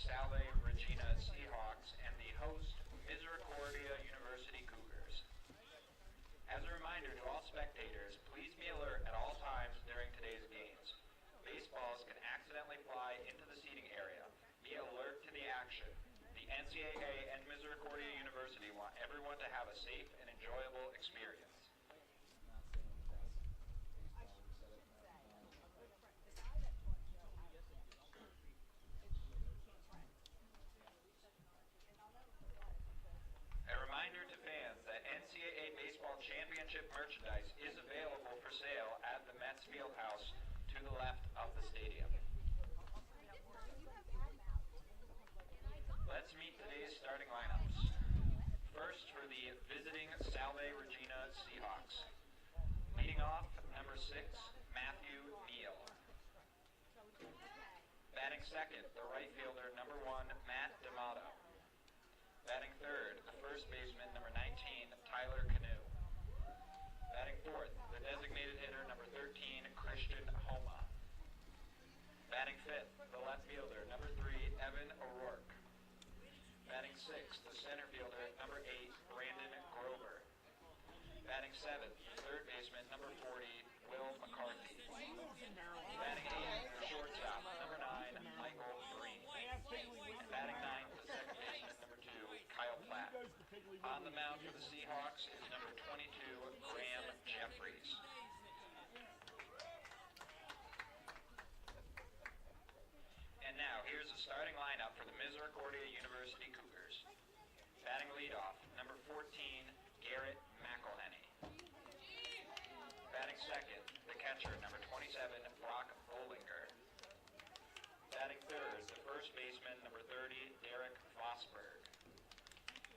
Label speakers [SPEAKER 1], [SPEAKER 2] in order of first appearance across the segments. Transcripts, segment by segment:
[SPEAKER 1] Salve Regina Seahawks and the host Misericordia University Cougars. As a reminder to all spectators, please be alert at all times during today's games. Baseballs can accidentally fly into the seating area. Be alert to the action. The NCAA and Misericordia University want everyone to have a safe and enjoyable experience. A reminder to fans that NCAA Baseball Championship merchandise is available for sale at the Mets Fieldhouse to the left of the stadium. Let's meet today's starting lineups. First, for the visiting Salve Regina Seahawks. Leading off, number 6, Matthew Neal. Batting second, the right fielder, number 1, Matt D'Amato. Batting third, the first baseman, number 19, Tyler Canoe. Batting fourth, the designated hitter, number 13, Christian Homa. Batting fifth, the left fielder, number 3, Evan O'Rourke. Batting sixth, the center fielder, number 8, Brandon Grover. Batting seventh, the third baseman, number 40, Will McCarthy. Batting eighth, the shortstop, number 9, Michael Green. And batting ninth, the second baseman, number 2, Kyle Platt. On the mound for the Seahawks is number 22, Graham Jeffries. And now, here's the starting lineup for the Misericordia University Cougars. Batting leadoff, number 14, Garrett McElhenney. Batting second, the catcher, number 27, Brock Bollinger. Batting third, the first baseman, number 30, Derek Vosberg.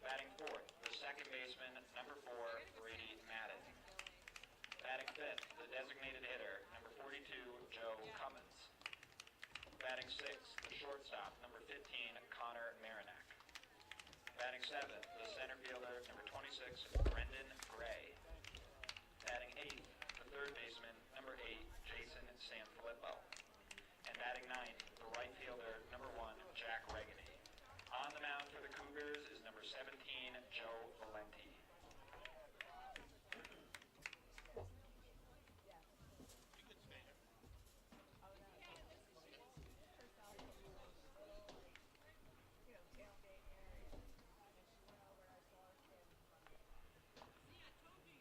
[SPEAKER 1] Batting fourth, the second baseman, number 4, Brady Madden. Batting fifth, the designated hitter, number 42, Joe Cummins. Batting sixth, the shortstop, number 15, Connor Marinak. Batting seventh, the center fielder, number 26, Brendan Gray. Batting eighth, the third baseman, number 8, Jason Sanfilippo. And batting ninth, the right fielder, number 1, Jack Regany. On the mound for the Cougars is number 17, Joe Valenti.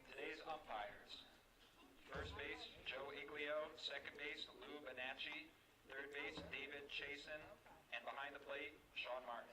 [SPEAKER 1] Today's umpires. First base, Joe Iglio. Second base, Lou Bonacci. Third base, David Chasen. And behind the plate, Sean Martin.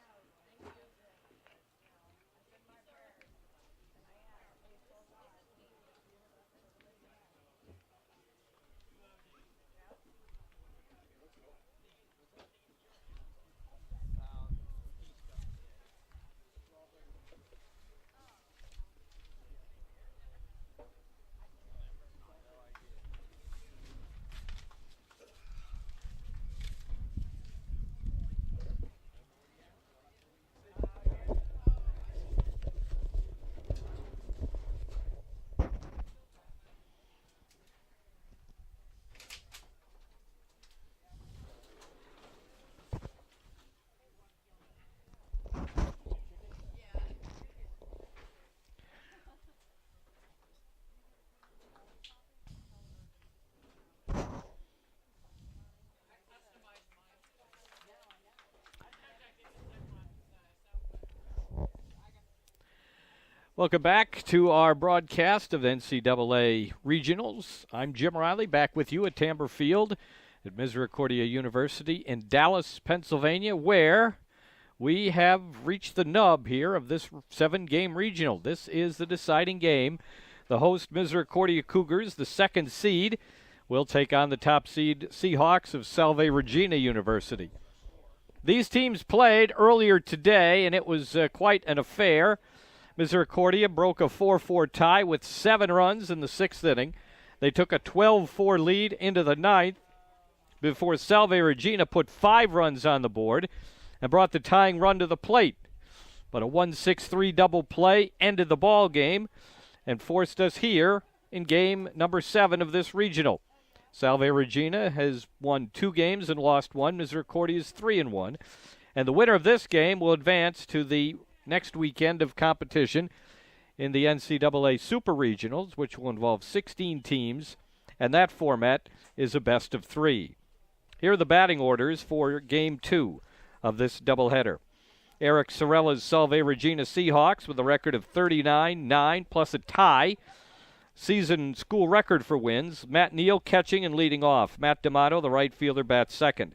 [SPEAKER 2] Welcome back to our broadcast of NCAA Regionals. I'm Jim Riley, back with you at Tamber Field at Misericordia University in Dallas, Pennsylvania, where we have reached the nub here of this 7-game regional. This is the deciding game. The host Misericordia Cougars, the second seed, will take on the top seed Seahawks of Salve Regina University. These teams played earlier today, and it was quite an affair. Misericordia broke a 4-4 tie with 7 runs in the 6th inning. They took a 12-4 lead into the 9th before Salve Regina put 5 runs on the board and brought the tying run to the plate. But a 1-6-3 double play ended the ball game and forced us here in game number 7 of this regional. Salve Regina has won 2 games and lost 1. Misericordia is 3-1. And the winner of this game will advance to the next weekend of competition in the NCAA Super Regionals, which will involve 16 teams, and that format is a best of 3. Here are the batting orders for Game 2 of this doubleheader. Eric Sorella's Salve Regina Seahawks with a record of 39-9 plus a tie. Season school record for wins. Matt Neal catching and leading off. Matt D'Amato, the right fielder, bats second.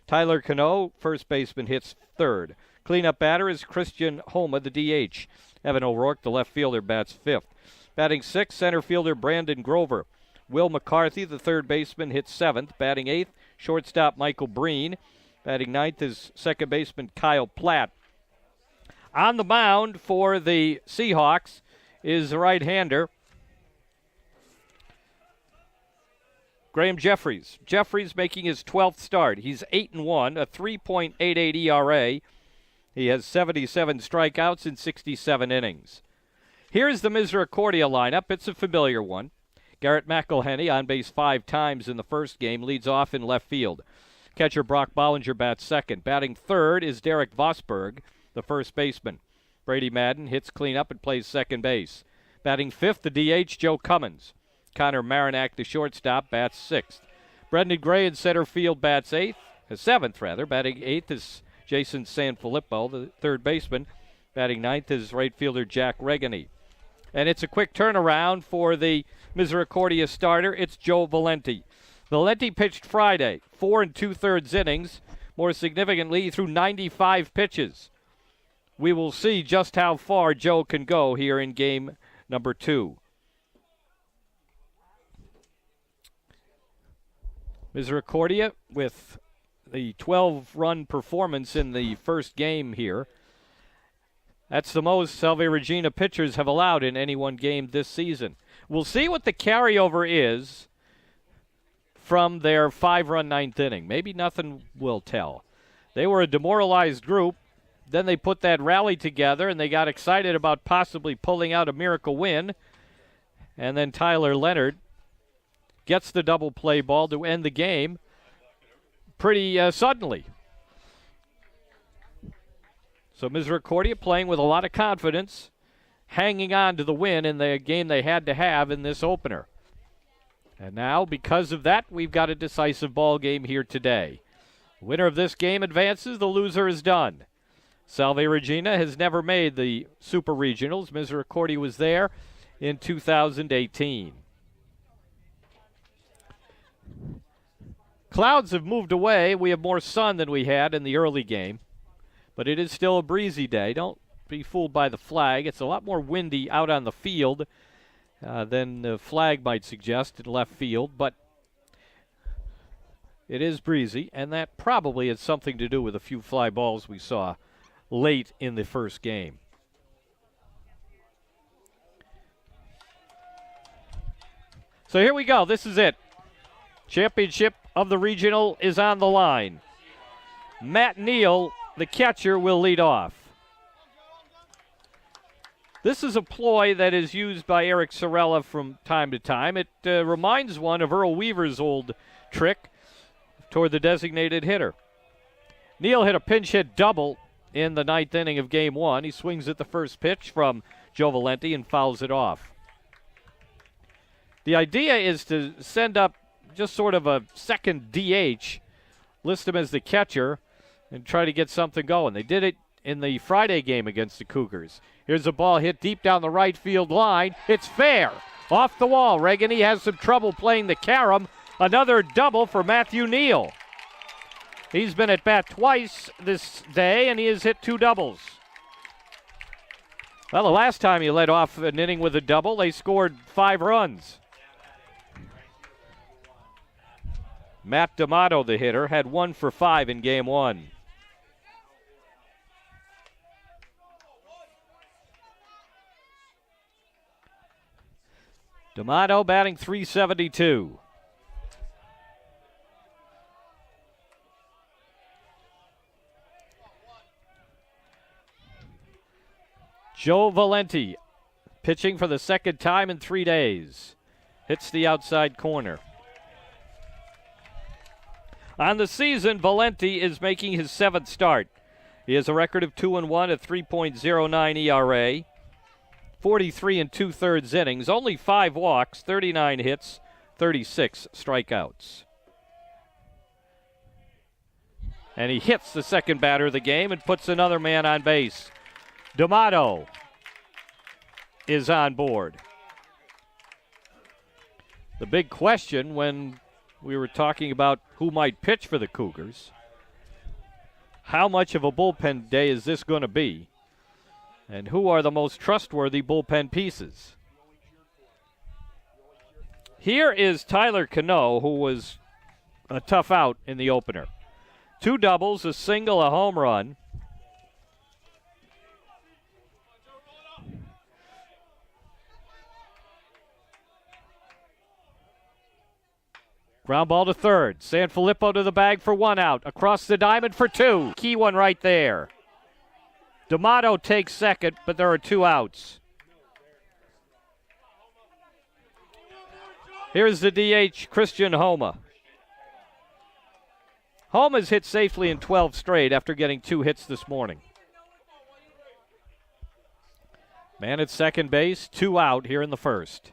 [SPEAKER 2] Tyler Cano, first baseman, hits third. Cleanup batter is Christian Homa, the DH. Evan O'Rourke, the left fielder, bats fifth. Batting sixth, center fielder Brandon Grover. Will McCarthy, the third baseman, hits seventh. Batting eighth, shortstop Michael Breen. Batting ninth is second baseman Kyle Platt. On the mound for the Seahawks is the right-hander Graham Jeffries. Jeffries making his 12th start. He's 8-1, a 3.88 ERA. He has 77 strikeouts in 67 innings. Here's the Misericordia lineup. It's a familiar one. Garrett McElhenney on base 5 times in the first game, leads off in left field. Catcher Brock Bollinger bats second. Batting third is Derek Vosberg, the first baseman. Brady Madden hits cleanup and plays second base. Batting fifth, the DH Joe Cummins. Connor Marinack, the shortstop, bats sixth. Brendan Gray in center field bats seventh. Batting eighth is Jason Sanfilippo, the third baseman. Batting ninth is right fielder Jack Regani. And it's a quick turnaround for the Misericordia starter. It's Joe Valenti. Valenti pitched Friday, 4 2/3 innings. More significantly, he threw 95 pitches. We will see just how far Joe can go here in game number 2. Misericordia with the 12-run performance in the first game here. That's the most Salve Regina pitchers have allowed in any one game this season. We'll see what the carryover is from their 5-run ninth inning. Maybe nothing will tell. They were a demoralized group. Then they put that rally together, and they got excited about possibly pulling out a miracle win. And then Tyler Leonard gets the double play ball to end the game pretty suddenly. So Misericordia playing with a lot of confidence, hanging on to the win in the game they had to have in this opener. And now, because of that, we've got a decisive ball game here today. The winner of this game advances, the loser is done. Salve Regina has never made the Super Regionals. Misericordia was there in 2018. Clouds have moved away. We have more sun than we had in the early game. But it is still a breezy day. Don't be fooled by the flag. It's a lot more windy out on the field than the flag might suggest in left field. But it is breezy, and that probably has something to do with a few fly balls we saw late in the first game. So here we go. This is it. Championship of the regional is on the line. Matt Neal, the catcher, will lead off. This is a ploy that is used by Eric Sorella from time to time. It reminds one of Earl Weaver's old trick toward the designated hitter. Neal hit a pinch hit double in the ninth inning of game 1. He swings at the first pitch from Joe Valenti and fouls it off. The idea is to send up just sort of a second DH, list him as the catcher, and try to get something going. They did it in the Friday game against the Cougars. Here's a ball hit deep down the right field line. It's fair. Off the wall. Regani has some trouble playing the carom. Another double for Matthew Neal. He's been at bat twice this day, and he has hit 2 doubles. Well, the last time he led off an inning with a double, they scored 5 runs. Matt D'Amato, the hitter, had 1 for 5 in game 1. D'Amato batting .372. Joe Valenti pitching for the second time in 3 days. Hits the outside corner. On the season, Valenti is making his 7th start. He has a record of 2-1, a 3.09 ERA, 43 2/3 innings, only 5 walks, 39 hits, 36 strikeouts. And he hits the second batter of the game and puts another man on base. D'Amato is on board. The big question when we were talking about who might pitch for the Cougars, how much of a bullpen day is this going to be? And who are the most trustworthy bullpen pieces? Here is Tyler Cano, who was a tough out in the opener. 2 doubles, a single, a home run. Ground ball to third. Sanfilippo to the bag for 1 out. Across the diamond for 2. Key one right there. D'Amato takes second, but there are 2 outs. Here's the DH, Christian Homa. Homa's hit safely in 12 straight after getting 2 hits this morning. Man at second base, 2 out here in the first.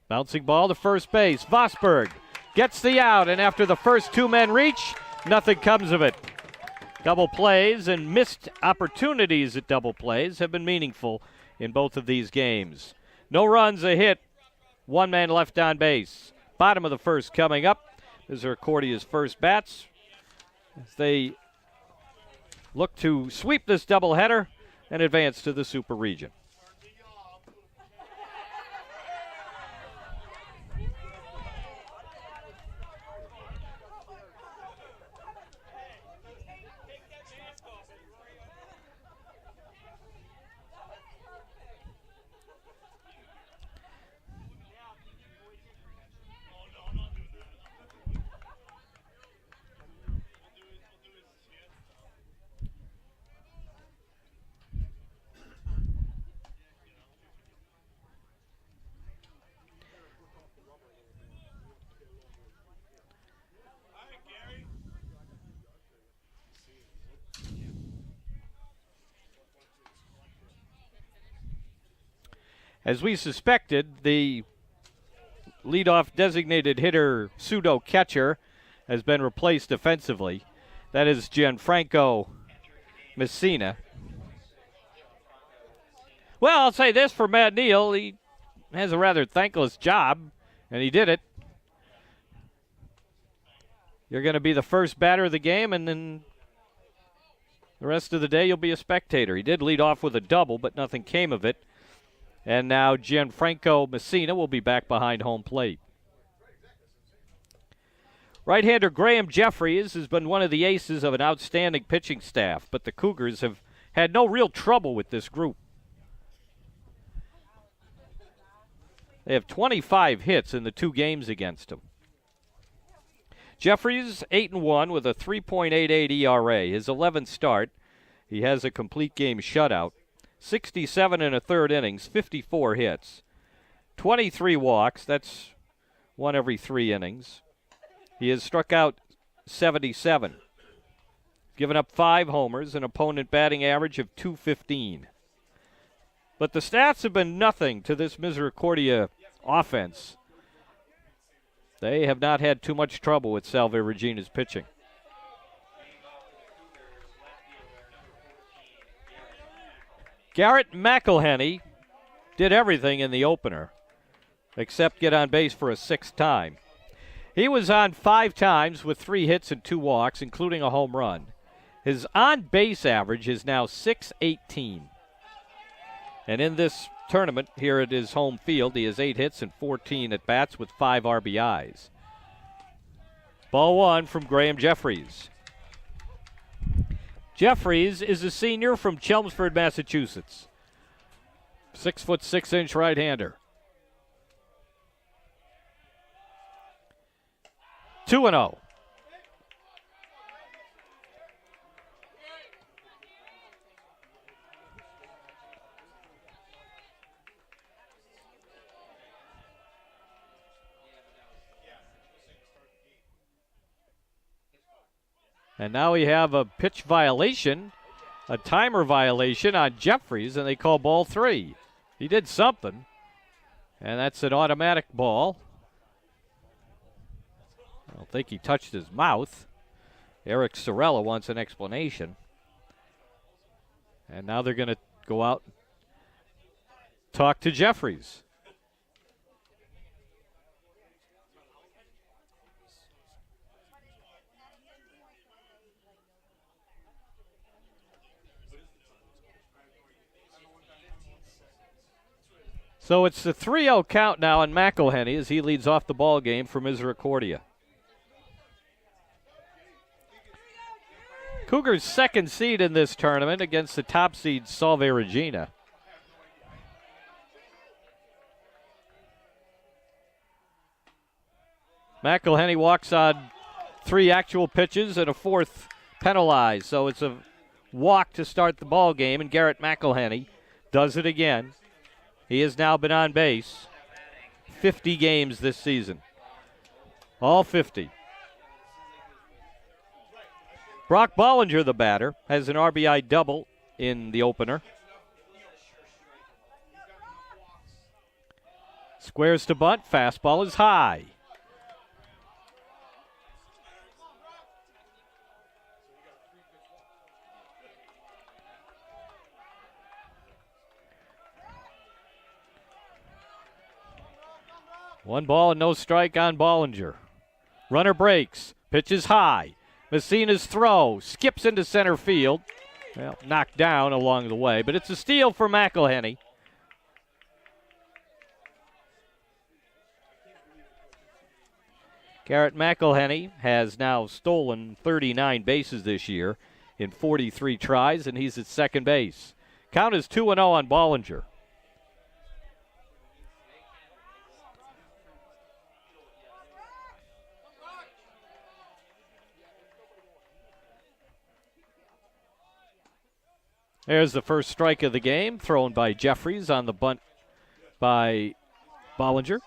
[SPEAKER 2] Bouncing ball to first base. Vosberg gets the out, and after the first 2 men reach, nothing comes of it. Double plays and missed opportunities at double plays have been meaningful in both of these games. No runs, a hit, 1 man left on base. Bottom of the first coming up. Misericordia's first bats as they look to sweep this doubleheader and advance to the Super Region. As we suspected, the leadoff designated hitter, pseudo catcher, has been replaced defensively. That is Gianfranco Messina. Well, I'll say this for Matt Neal. He has a rather thankless job, and he did it. You're going to be the first batter of the game, and then the rest of the day you'll be a spectator. He did lead off with a double, but nothing came of it. And now Gianfranco Messina will be back behind home plate. Right-hander Graham Jeffries has been one of the aces of an outstanding pitching staff, but the Cougars have had no real trouble with this group. They have 25 hits in the 2 games against them. Jeffries, 8-1 with a 3.88 ERA. His 11th start, he has a complete game shutout. 67 1/3 innings, 54 hits, 23 walks. That's 1 every 3 innings. He has struck out 77, given up 5 homers, an opponent batting average of .215. But the stats have been nothing to this Misericordia offense. They have not had too much trouble with Salve Regina's pitching. Garrett McElhenney did everything in the opener except get on base for a 6th time. He was on 5 times with 3 hits and 2 walks, including a home run. His on-base average is now .618. And in this tournament, here at his home field, he has 8 hits and 14 at-bats with 5 RBIs. Ball 1 from Graham Jeffries. Jeffries is a senior from Chelmsford, Massachusetts. 6'6" right-hander. 2-0. And now we have a pitch violation, a timer violation on Jeffries, and they call ball 3. He did something, and that's an automatic ball. I don't think he touched his mouth. Eric Sorella wants an explanation. And now they're going to go out and talk to Jeffries. So it's the 3-0 count now on McElhenney as he leads off the ball game for Misericordia. Cougars' second seed in this tournament against the top seed Salve Regina. McElhenney walks on 3 actual pitches and a 4th penalized. So it's a walk to start the ball game, and Garrett McElhenney does it again. He has now been on base 50 games this season. All 50. Brock Bollinger, the batter, has an RBI double in the opener. Squares to bunt. Fastball is high. One ball and no strike on Bollinger. Runner breaks. Pitch is high. Messina's throw skips into center field. Well, knocked down along the way, but it's a steal for McElhenney. Garrett McElhenney has now stolen 39 bases this year in 43 tries, and he's at second base. Count is 2-0 on Bollinger. There's the first strike of the game, thrown by Jeffries on the bunt by Bollinger.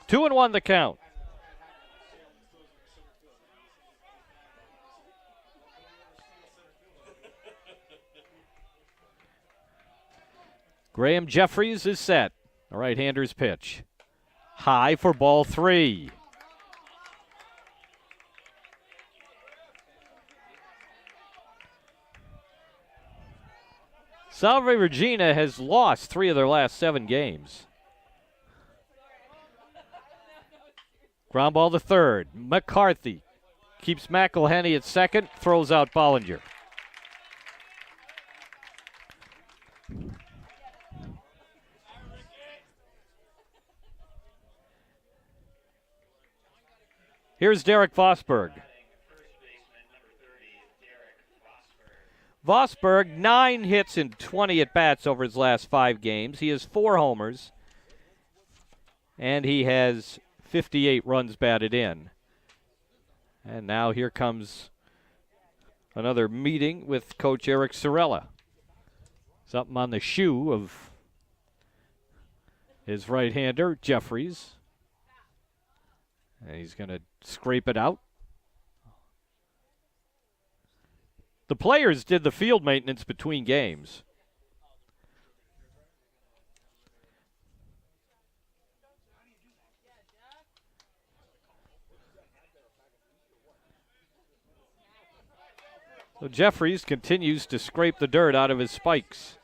[SPEAKER 2] 2-1 the count. Graham Jeffries is set. The right-hander's pitch. High for ball 3. Salve Regina has lost 3 of their last 7 games. Ground ball to third. McCarthy keeps McElhenney at second, throws out Bollinger. Here's Derek Vosberg. Vosberg, 9 hits and 20 at-bats over his last 5 games. He has 4 homers, and he has 58 runs batted in. And now here comes another meeting with Coach Eric Sorella. Something on the shoe of his right-hander, Jeffries. And he's going to scrape it out. The players did the field maintenance between games. So Jeffries continues to scrape the dirt out of his spikes.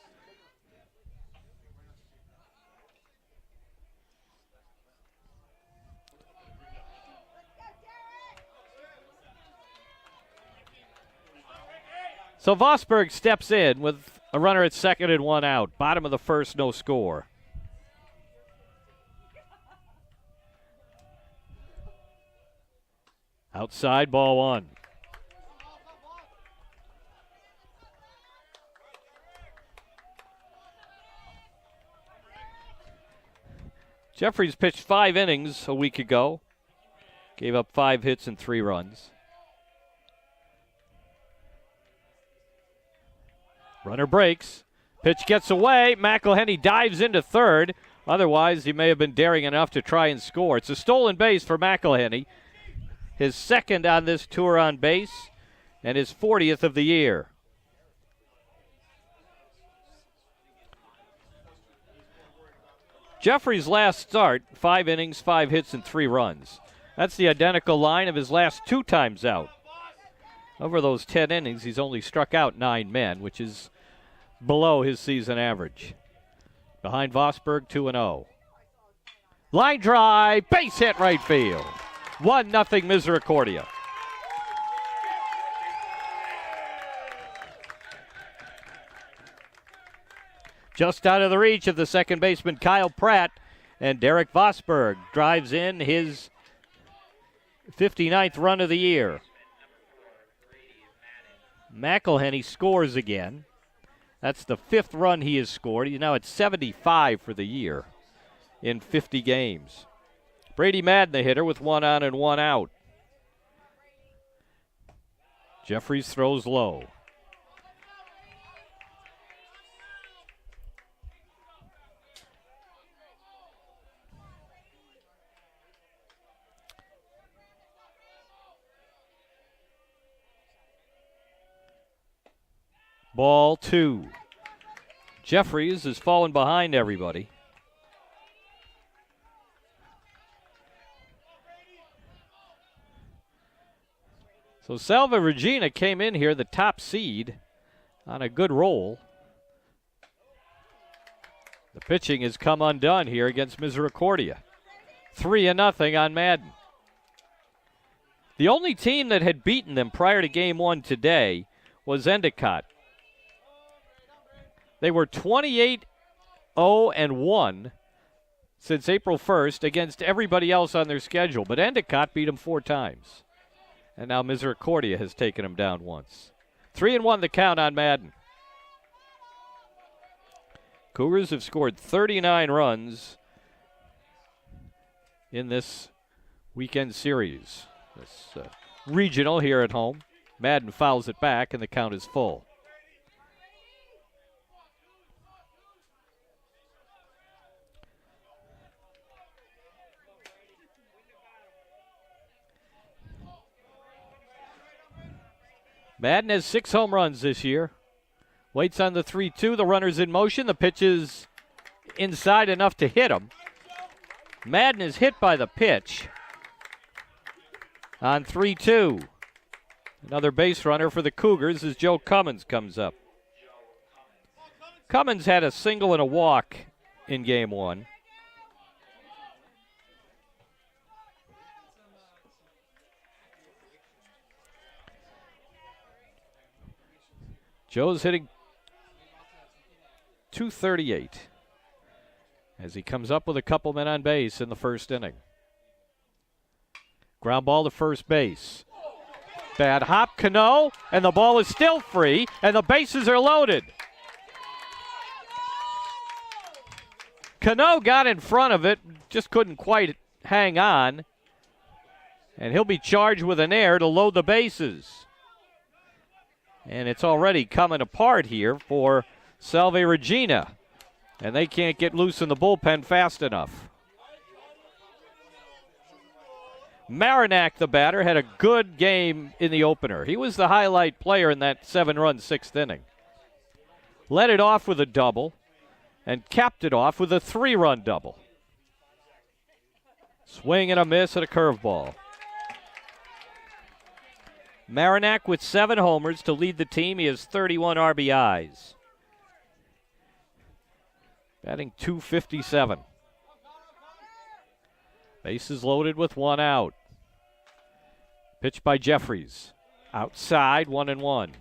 [SPEAKER 2] So Vosberg steps in with a runner at second and 1 out. Bottom of the first, no score. Outside, ball 1. Jeffries pitched 5 innings a week ago. Gave up 5 hits and 3 runs. Runner breaks. Pitch gets away. McElhenney dives into third. Otherwise, he may have been daring enough to try and score. It's a stolen base for McElhenney. His second on this tour on base. and his 40th of the year. Jeffrey's last start, 5 innings, 5 hits, and 3 runs. That's the identical line of his last 2 times out. Over those 10 innings, he's only struck out 9 men, which is below his season average. Behind Vosberg, 2-0. Line drive, base hit right field. 1-0 Misericordia. Just out of the reach of the second baseman, Kyle Pratt, and Derek Vosberg drives in his 59th run of the year. McElhenney scores again. That's the 5th run he has scored. He's now at 75 for the year in 50 games. Brady Madden, the hitter, with 1 on and 1 out. Jeffries throws low. Ball 2. Jeffries has fallen behind everybody. So Salve Regina came in here the top seed on a good roll. The pitching has come undone here against Misericordia. 3-0 on Madden. The only team that had beaten them prior to game 1 today was Endicott. They were 28-0-1 since April 1st against everybody else on their schedule, but Endicott beat them 4 times. And now Misericordia has taken them down once. 3-1 the count on Madden. Cougars have scored 39 runs in this weekend series. This regional here at home. Madden fouls it back and the count is full. Madden has 6 home runs this year. Waits on the 3-2. The runner's in motion. The pitch is inside enough to hit him. Madden is hit by the pitch on 3-2. Another base runner for the Cougars as Joe Cummins comes up. Cummins had a single and a walk in game 1. Joe's hitting .238 as he comes up with a couple men on base in the first inning. Ground ball to first base. Bad hop, Cano, and the ball is still free, and the bases are loaded. Cano got in front of it, just couldn't quite hang on, and he'll be charged with an error to load the bases. And it's already coming apart here for Salve Regina. And they can't get loose in the bullpen fast enough. Marinac, the batter, had a good game in the opener. He was the highlight player in that 7-run 6th inning. Led it off with a double and capped it off with a 3-run double. Swing and a miss and a curveball. Marinac with 7 homers to lead the team. He has 31 RBIs. Batting .257. Bases loaded with 1 out. Pitch by Jeffries. Outside, 1-1.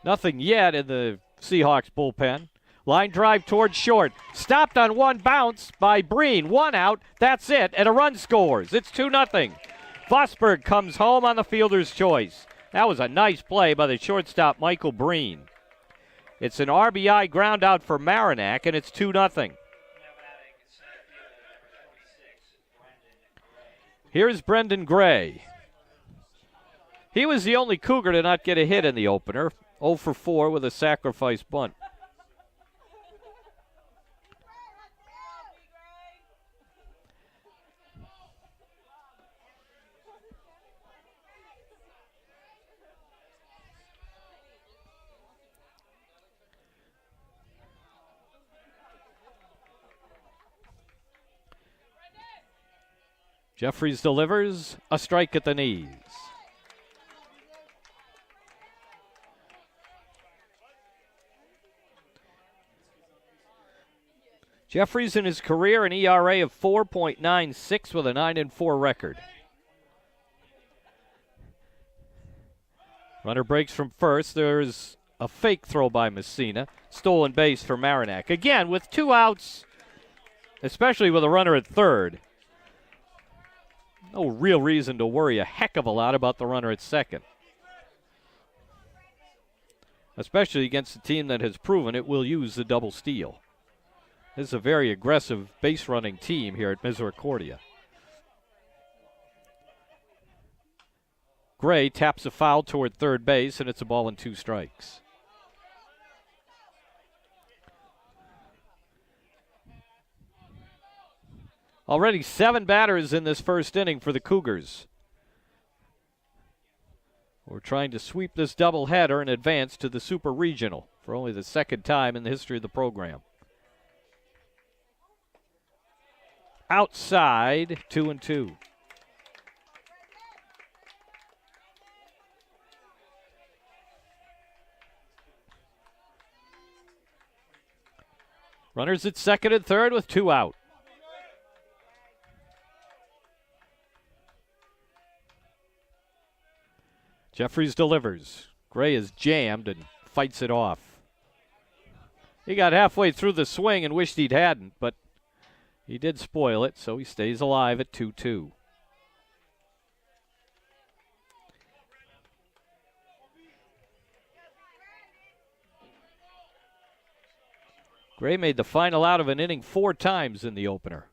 [SPEAKER 2] Nothing yet in the Seahawks bullpen. Line drive towards short. Stopped on 1 bounce by Breen. 1 out. That's it. And a run scores. It's 2-0. Vosberg comes home on the fielder's choice. That was a nice play by the shortstop, Michael Breen. It's an RBI ground out for Marinac, and it's 2-0. Here's Brendan Gray. He was the only Cougar to not get a hit in the opener. 0 for 4 with a sacrifice bunt. Jeffries delivers, a strike at the knees. Jeffries in his career an ERA of 4.96 with a 9-4 record. Runner breaks from first. There's a fake throw by Messina. Stolen base for Marinac. Again, with 2 outs, especially with a runner at third, no real reason to worry a heck of a lot about the runner at second, especially against a team that has proven it will use the double steal. This is a very aggressive base-running team here at Misericordia. Gray taps a foul toward third base, and it's a ball and 2 strikes. Already 7 batters in this first inning for the Cougars. We're trying to sweep this doubleheader and advance to the Super Regional for only the second time in the history of the program. Outside, 2-2. Runners at second and third with 2 out. Jeffries delivers. Gray is jammed and fights it off. He got halfway through the swing and wished he hadn't, but he did spoil it, so he stays alive at 2-2. Gray made the final out of an inning 4 times in the opener.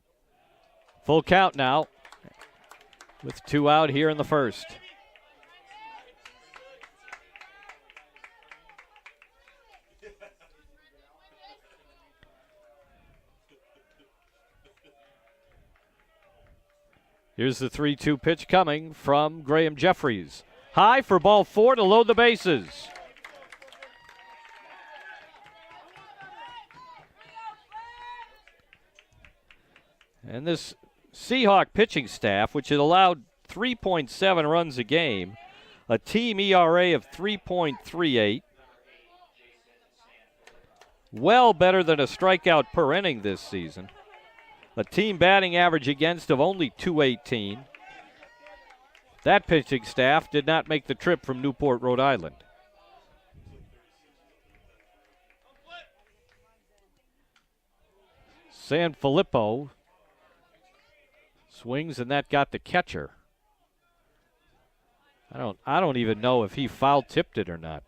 [SPEAKER 2] Full count now with 2 out here in the first. Here's the 3-2 pitch coming from Graham Jeffries. High for ball 4 to load the bases. And this Seahawk pitching staff, which had allowed 3.7 runs a game, a team ERA of 3.38, well better than a strikeout per inning this season. A team batting average against of only .218. That pitching staff did not make the trip from Newport, Rhode Island. Sanfilippo swings, and that got the catcher. I don't even know if he foul tipped it or not.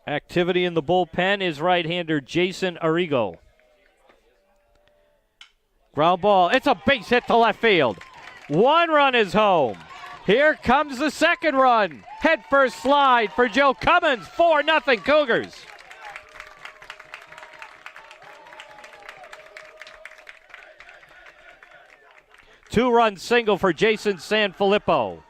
[SPEAKER 2] Activity in the bullpen is right-hander Jason Arrigo. Ground ball. It's a base hit to left field. 1 run is home. Here comes the second run. Head first slide for Joe Cummins. 4-0 Cougars. Two-run single for Jason Sanfilippo.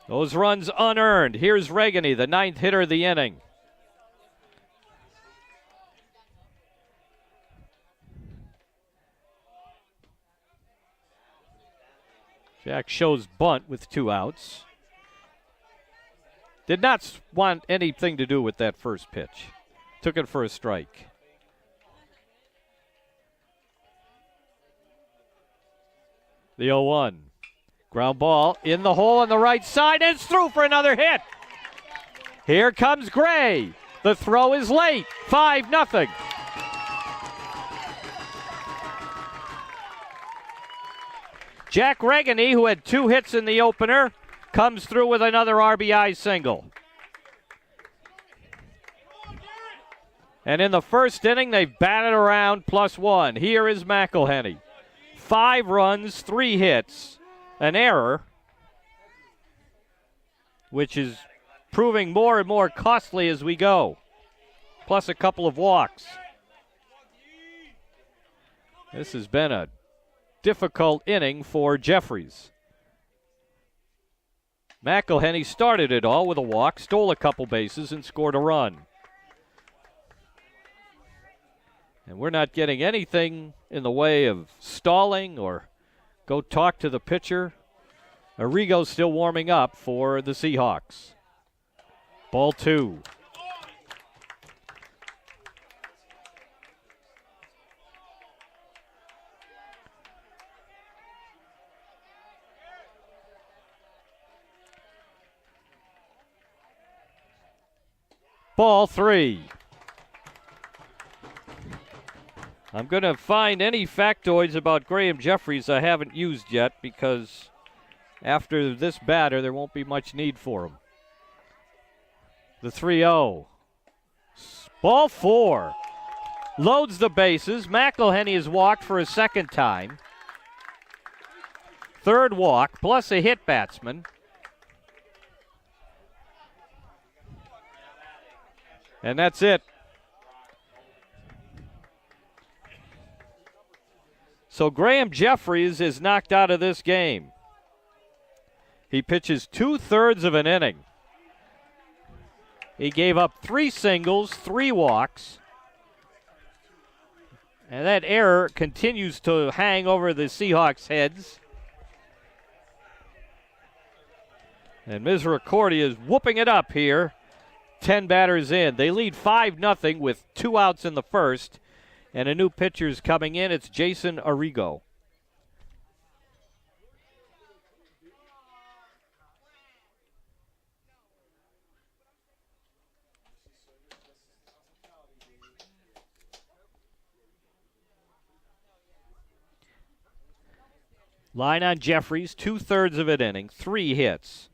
[SPEAKER 2] Those runs unearned. Here's Regani, the 9th hitter of the inning. Jack shows bunt with 2 outs. Did not want anything to do with that first pitch. Took it for a strike. The 0-1. Ground ball in the hole on the right side, and it's through for another hit. Here comes Gray. The throw is late. 5-0. Jack Regani, who had 2 hits in the opener, comes through with another RBI single. And in the first inning, they've batted around +1. Here is McElhenney. 5 runs, 3 hits. An error, which is proving more and more costly as we go, plus a couple of walks. This has been a difficult inning for Jeffries. McElhenney started it all with a walk, stole a couple bases, and scored a run. And we're not getting anything in the way of stalling or go talk to the pitcher. Arrigo's still warming up for the Seahawks. Ball 2. Ball 3. I'm going to find any factoids about Graham Jeffries I haven't used yet, because after this batter, there won't be much need for him. The 3-0. Ball 4. Loads the bases. McElhenney has walked for a second time. Third walk, plus a hit batsman. And that's it. So Graham Jeffries is knocked out of this game. He pitches 2/3 of an inning. He gave up 3 singles, 3 walks. And that error continues to hang over the Seahawks' heads. And Misericordia is whooping it up here. 10 batters in. They lead 5-0 with 2 outs in the first. And a new pitcher's coming in. It's Jason Arrigo. Line on Jeffries, 2/3 of an inning, 3 hits.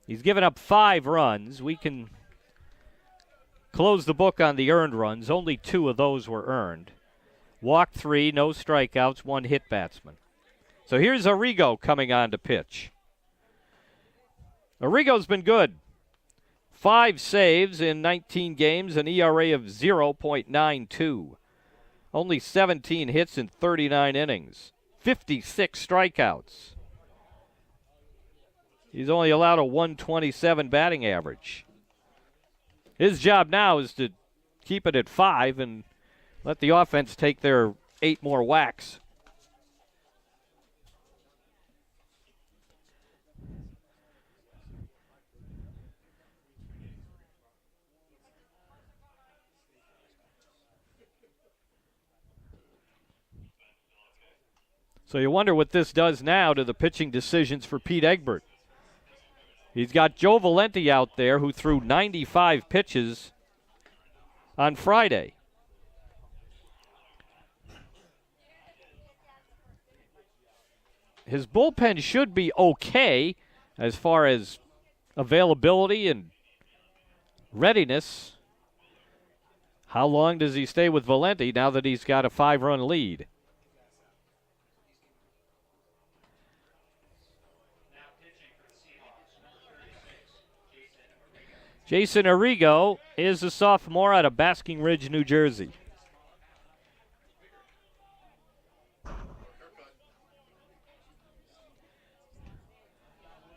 [SPEAKER 2] He's given up 5 runs. We can close the book on the earned runs. Only 2 of those were earned. Walked 3, no strikeouts, 1 hit batsman. So here's Arrigo coming on to pitch. Arrigo's been good. 5 saves in 19 games, an ERA of 0.92. Only 17 hits in 39 innings. 56 strikeouts. He's only allowed a 127 batting average. His job now is to keep it at 5 and let the offense take their 8 more whacks. So you wonder what this does now to the pitching decisions for Pete Egbert. He's got Joe Valenti out there, who threw 95 pitches on Friday. His bullpen should be okay as far as availability and readiness. How long does he stay with Valenti now that he's got a 5-run lead? Jason Arrigo is a sophomore out of Basking Ridge, New Jersey.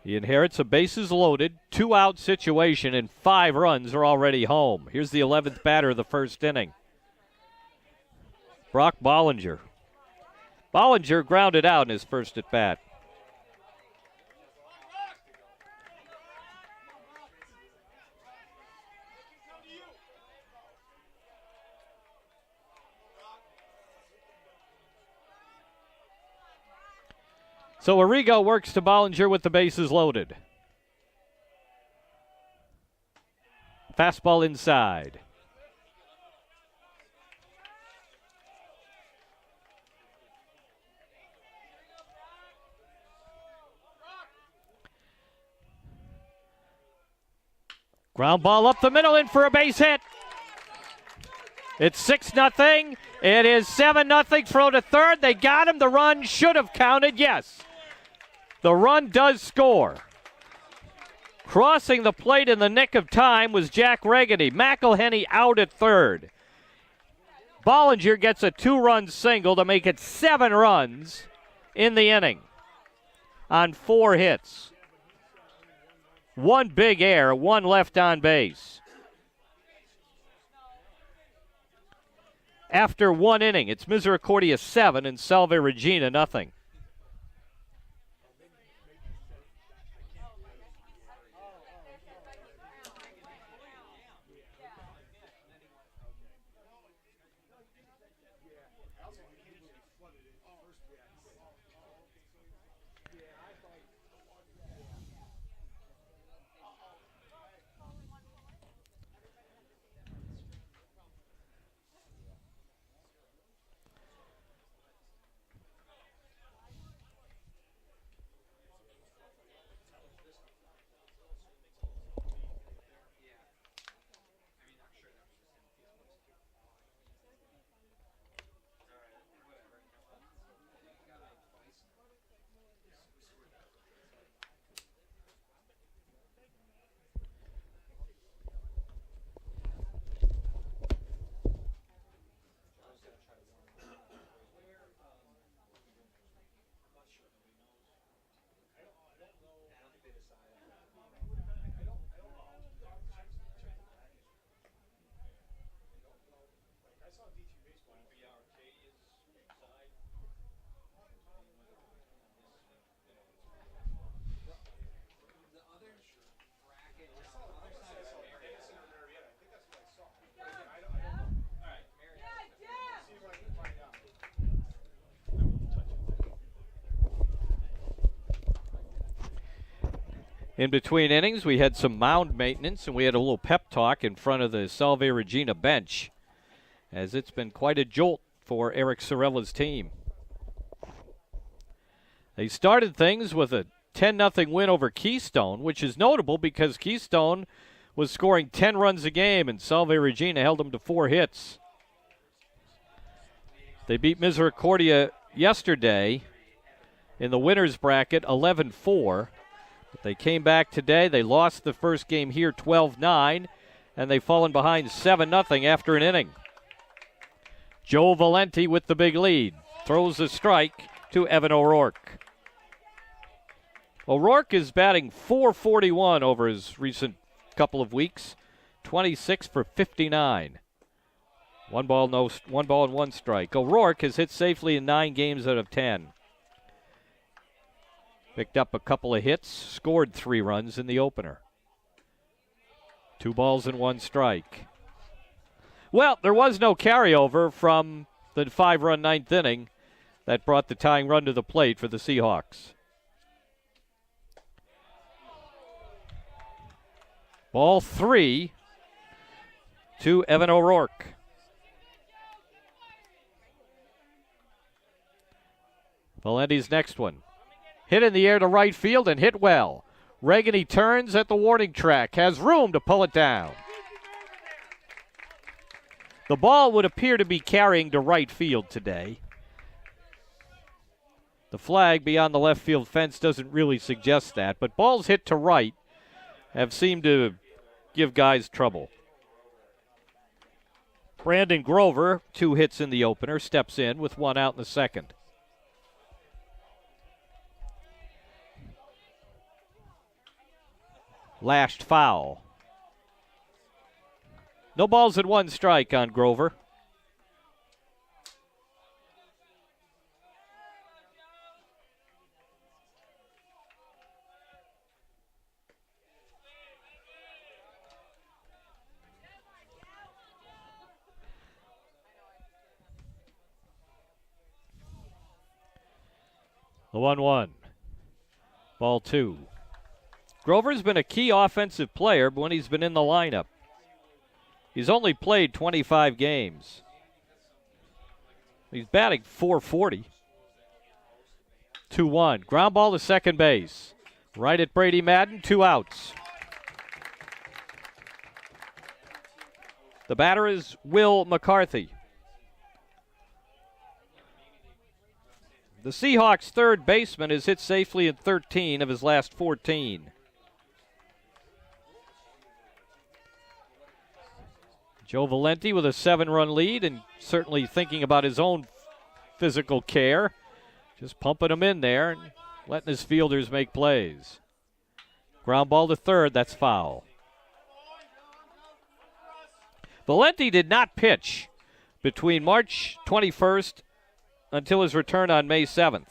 [SPEAKER 2] He inherits a bases loaded, 2-out situation, and 5 runs are already home. Here's the 11th batter of the first inning. Brock Bollinger. Bollinger grounded out in his first at bat. So Arrigo works to Bollinger with the bases loaded. Fastball inside. Ground ball up the middle in for a base hit. It's 6-0. It is 7-0. Throw to third. They got him. The run should have counted. Yes. The run does score. Crossing the plate in the nick of time was Jack Reganey. McElhenney out at third. Bollinger gets a 2-run single to make it 7 runs in the inning on 4 hits. 1 big error, 1 left on base. After 1 inning, it's Misericordia 7 and Salve Regina nothing. In between innings, we had some mound maintenance, and we had a little pep talk in front of the Salve Regina bench, as it's been quite a jolt for Eric Sorella's team. They started things with a 10-0 win over Keystone, which is notable because Keystone was scoring 10 runs a game, and Salve Regina held them to 4 hits. They beat Misericordia yesterday in the winner's bracket 11-4. They came back today. They lost the first game here 12-9, and they've fallen behind 7-0 after an inning. Joe Valenti with the big lead. Throws a strike to Evan O'Rourke. O'Rourke is batting .441 over his recent couple of weeks. 26 for 59. One ball and 1 strike. O'Rourke has hit safely in 9 games out of 10. Picked up a couple of hits, scored 3 runs in the opener. 2 balls and 1 strike. Well, there was no carryover from the 5-run 9th inning that brought the tying run to the plate for the Seahawks. Ball 3 to Evan O'Rourke. Valenti's next one. Hit in the air to right field and hit well. Reagan, turns at the warning track, has room to pull it down. The ball would appear to be carrying to right field today. The flag beyond the left field fence doesn't really suggest that, but balls hit to right have seemed to give guys trouble. Brandon Grover, 2 hits in the opener, steps in with 1 out in the second. Lashed foul. No balls and 1 strike on Grover. The 1-1. Ball 2. Grover's been a key offensive player when he's been in the lineup. He's only played 25 games. He's batting .440. 2-1. Ground ball to second base. Right at Brady Madden, 2 outs. The batter is Will McCarthy. The Seahawks' third baseman has hit safely in 13 of his last 14. Joe Valenti with a 7-run lead and certainly thinking about his own physical care. Just pumping him in there and letting his fielders make plays. Ground ball to third, that's foul. Valenti did not pitch between March 21st until his return on May 7th.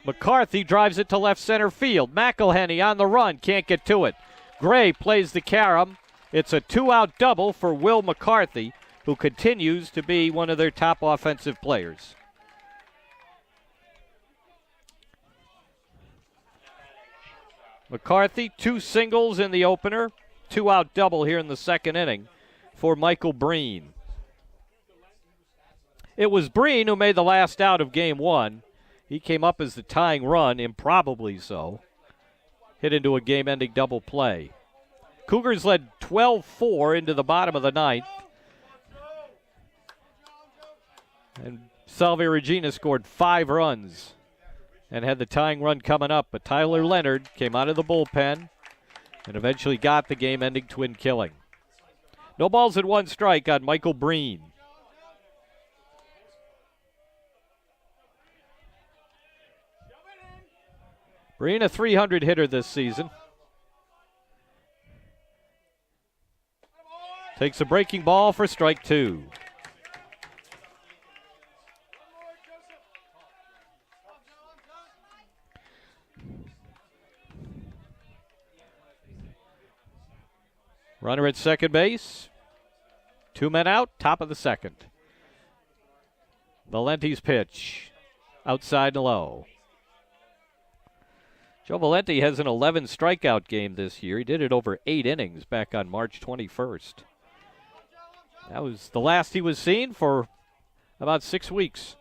[SPEAKER 2] McCarthy drives it to left center field. McElhenney on the run, can't get to it. Gray plays the carom. It's a 2-out double for Will McCarthy, who continues to be one of their top offensive players. McCarthy, 2 singles in the opener, 2-out double here in the second inning for Michael Breen. It was Breen who made the last out of game 1. He came up as the tying run, improbably so. Hit into a game-ending double play. Cougars led 12-4 into the bottom of the 9th. And Salve Regina scored 5 runs and had the tying run coming up. But Tyler Leonard came out of the bullpen and eventually got the game-ending twin killing. No balls and 1 strike on Michael Breen. Breen, a 300 hitter this season. Takes a breaking ball for strike 2. Runner at second base. 2 men out, top of the second. Valenti's pitch. Outside and low. Joe Valenti has an 11 strikeout game this year. He did it over 8 innings back on March 21st. That was the last he was seen for about 6 weeks.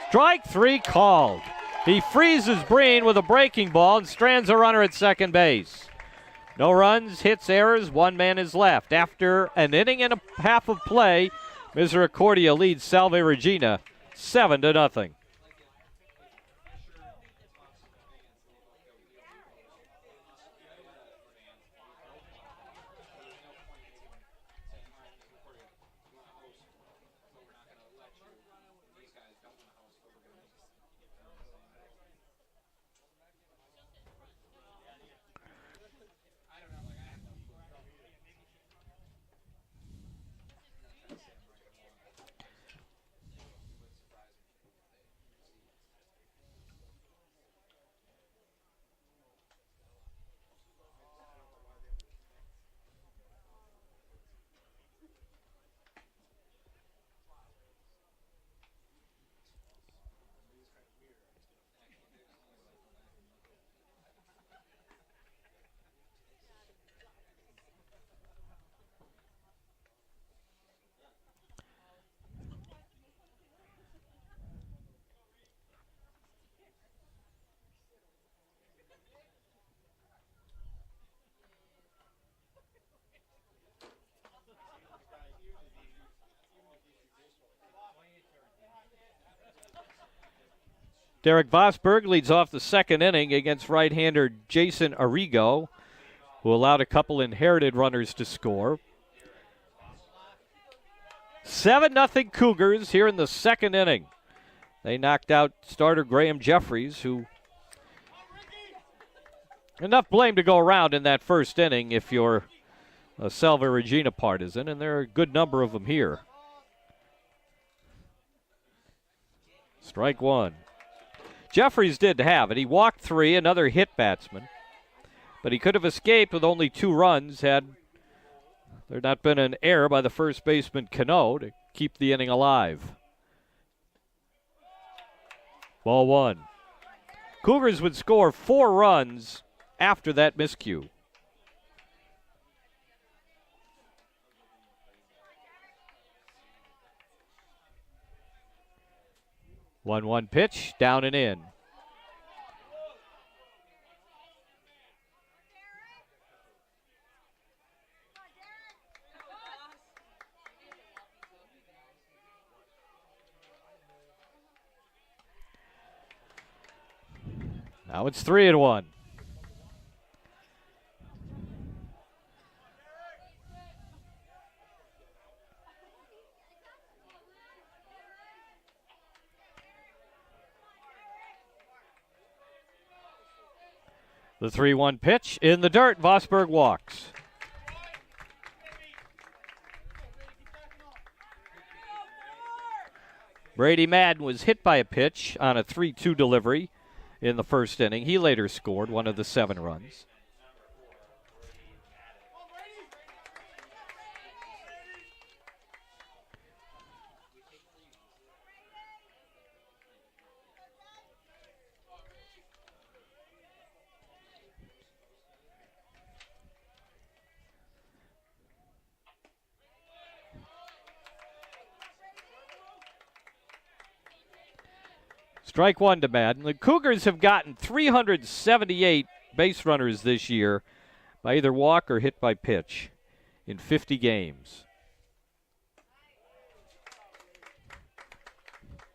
[SPEAKER 2] Strike 3 called. He freezes Breen with a breaking ball and strands a runner at second base. No runs, hits, errors, 1 man is left. After an inning and a half of play, Misericordia leads Salve Regina 7-0. Derek Vosberg leads off the second inning against right-hander Jason Arrigo, who allowed a couple inherited runners to score. 7-0 Cougars here in the second inning. They knocked out starter Graham Jeffries, who enough blame to go around in that first inning if you're a Salve Regina partisan, and there are a good number of them here. Strike 1. Jeffries did have it. He walked 3, another hit batsman. But he could have escaped with only 2 runs had there not been an error by the first baseman Cano to keep the inning alive. Ball 1. Cougars would score 4 runs after that miscue. One pitch, down and in. Now it's 3-1. The 3-1 pitch in the dirt. Vosburgh walks. Brady Madden was hit by a pitch on a 3-2 delivery in the first inning. He later scored one of the 7 runs. Strike one to Madden. The Cougars have gotten 378 base runners this year by either walk or hit by pitch in 50 games.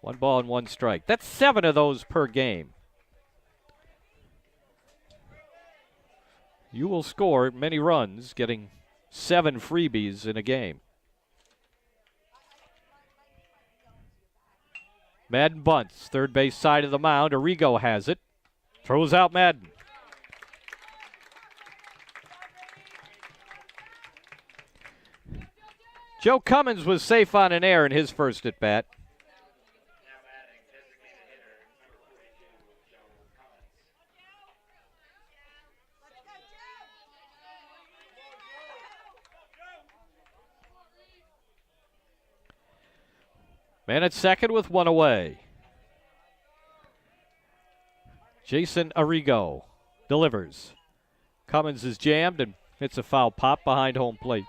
[SPEAKER 2] 1 ball and 1 strike. That's 7 of those per game. You will score many runs getting 7 freebies in a game. Madden bunts, third base side of the mound. Arrigo has it. Throws out Madden. Joe Cummins was safe on an error in his first at bat. Man at second with 1 away. Jason Arrigo delivers. Cummins is jammed and hits a foul pop behind home plate.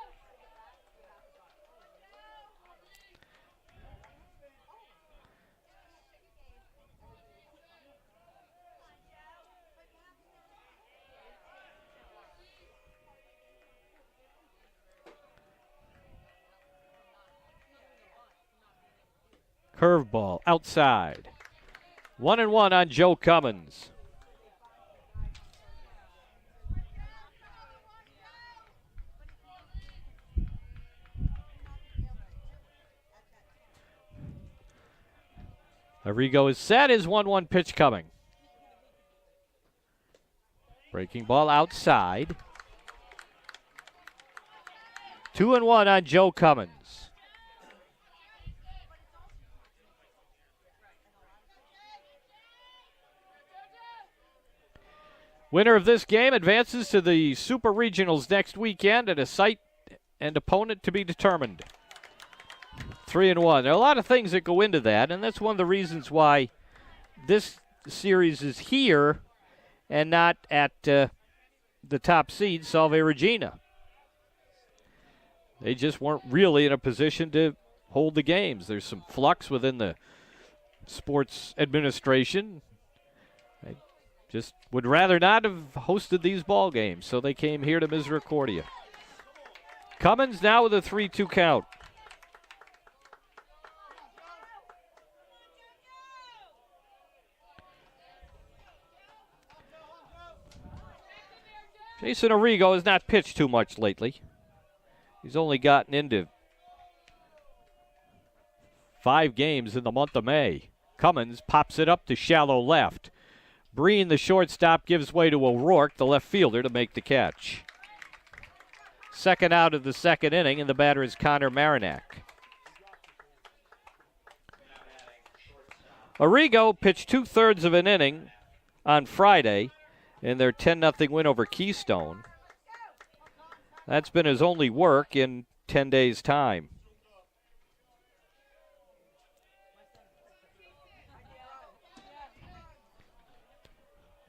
[SPEAKER 2] Curveball outside. 1-1 on Joe Cummins. Arrigo is set. His 1-1 pitch coming. Breaking ball outside. 2-1 on Joe Cummins. Winner of this game advances to the Super Regionals next weekend at a site and opponent to be determined. 3-1. There are a lot of things that go into that, and that's one of the reasons why this series is here and not at the top seed, Salve Regina. They just weren't really in a position to hold the games. There's some flux within the sports administration. Just would rather not have hosted these ball games, so they came here to Misericordia. Cummins now with a 3-2 count. Jason Arrigo has not pitched too much lately. He's only gotten into 5 games in the month of May. Cummins pops it up to shallow left. Breen, the shortstop, gives way to O'Rourke, the left fielder, to make the catch. Second out of the second inning, and the batter is Connor Marinac. Arrigo pitched 2/3 of an inning on Friday in their 10-0 win over Keystone. That's been his only work in 10 days' time.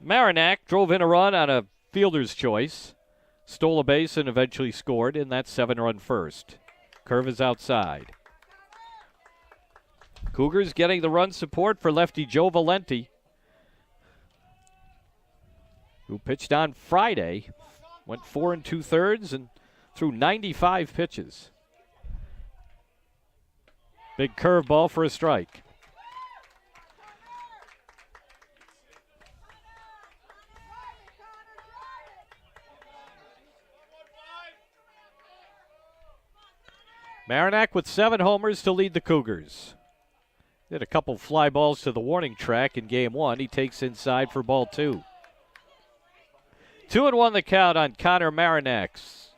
[SPEAKER 2] Marinac drove in a run on a fielder's choice, stole a base, and eventually scored in that 7-run first. Curve is outside. Cougars getting the run support for lefty Joe Valenti, who pitched on Friday, went 4 2/3 and threw 95 pitches. Big curveball for a strike. Marinac with 7 homers to lead the Cougars. Did a couple fly balls to the warning track in game 1. He takes inside for ball 2. 2-1 the count on Connor Marinac.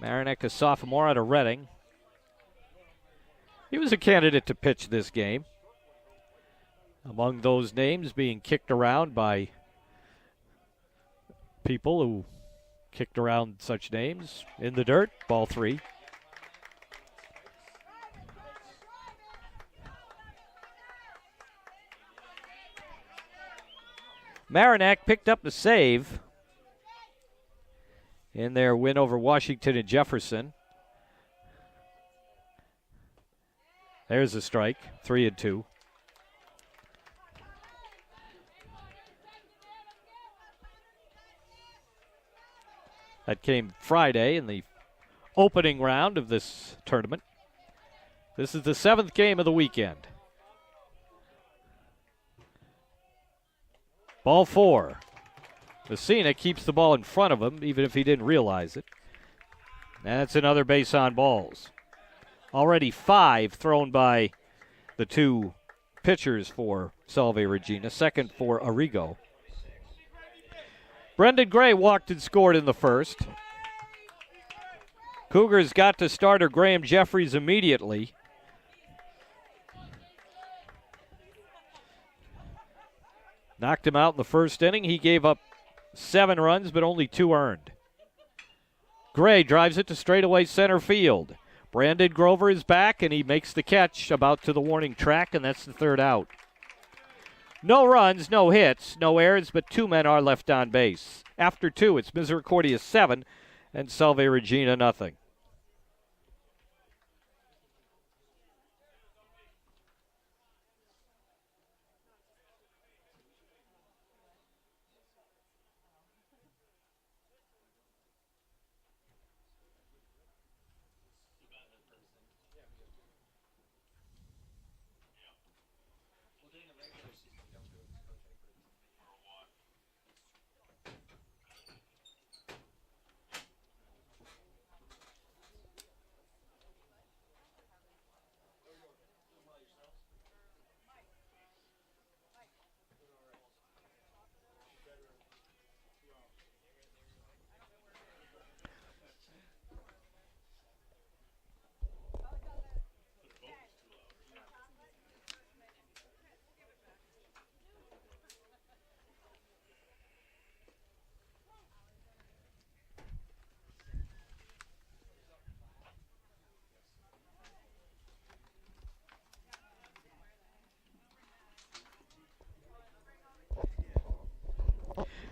[SPEAKER 2] Marinac, a sophomore out of Reading. He was a candidate to pitch this game. Among those names being kicked around by people who kicked around such names in the dirt. Ball 3. Marinac picked up the save in their win over Washington and Jefferson. There's a strike, 3-2. That came Friday in the opening round of this tournament. This is the 7th game of the weekend. Ball 4. Messina keeps the ball in front of him, even if he didn't realize it. And that's another base on balls. Already 5 thrown by the 2 pitchers for Salve Regina, second for Arrigo. Brendan Gray walked and scored in the first. Cougars got to starter Graham Jeffries immediately. Knocked him out in the first inning. He gave up 7 runs, but only 2 earned. Gray drives it to straightaway center field. Brandon Grover is back, and he makes the catch about to the warning track, and that's the 3rd out. No runs, no hits, no errors, but 2 men are left on base. After 2, it's Misericordia 7 and Salve Regina nothing.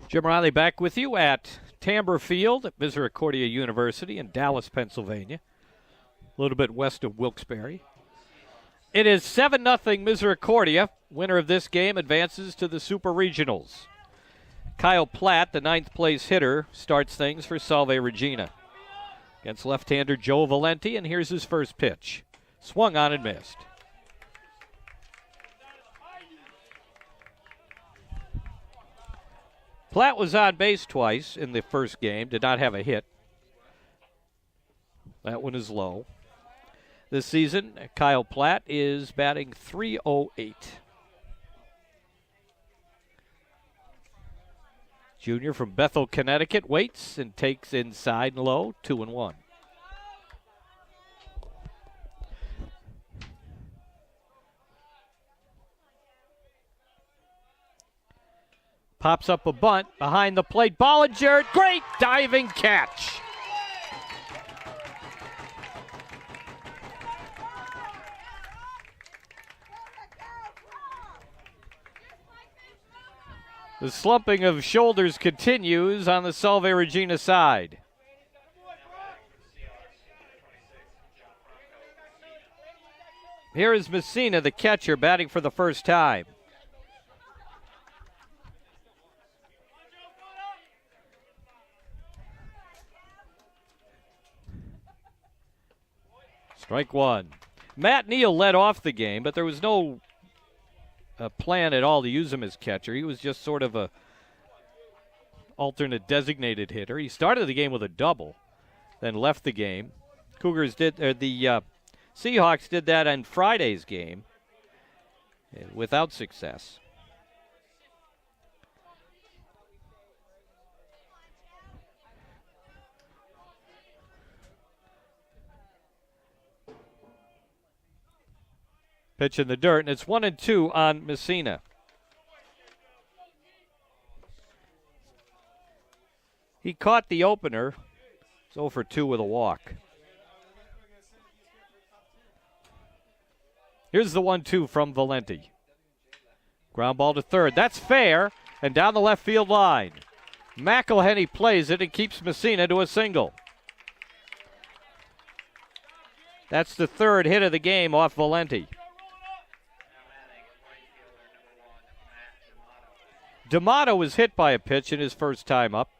[SPEAKER 2] Jim Riley back with you at Tamber Field at Misericordia University in Dallas, Pennsylvania, a little bit west of Wilkes-Barre. It is 7-0 Misericordia. Winner of this game advances to the Super Regionals. Kyle Platt, the 9th place hitter, starts things for Salve Regina against left-hander Joe Valenti, and here's his first pitch. Swung on and missed. Platt was on base twice in the first game, did not have a hit. That one is low. This season, Kyle Platt is batting .308. Junior from Bethel, Connecticut, waits and takes inside and low, 2-1. Pops up a bunt behind the plate. Bollinger, great diving catch. The slumping of shoulders continues on the Salve Regina side. Here is Messina, the catcher, batting for the first time. Strike one. Matt Neal led off the game, but there was no plan at all to use him as catcher. He was just sort of a alternate designated hitter. He started the game with a double, then left the game. the Seahawks did that on Friday's game without success. Pitch in the dirt, and it's 1-2 on Messina. He caught the opener. It's 0 for 2 with a walk. Here's the 1-2 from Valenti. Ground ball to third. That's fair, and down the left field line. McElhenney plays it and keeps Messina to a single. That's the third hit of the game off Valenti. D'Amato was hit by a pitch in his first time up.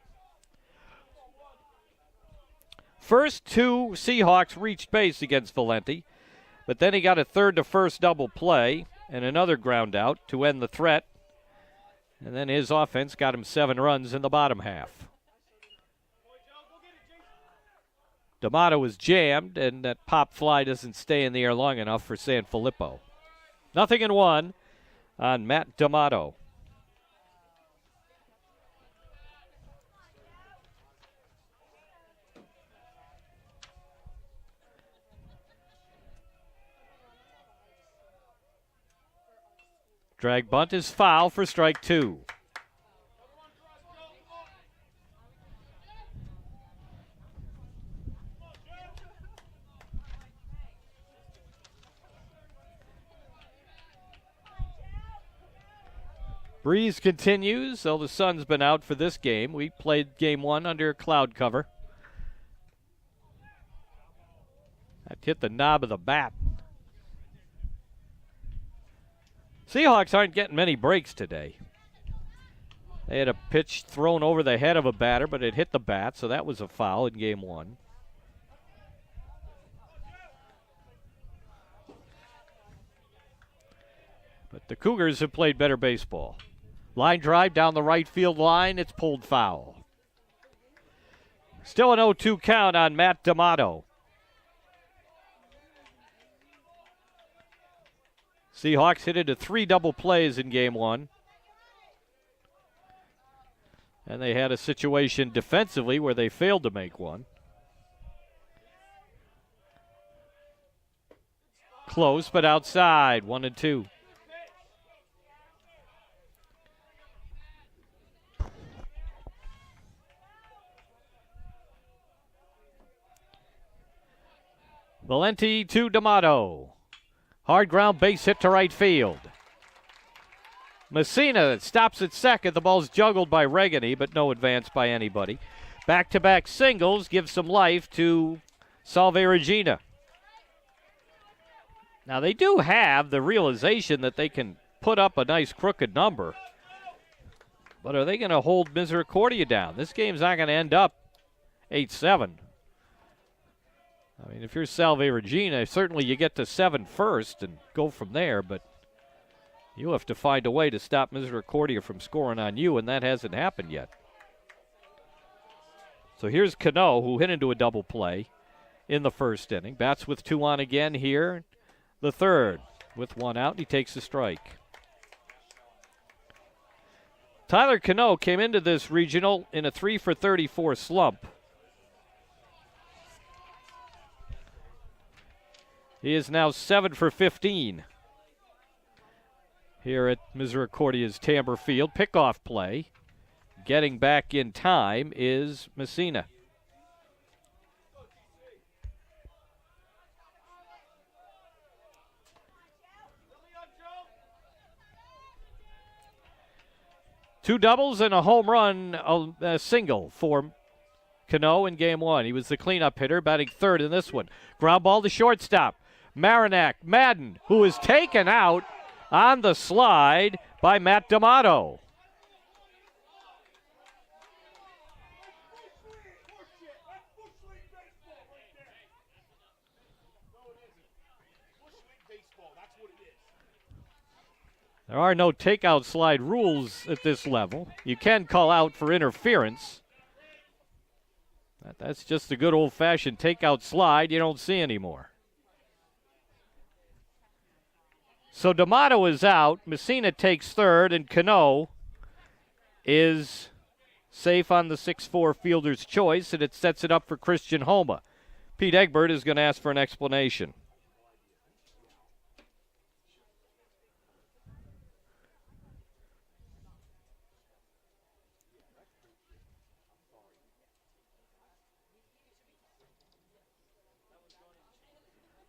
[SPEAKER 2] First two Seahawks reached base against Valenti, but then he got a third to first double play and another ground out to end the threat. And then his offense got him 7 runs in the bottom half. D'Amato was jammed, and that pop fly doesn't stay in the air long enough for Sanfilippo. 0-1 on Matt D'Amato. Drag bunt is foul for strike 2. Breeze continues, though the sun's been out for this game. We played game 1 under cloud cover. That hit the knob of the bat. Seahawks aren't getting many breaks today. They had a pitch thrown over the head of a batter, but it hit the bat, so that was a foul in game 1. But the Cougars have played better baseball. Line drive down the right field line. It's pulled foul. Still an 0-2 count on Matt D'Amato. Seahawks hit into 3 double plays in game 1. And they had a situation defensively where they failed to make one. Close, but outside. 1-2. Valenti to D'Amato. Hard ground base hit to right field. Messina stops at second. The ball's juggled by Regani, but no advance by anybody. Back-to-back singles give some life to Salve Regina. Now, they do have the realization that they can put up a nice crooked number. But are they going to hold Misericordia down? This game's not going to end up 8-7. I mean, if you're Salve Regina, certainly you get to 7 first and go from there, but you have to find a way to stop Misericordia from scoring on you, and that hasn't happened yet. So here's Cano, who hit into a double play in the first inning. Bats with 2 on again here. The third with 1 out, and he takes a strike. Tyler Cano came into this regional in a 3-for-34 slump. He is now 7-for-15 here at Misericordia's Tamber Field. Pickoff play. Getting back in time is Messina. Two doubles and a home run, a single for Cano in game 1. He was the cleanup hitter, batting third in this one. Ground ball to shortstop. Madden, who is taken out on the slide by Matt D'Amato. There are no takeout slide rules at this level. You can call out for interference. That's just the good old-fashioned takeout slide you don't see anymore. So D'Amato is out. Messina takes third, and Cano is safe on the 6-4 fielder's choice, and it sets it up for Christian Homa. Pete Egbert is going to ask for an explanation.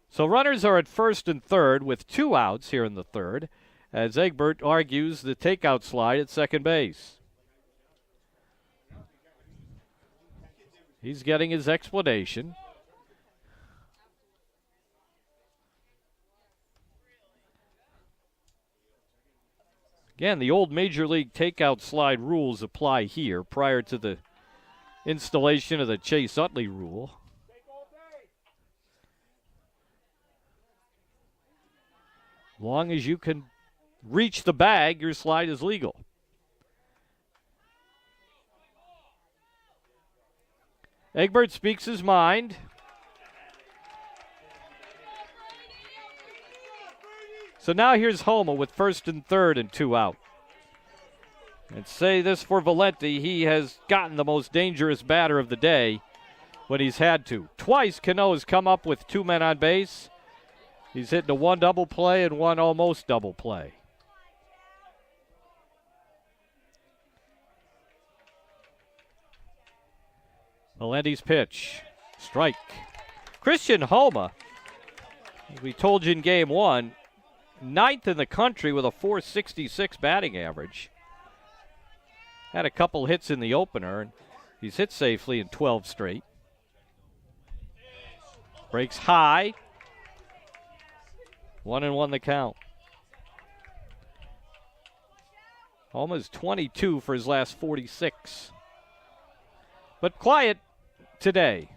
[SPEAKER 2] So runners are at first and third with 2 outs here in the third, as Egbert argues the takeout slide at second base. He's getting his explanation. Again, the old Major League takeout slide rules apply here prior to the installation of the Chase Utley rule. Long as you can reach the bag, your slide is legal. Egbert speaks his mind. So now here's Homa with first and third and 2 out. And say this for Valenti, he has gotten the most dangerous batter of the day when he's had to. Twice Cano has come up with 2 men on base. He's hitting a 1 double play and 1 almost double play. Valenti's pitch. Strike. Christian Homa, as we told you in game 1, 9th in the country with a .466 batting average. Had a couple hits in the opener, and he's hit safely in 12 straight. Breaks high. 1-1 the count. Homa's 22 for his last 46. But quiet today.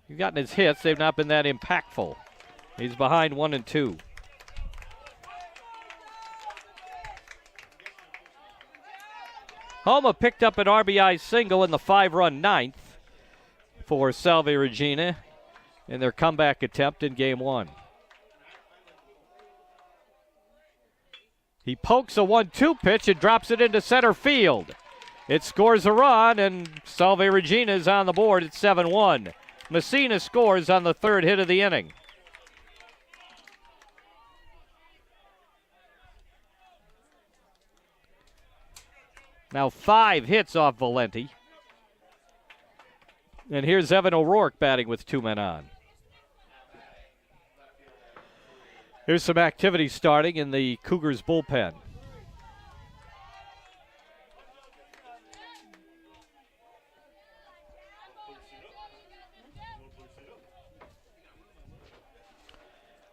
[SPEAKER 2] He's gotten his hits. They've not been that impactful. He's behind 1-2. Homa picked up an RBI single in the 5-run 9th for Salve Regina in their comeback attempt in game 1. He pokes a 1-2 pitch and drops it into center field. It scores a run, and Salve Regina is on the board at 7-1. Messina scores on the 3rd hit of the inning. Now 5 hits off Valenti. And here's Evan O'Rourke batting with 2 men on. Here's some activity starting in the Cougars bullpen.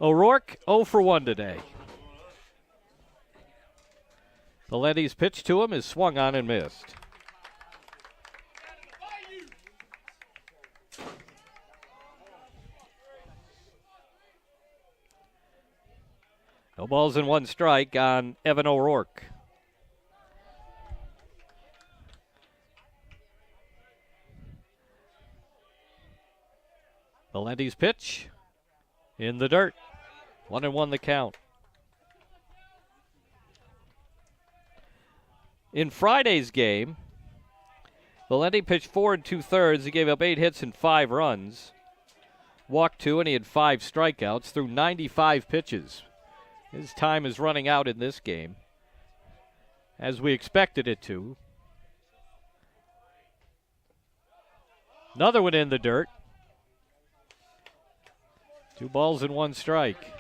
[SPEAKER 2] O'Rourke 0 for 1 today. Valenti's pitch to him is swung on and missed. No balls and 1 strike on Evan O'Rourke. Valenti's pitch in the dirt. 1-1 the count. In Friday's game, Valenti pitched 4 2/3. He gave up 8 hits and 5 runs. Walked 2, and he had 5 strikeouts through 95 pitches. His time is running out in this game, as we expected it to. Another one in the dirt. 2 balls and 1 strike.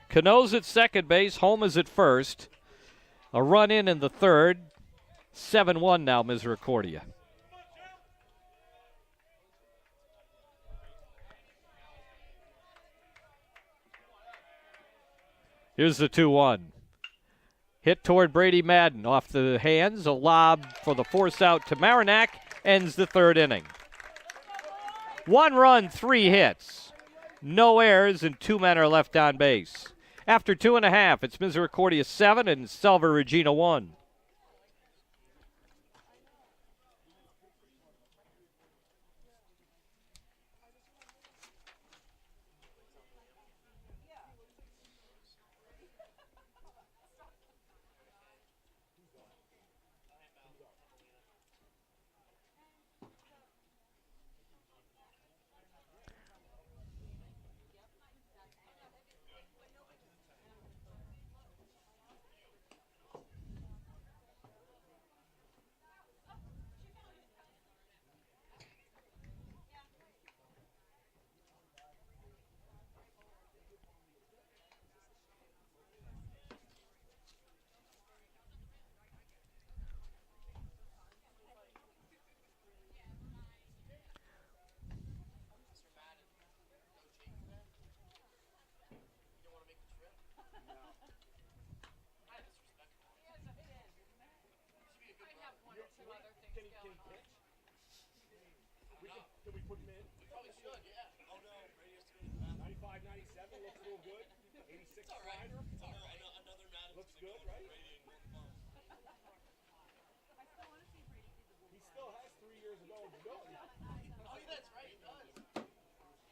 [SPEAKER 2] Cano's at second base. Homa's at first. A run in the 3rd. 7-1 now, Misericordia. Here's the 2-1. Hit toward Brady Madden. Off the hands. A lob for the force out to Marinac. Ends the 3rd inning. 1 run, 3 hits. No errors, and 2 men are left on base. After 2.5, it's Misericordia 7 and Salve Regina 1.
[SPEAKER 3] Can we put him in? We probably should, yeah. Oh, no. 95, 97 looks real good. 86 slider. It's all right. Another Madden. Looks good, right? He still has 3 years of eligibility. Oh, that's right. He does.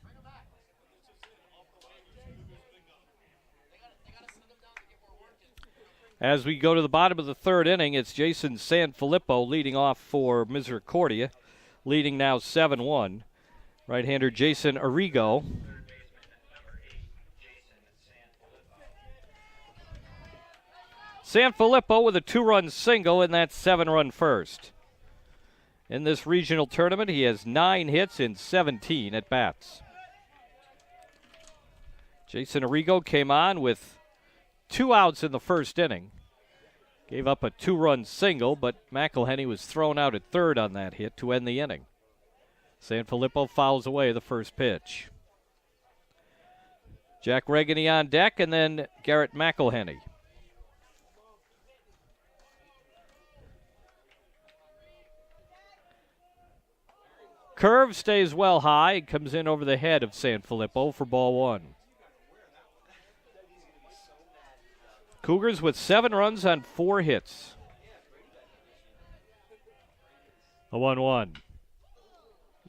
[SPEAKER 3] Bring him back. They got to send him down to get more work in.
[SPEAKER 2] As we go to the bottom of the third inning, it's Jason Sanfilippo leading off for Misericordia, leading now 7-1. Right-hander Jason Arrigo. Sanfilippo with a 2-run single in that 7-run first. In this regional tournament, he has 9 hits in 17 at-bats. Jason Arrigo came on with 2 outs in the first inning. Gave up a 2-run single, but McElhenney was thrown out at third on that hit to end the inning. Sanfilippo fouls away the first pitch. Jack Regany on deck, and then Garrett McElhenney. Curve stays well high, comes in over the head of Sanfilippo for ball 1. Cougars with 7 runs on 4 hits. The 1-1.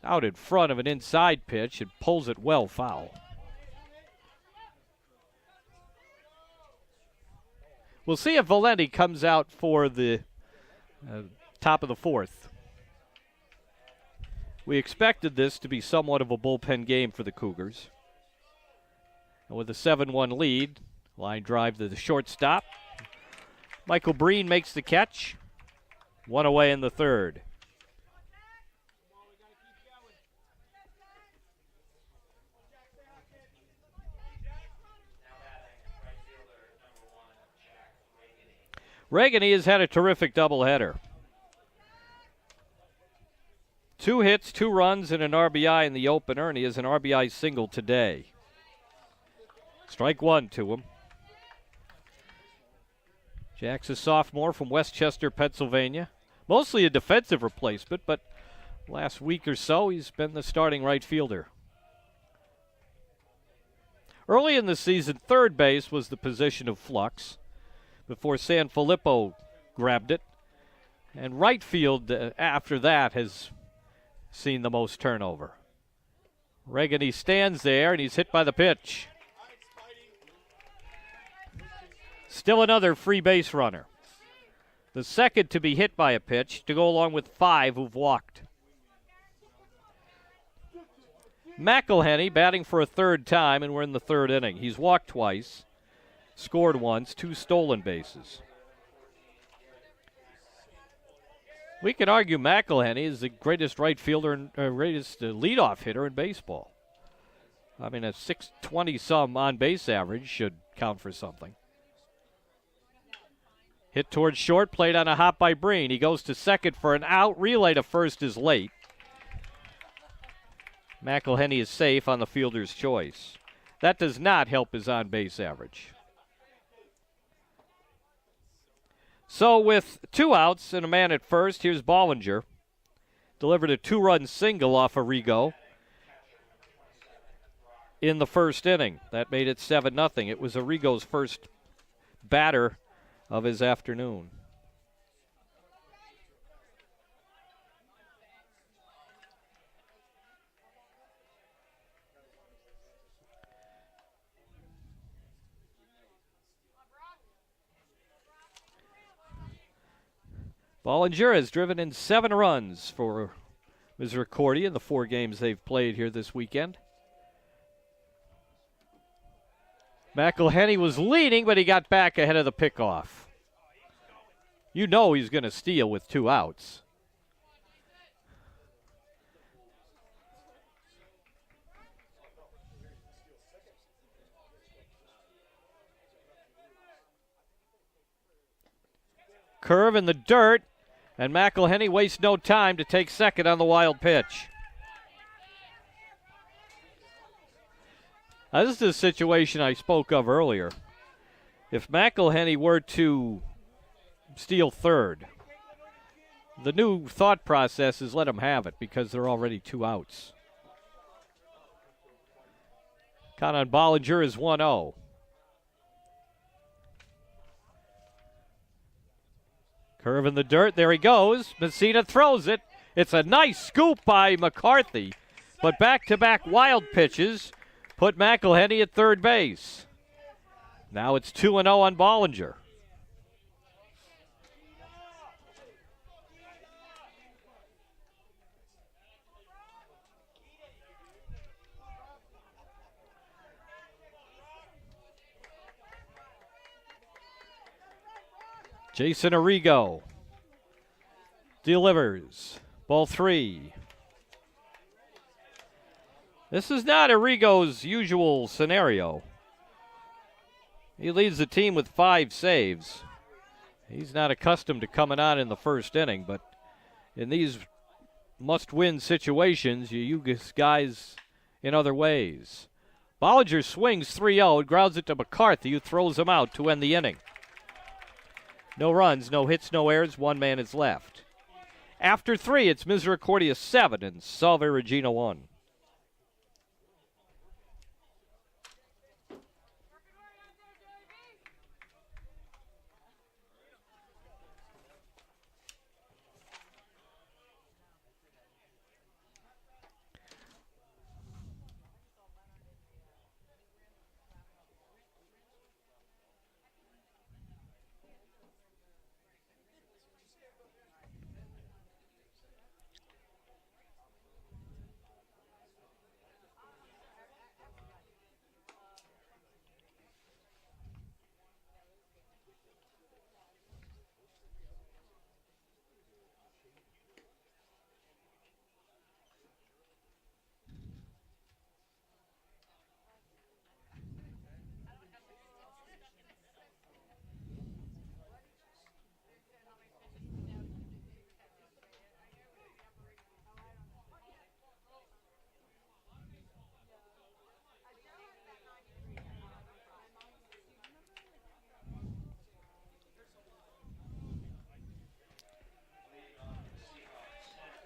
[SPEAKER 2] Out in front of an inside pitch and pulls it well foul. We'll see if Valenti comes out for the top of the 4th. We expected this to be somewhat of a bullpen game for the Cougars. And with a 7-1 lead, line drive to the shortstop. Michael Breen makes the catch. 1 away in the third. Regany has had a terrific doubleheader. 2 hits, 2 runs, and an RBI in the opener, and he has an RBI single today. Strike 1 to him. Jack's a sophomore from Westchester, Pennsylvania. Mostly a defensive replacement, but last week or so he's been the starting right fielder. Early in the season, third base was the position of flux before Sanfilippo grabbed it. And right field after that has seen the most turnover. Regany stands there, and he's hit by the pitch. Still another free base runner. The second to be hit by a pitch, to go along with 5 who've walked. McElhenney batting for a third time, and we're in the third inning. He's walked twice, scored once, 2 stolen bases. We can argue McElhenney is the greatest right fielder and greatest leadoff hitter in baseball. I mean, a 620-some on-base average should count for something. Hit towards short, played on a hop by Breen. He goes to second for an out. Relay to first is late. McElhenney is safe on the fielder's choice. That does not help his on-base average. So with 2 outs and a man at first, here's Bollinger. Delivered a 2-run single off Arrigo. in the first inning. That made it 7-0. It was Arrigo's first batter of his afternoon. Bollinger has driven in 7 runs for Misericordia in the 4 games they've played here this weekend. McElhenney was leading, but he got back ahead of the pickoff. You know he's going to steal with 2 outs. Curve in the dirt, and McElhenney wastes no time to take second on the wild pitch. Now, this is the situation I spoke of earlier. If McElhenney were to steal third, the new thought process is let him have it because there are already 2 outs. Count on Bollinger is 1-0. Curve in the dirt. There he goes. Messina throws it. It's a nice scoop by McCarthy. But back-to-back wild pitches put McElhenney at third base. Now it's 2-0 on Bollinger. Jason Arrigo delivers. Ball 3. This is not Arrigo's usual scenario. He leads the team with 5 saves. He's not accustomed to coming on in the first inning, but in these must-win situations, you use guys in other ways. Bollinger swings 3-0, grounds it to McCarthy, who throws him out to end the inning. No runs, no hits, no errors, 1 man is left. After 3, it's Misericordia 7 and Salve Regina 1.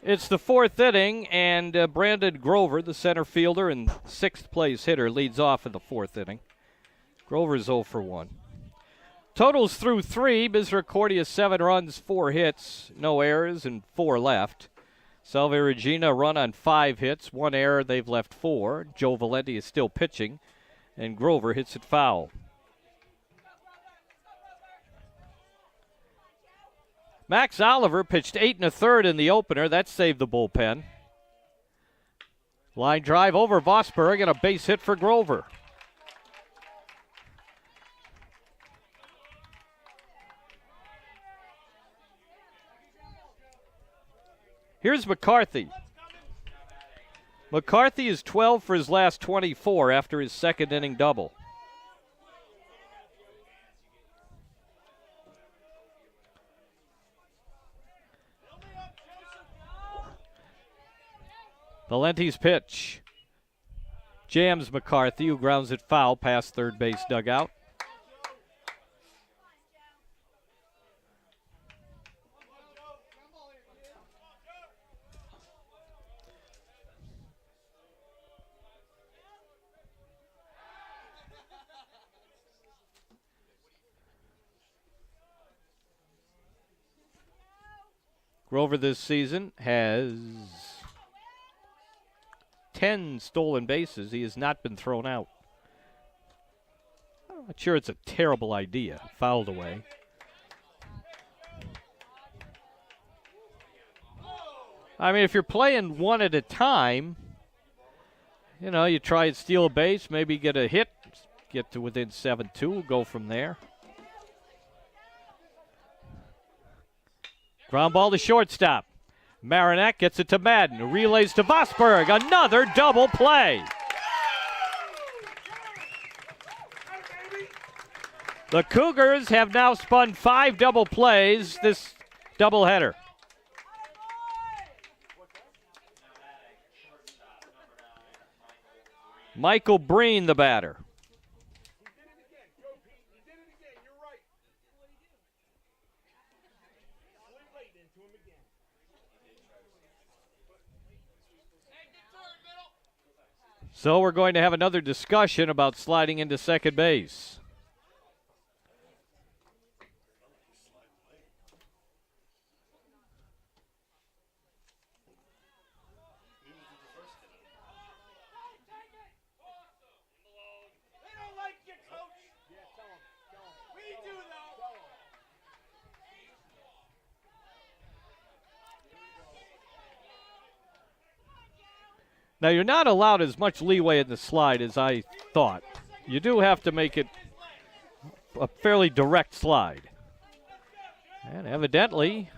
[SPEAKER 2] It's the 4th inning, and Brandon Grover, the center fielder and 6th place hitter, leads off in the 4th inning. Grover's 0 for 1. Totals through 3, Misericordia 7 runs, 4 hits, no errors, and 4 left. Salve Regina run on 5 hits, 1 error, they've left 4. Joe Valenti is still pitching, and Grover hits it foul. Max Oliver pitched 8 1/3 in the opener. That saved the bullpen. Line drive over Vosberg and a base hit for Grover. Here's McCarthy. McCarthy is 12 for his last 24 after his 2nd inning double. Valenti's pitch jams McCarthy, who grounds it foul past third base dugout. Grover this season has 10 stolen bases. He has not been thrown out. I'm not sure it's a terrible idea. Fouled away. I mean, if you're playing one at a time, you know, you try and steal a base, maybe get a hit, get to within 7-2, go from there. Ground ball to shortstop. Marinette gets it to Madden, who relays to Vosberg. Another double play. The Cougars have now spun 5 double plays this doubleheader. Michael Breen, the batter.
[SPEAKER 3] He did it again. Go, Pete. He did it again. You're right. Slid late into him again.
[SPEAKER 2] So we're going to have another discussion about sliding into second base. Now, you're not allowed as much leeway in the slide as I thought. You do have to make it a fairly direct slide. And evidently,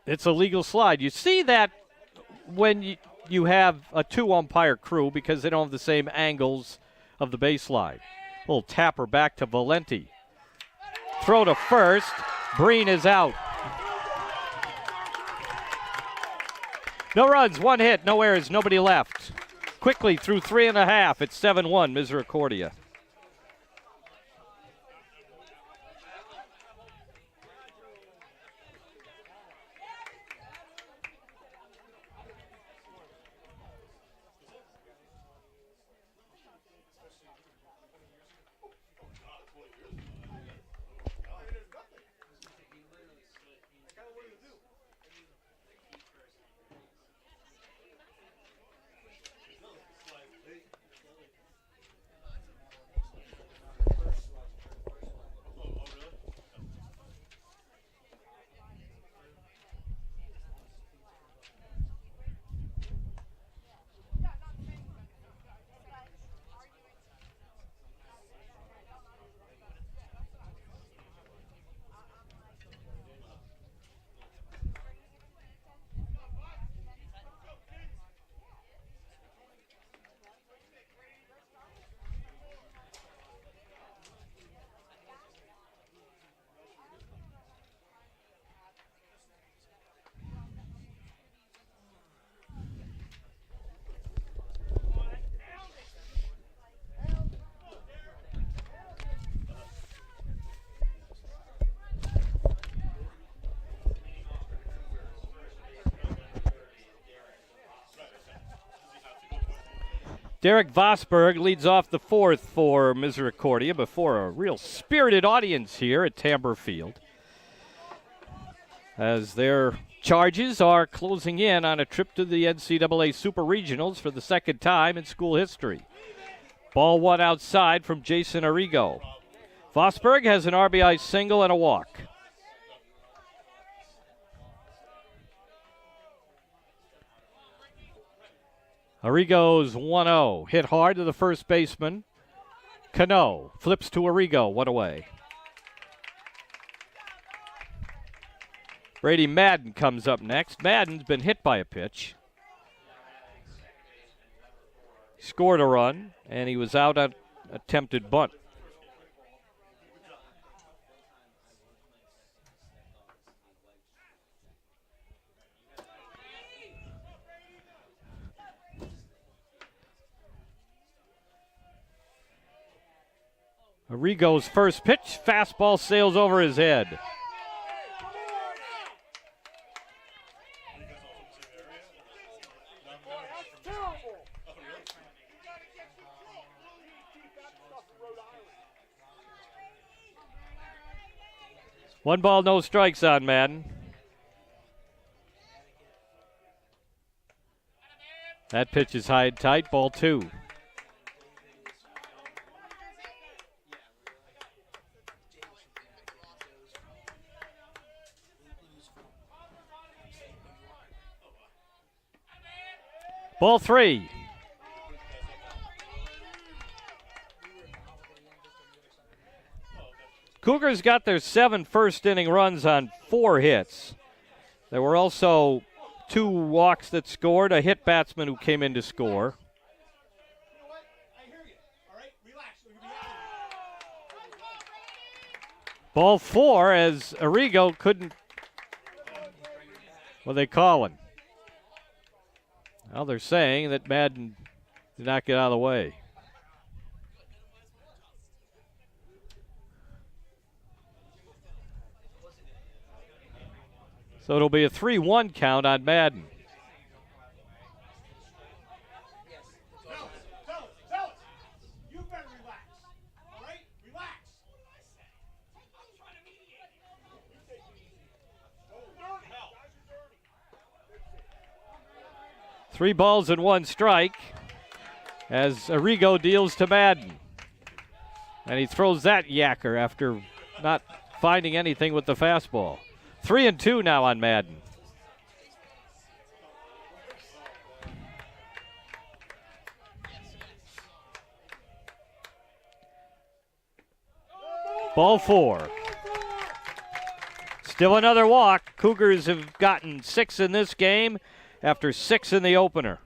[SPEAKER 2] it's a legal slide. You see that when you have a 2-umpire crew because they don't have the same angles of the baseline. Little tapper back to Valenti. Throw to first. Breen is out. No runs, 1 hit, no errors, nobody left. Quickly through 3.5. It's 7-1, Misericordia. Derek Vosberg leads off the 4th for Misericordia before a real spirited audience here at Tamber Field, as their charges are closing in on a trip to the NCAA Super Regionals for the 2nd time in school history. Ball 1 outside from Jason Arrigo. Vosberg has an RBI single and a walk. Arrigo's 1-0. Hit hard to the first baseman. Cano flips to Arrigo, 1 away. Brady Madden comes up next. Madden's been hit by a pitch. He scored a run, and he was out on attempted bunt. Arrigo's first pitch, fastball sails over his head. 1 ball, no strikes on Madden. That pitch is high and tight, ball 2. Ball 3. Cougars got their 7 first-inning runs on 4 hits. There were also 2 walks that scored, a hit batsman who came in to score. Ball 4 as Arrigo couldn't, what are they calling? Well, they're saying that Madden did not get out of the way. So it'll be a 3-1 count on Madden.
[SPEAKER 3] You better relax. All right? Relax.
[SPEAKER 2] 3 balls and 1 strike as Arrigo deals to Madden. And he throws that yacker after not finding anything with the fastball. 3-2 now on Madden. Ball 4. Still another walk. Cougars have gotten 6 in this game after 6 in the opener.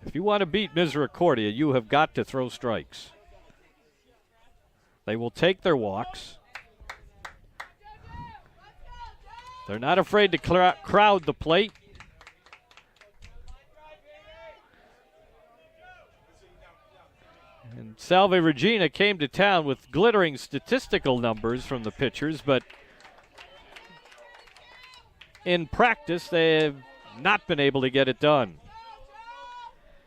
[SPEAKER 2] If you want to beat Misericordia, you have got to throw strikes. They will take their walks. They're not afraid to crowd the plate. And Salve Regina came to town with glittering statistical numbers from the pitchers, but in practice they have not been able to get it done.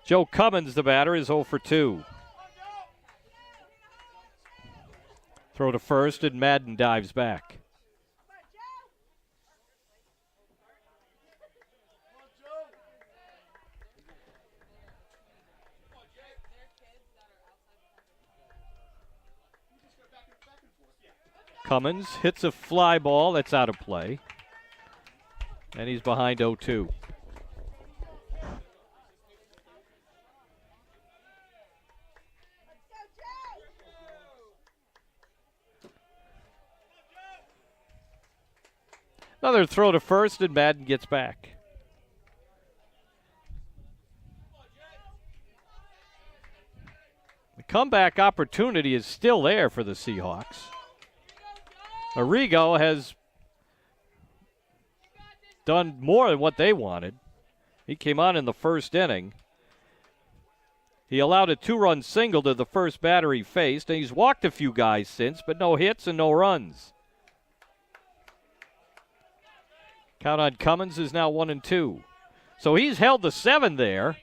[SPEAKER 2] Joe Cummins, the batter, is 0 for 2. Throw to first, and Madden dives back. Cummins hits a fly ball that's out of play, and he's behind 0-2. Another throw to first, and Madden gets back. The comeback opportunity is still there for the Seahawks. Arrigo has done more than what they wanted. He came on in the first inning. He allowed a 2-run single to the first batter he faced, and he's walked a few guys since, but no hits and no runs. Count on Cummins is now 1-2. So he's held the 7 there.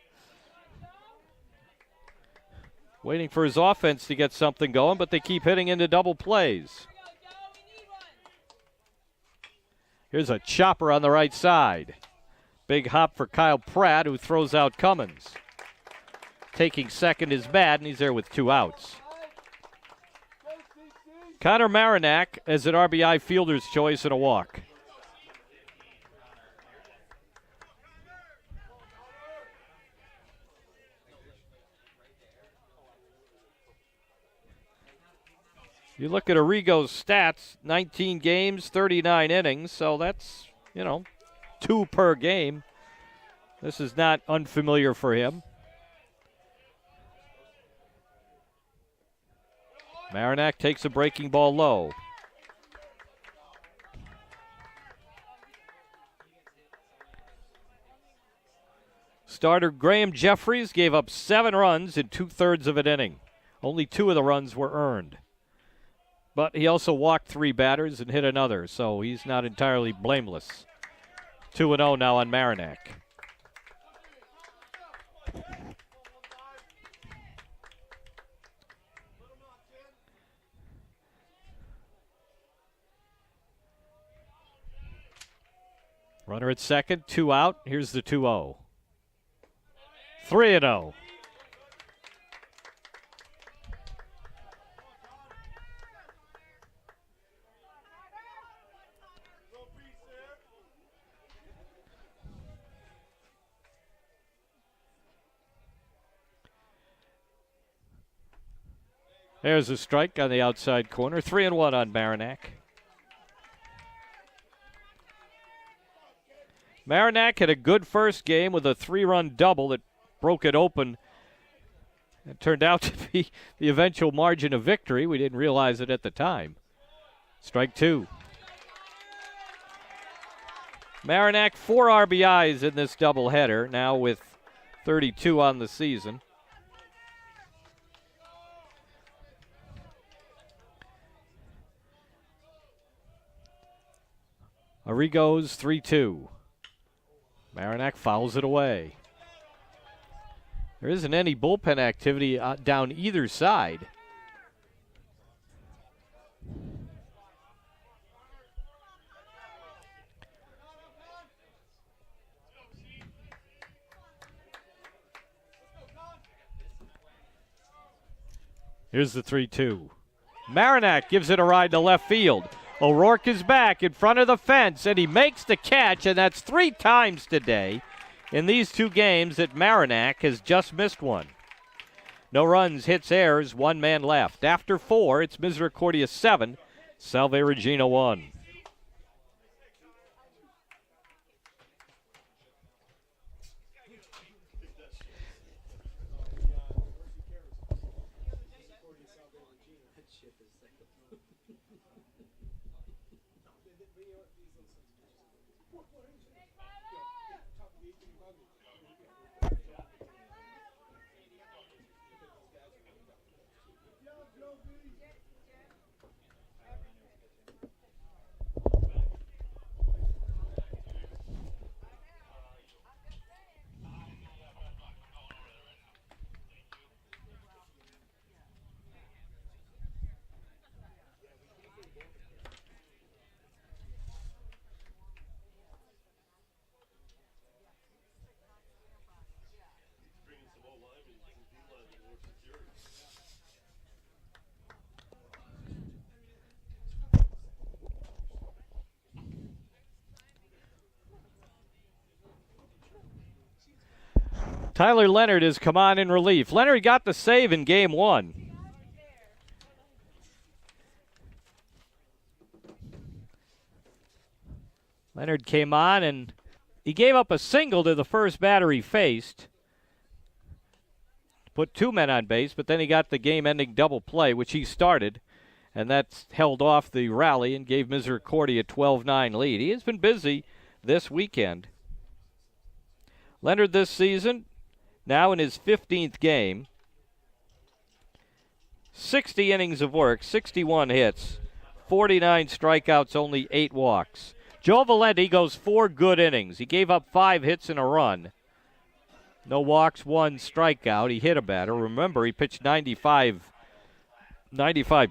[SPEAKER 2] Waiting for his offense to get something going, but they keep hitting into double plays. Here's a chopper on the right side. Big hop for Kyle Pratt, who throws out Cummins. Taking second is Madden. He's there with 2 outs. Connor Marinac as an RBI fielder's choice and a walk. You look at Arrigo's stats, 19 games, 39 innings, so that's, 2 per game. This is not unfamiliar for him. Marinac takes a breaking ball low. Starter Graham Jeffries gave up 7 runs in 2/3 of an inning. Only 2 of the runs were earned. But he also walked 3 batters and hit another, so he's not entirely blameless. 2-0 now on Marinac. Runner at second, 2 out. Here's the 2-0. 3-0. There's a strike on the outside corner. 3-1 on Maranac. Maranac had a good first game with a 3-run double that broke it open. It turned out to be the eventual margin of victory. We didn't realize it at the time. Strike 2. Maranac 4 RBIs in this doubleheader, now with 32 on the season. Arrigo's 3-2. Maranac fouls it away. There isn't any bullpen activity down either side. Here's the 3-2. Maranac gives it a ride to left field. O'Rourke is back in front of the fence, and he makes the catch, and that's 3 times today in these 2 games that Maranac has just missed one. No runs, hits, errors, 1 man left. After 4, it's Misericordia 7, Salve Regina 1. Tyler Leonard has come on in relief. Leonard got the save in game 1. Leonard came on and he gave up a single to the first batter he faced. Put 2 men on base, but then he got the game-ending double play, which he started, and that held off the rally and gave Misericordia a 12-9 lead. He has been busy this weekend. Leonard this season, now in his 15th game, 60 innings of work, 61 hits, 49 strikeouts, only 8 walks. Joe Valenti goes 4 good innings. He gave up 5 hits and a run. No walks, 1 strikeout. He hit a batter. Remember, he pitched 95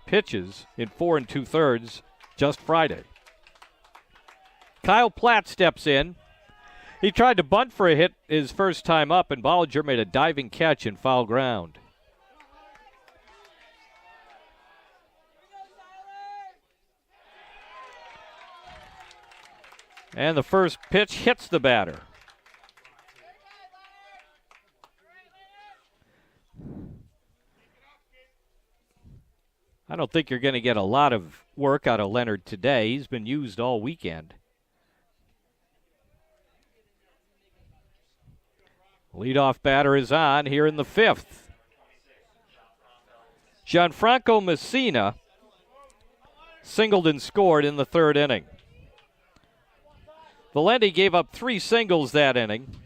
[SPEAKER 2] pitches in 4 2/3 just Friday. Kyle Platt steps in. He tried to bunt for a hit his first time up, and Bollinger made a diving catch in foul ground. And the first pitch hits the batter. I don't think you're going to get a lot of work out of Leonard today. He's been used all weekend. Leadoff batter is on here in the 5th. Gianfranco Messina singled and scored in the 3rd inning. Valenti gave up 3 singles that inning.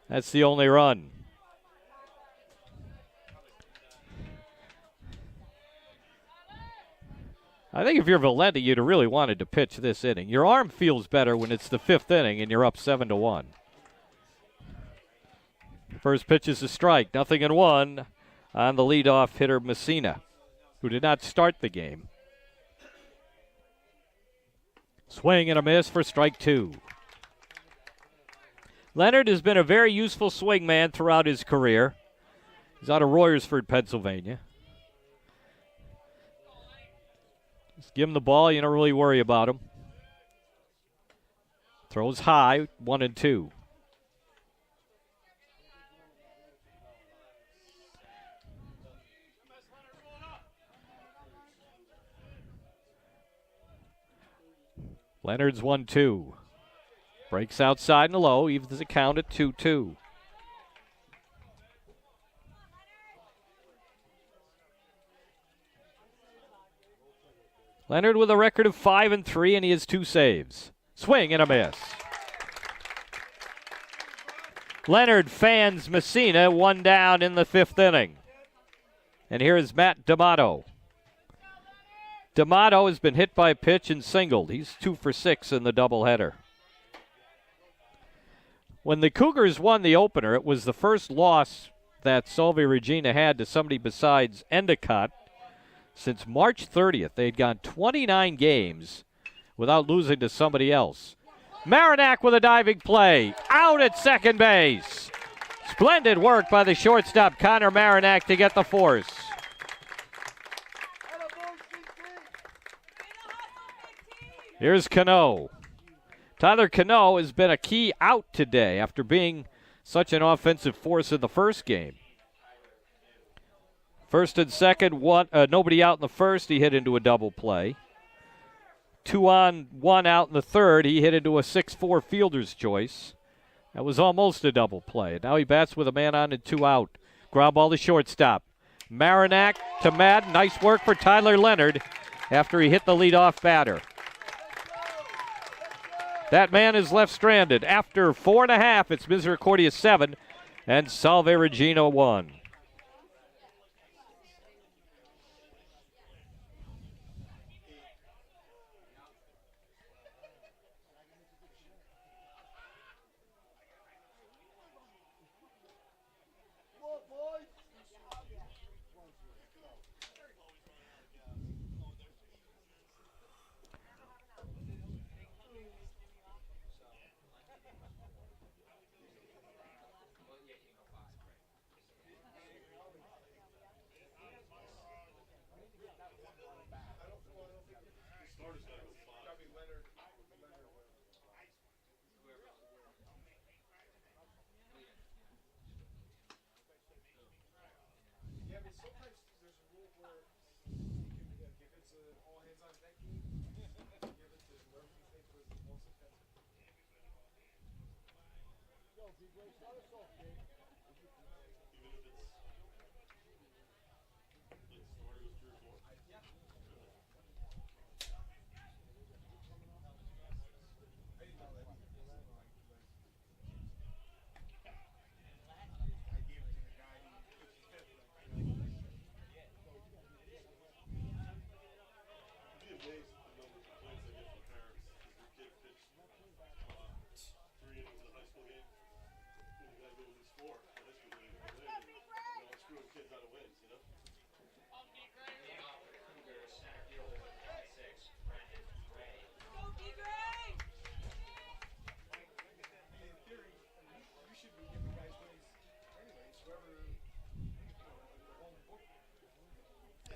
[SPEAKER 2] That's the only run. I think if you're Valenti, you'd have really wanted to pitch this inning. Your arm feels better when it's the 5th inning and you're up 7-1. First pitch is a strike, 0-1 on the leadoff hitter Messina, who did not start the game. Swing and a miss for strike 2. Leonard has been a very useful swing man throughout his career. He's out of Royersford, Pennsylvania. Just give him the ball, you don't really worry about him. Throws high, 1-2. Leonard's 1-2. Breaks outside and low, evens the count at 2-2. Leonard with a record of 5-3, and he has 2 saves. Swing and a miss. Leonard fans Messina, 1 down in the 5th inning. And here is Matt D'Amato. D'Amato has been hit by a pitch and singled. He's 2 for 6 in the doubleheader. When the Cougars won the opener, it was the first loss that Salve Regina had to somebody besides Endicott since March 30th. They'd gone 29 games without losing to somebody else. Marinac with a diving play. Out at second base. Splendid work by the shortstop, Connor Marinac, to get the force. Here's Cano. Tyler Cano has been a key out today after being such an offensive force in the first game. First and second, nobody out in the first, he hit into a double play. 2 on, 1 out in the third, he hit into a 6-4 fielder's choice. That was almost a double play. Now he bats with a man on and 2 out. Ground ball to shortstop. Marinac to Madden. Nice work for Tyler Leonard after he hit the leadoff batter. That man is left stranded. After 4.5, it's Misericordia 7 and Salve Regina 1.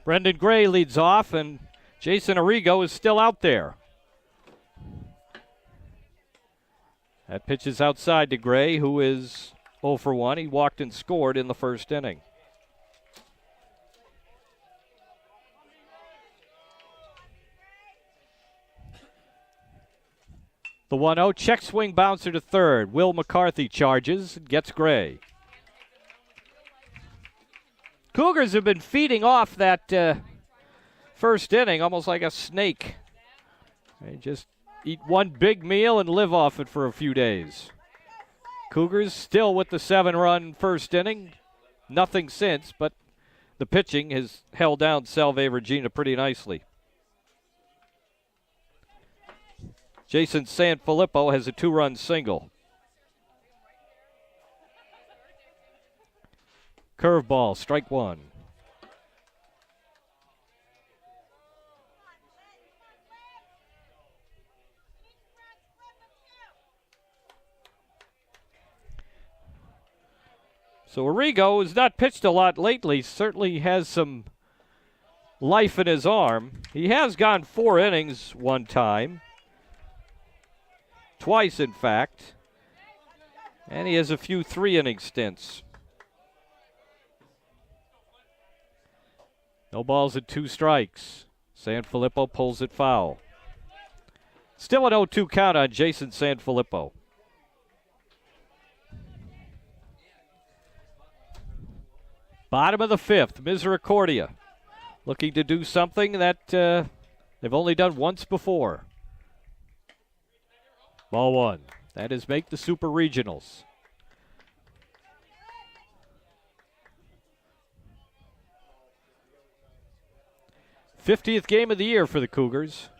[SPEAKER 2] Brendan Gray leads off, and Jason Arrigo is still out there. That pitch is outside to Gray, who is 0 for 1. He walked and scored in the first inning. The 1-0, check swing bouncer to third. Will McCarthy charges, gets Gray. Cougars have been feeding off that first inning almost like a snake. They just eat one big meal and live off it for a few days. Cougars still with the 7-run first inning. Nothing since, but the pitching has held down Salve Regina pretty nicely. Jason Sanfilippo has a 2-run single. Curveball, strike 1. So Arrigo has not pitched a lot lately, certainly has some life in his arm. He has gone 4 innings one time. Twice, in fact. And he has a few 3-inning stints. No balls and 2 strikes. Sanfilippo pulls it foul. Still an 0-2 count on Jason Sanfilippo. Bottom of the 5th, Misericordia looking to do something that they've only done once before. Ball 1. That is make the Super Regionals. '50th game of the year for the Cougars.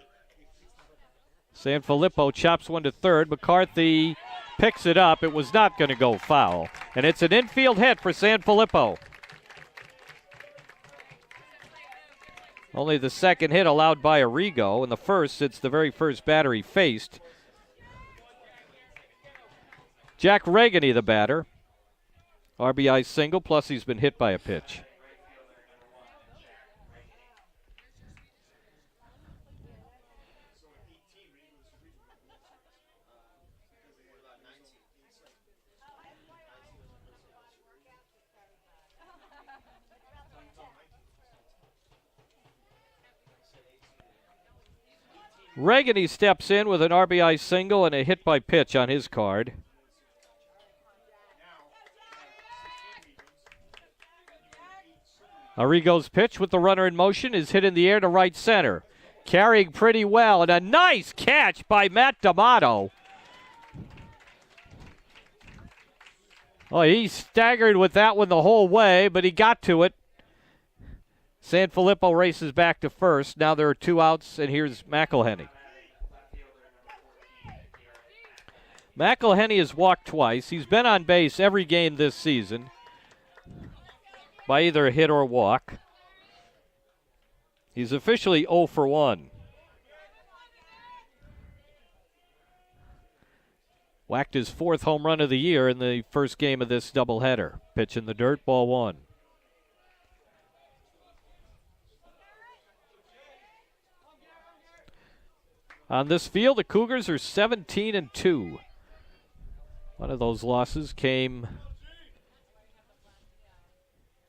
[SPEAKER 2] Sanfilippo chops one to third. McCarthy picks it up. It was not going to go foul. And it's an infield hit for Sanfilippo. Only the second hit allowed by Arrigo, and the first since the very first batter he faced. Jack Regani, the batter. RBI single, plus he's been hit by a pitch. Regani steps in with an RBI single and a hit by pitch on his card. Arrigo's pitch with the runner in motion is hit in the air to right center. Carrying pretty well, and a nice catch by Matt D'Amato. Oh, he staggered with that one the whole way, but he got to it. Sanfilippo races back to first. Now there are 2 outs, and here's McElhenney. McElhenney has walked twice. He's been on base every game this season by either a hit or a walk. He's officially 0 for 1. Whacked his 4th home run of the year in the first game of this doubleheader. Pitch in the dirt, ball 1. On this field, the Cougars are 17-2. One of those losses came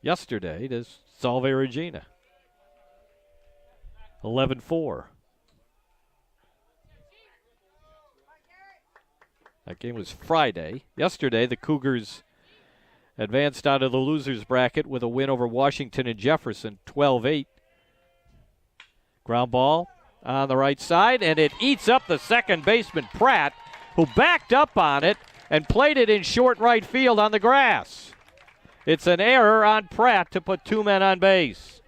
[SPEAKER 2] yesterday to Salve Regina. 11-4. That game was Friday. Yesterday, the Cougars advanced out of the losers bracket with a win over Washington and Jefferson, 12-8. Ground ball on the right side, and it eats up the second baseman, Pratt, who backed up on it and played it in short right field on the grass. It's an error on Pratt to put 2 men on base.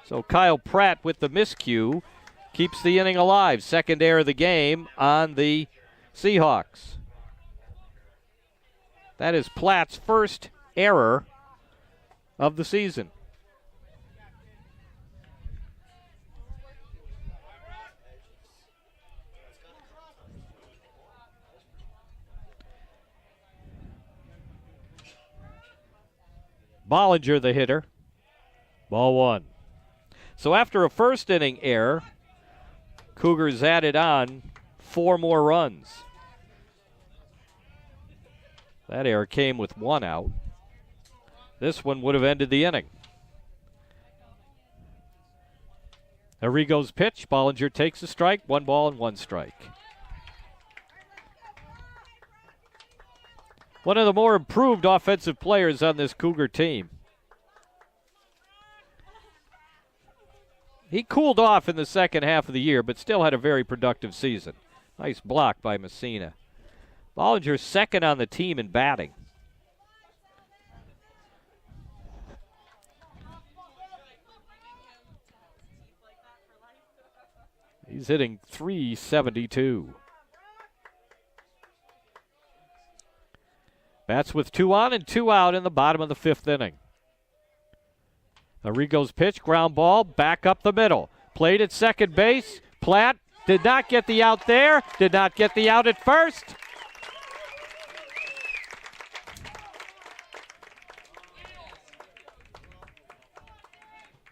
[SPEAKER 2] So Kyle Pratt with the miscue keeps the inning alive. Second error of the game on the Seahawks. That is Pratt's first error of the season. Bollinger, the hitter. Ball 1. So after a first inning error, Cougars added on 4 more runs. That error came with 1 out. This one would have ended the inning. Arrigo's pitch. Bollinger takes a strike. 1 ball and 1 strike. One of the more improved offensive players on this Cougar team. He cooled off in the second half of the year, but still had a very productive season. Nice block by Messina. Bollinger second on the team in batting. He's hitting .372. Bats with 2 on and 2 out in the bottom of the 5th inning. Arrigo's pitch, ground ball, back up the middle. Played at second base. Platt did not get the out there, did not get the out at first.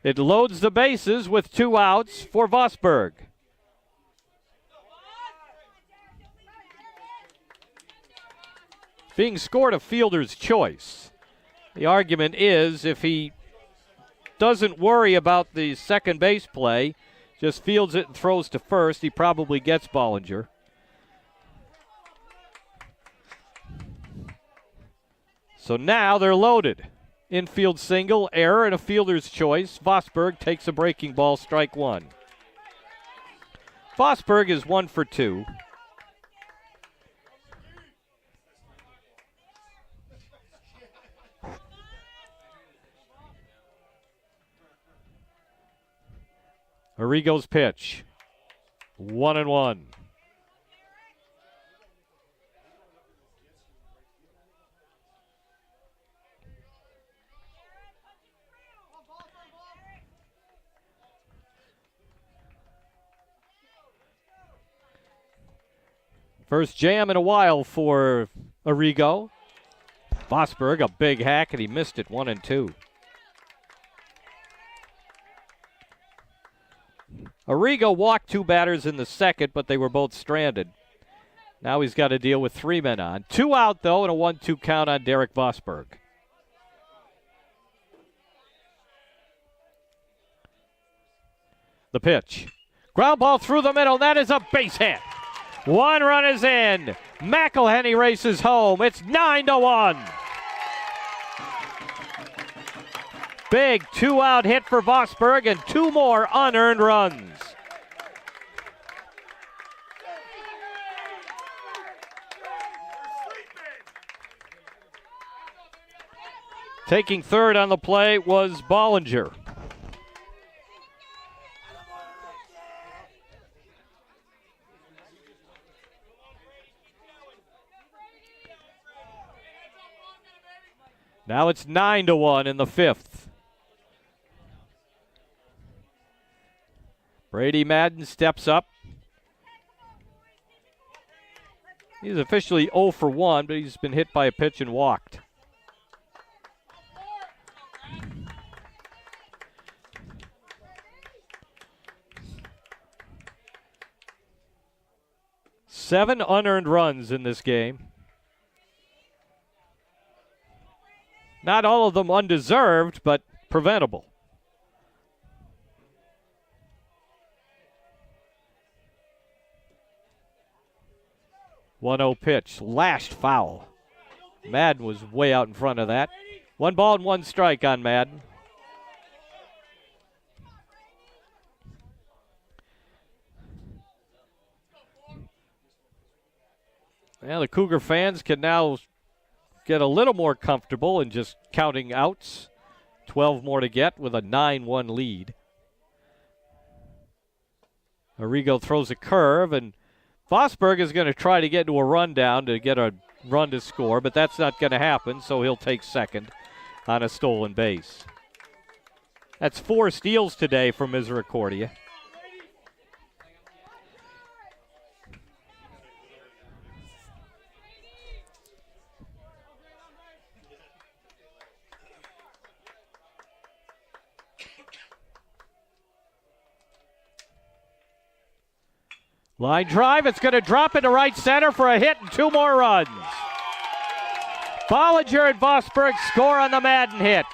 [SPEAKER 2] It loads the bases with 2 outs for Vosburg. Being scored a fielder's choice. The argument is if he doesn't worry about the second base play, just fields it and throws to first, he probably gets Bollinger. So now they're loaded. Infield single, error, and a fielder's choice. Vosburg takes a breaking ball, strike 1. Vosburg is 1 for 2. Arrigo's pitch. 1-1. First jam in a while for Arrigo. Vosburg, a big hack, and he missed it, 1-2. Arrigo walked 2 batters in the second, but they were both stranded. Now he's got to deal with 3 men on. 2 out, though, and a 1-2 count on Derek Vosburg. The pitch. Ground ball through the middle. That is a base hit. 1 run is in. McElhenney races home. It's 9-1. Big 2-out hit for Vosburg and 2 more unearned runs. Taking third on the play was Bollinger. Now it's 9-1 in the 5th. Brady Madden steps up. He's officially 0 for 1, but he's been hit by a pitch and walked. Seven unearned runs in this game. Not all of them undeserved, but preventable. 1-0 pitch, lashed foul. Madden was way out in front of that. 1 ball and 1 strike on Madden. Well, the Cougar fans can now get a little more comfortable in just counting outs. 12 more to get with a 9-1 lead. Arrigo throws a curve, and Vosburg is going to try to get to a rundown to get a run to score, but that's not going to happen, so he'll take second on a stolen base. That's 4 steals today for Misericordia. Line drive, it's going to drop into right center for a hit and 2 more runs. Bollinger and Vosburg score on the Madden hit.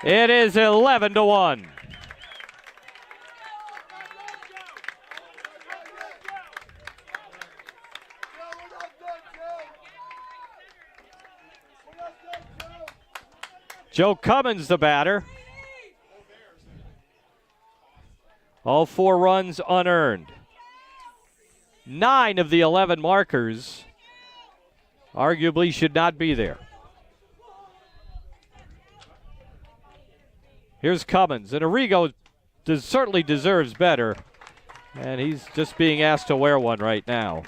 [SPEAKER 2] It is 11-1. Joe Cummins, the batter. All 4 runs unearned. 9 of the 11 markers arguably should not be there. Here's Cummins, and Arrigo certainly deserves better, and he's just being asked to wear one right now.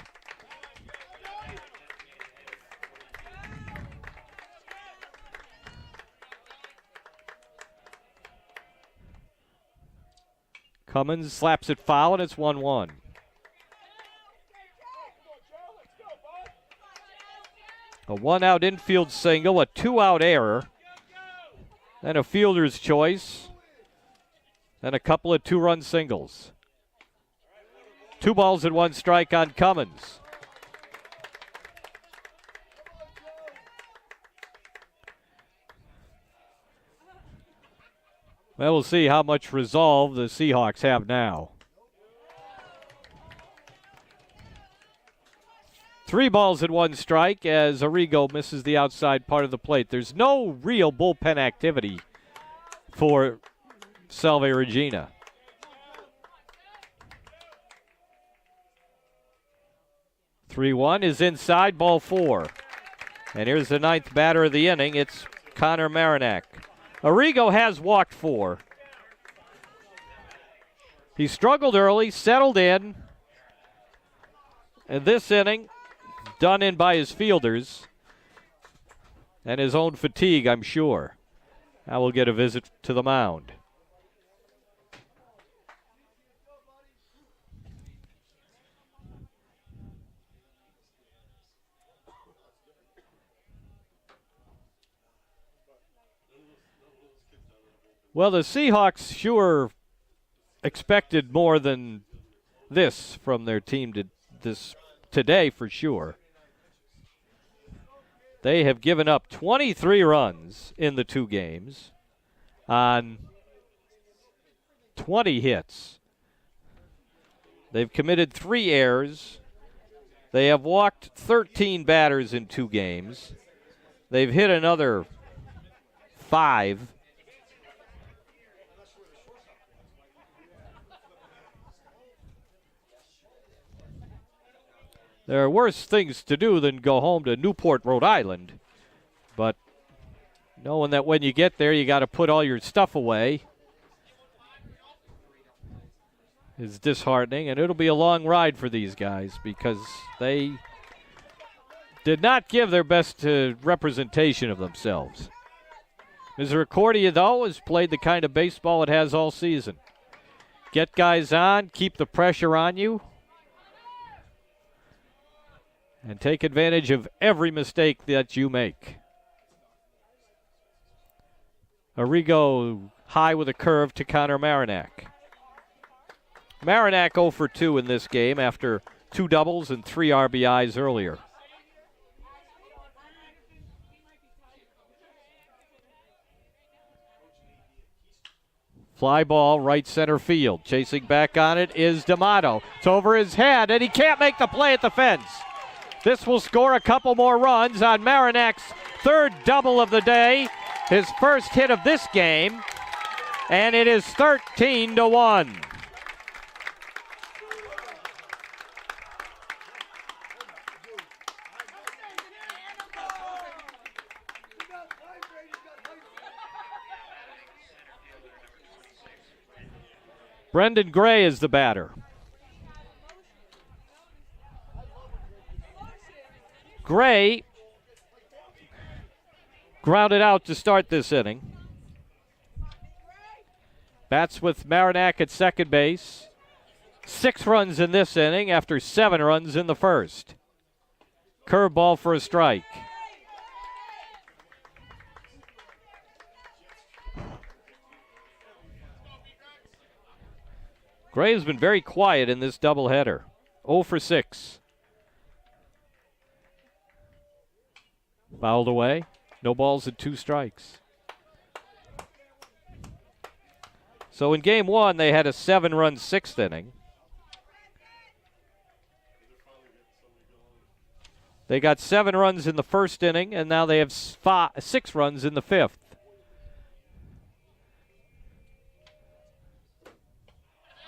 [SPEAKER 2] Cummins slaps it foul, and it's 1-1. A 1-out infield single, a 2-out error, and a fielder's choice, and a couple of 2-run singles. 2 balls and 1 strike on Cummins. Well, we'll see how much resolve the Seahawks have now. 3 balls and 1 strike as Arrigo misses the outside part of the plate. There's no real bullpen activity for Salve Regina. "3-1 is inside, ball 4. And here's the 9th batter of the inning. It's Connor Marinak. Arrigo has walked 4. He struggled early, settled in. And this inning, done in by his fielders and his own fatigue, I'm sure. Now we'll get a visit to the mound. Well, the Seahawks sure expected more than this from their team today for sure. They have given up 23 runs in the 2 games on 20 hits. They've committed 3 errors. They have walked 13 batters in 2 games. They've hit another 5. There are worse things to do than go home to Newport, Rhode Island. But knowing that when you get there, you got to put all your stuff away is disheartening. And it'll be a long ride for these guys because they did not give their best representation of themselves. Misericordia, though, has played the kind of baseball it has all season. Get guys on, keep the pressure on you, and take advantage of every mistake that you make. Arrigo high with a curve to Connor Marinak. Marinak 0 for 2 in this game after 2 doubles and 3 RBIs earlier. Fly ball, right center field. Chasing back on it is D'Amato. It's over his head, and he can't make the play at the fence. This will score a couple more runs on Marinak's 3rd double of the day, his first hit of this game, and it is 13-1. Brendan Gray is the batter. Gray grounded out to start this inning. Bats with Marinak at second base. 6 runs in this inning after 7 runs in the first. Curveball for a strike. Gray has been very quiet in this doubleheader. 0 for 6. Fouled away. No balls and 2 strikes. So in game 1, they had a 7-run 6th inning. They got 7 runs in the first inning, and now they have 6 runs in the 5th.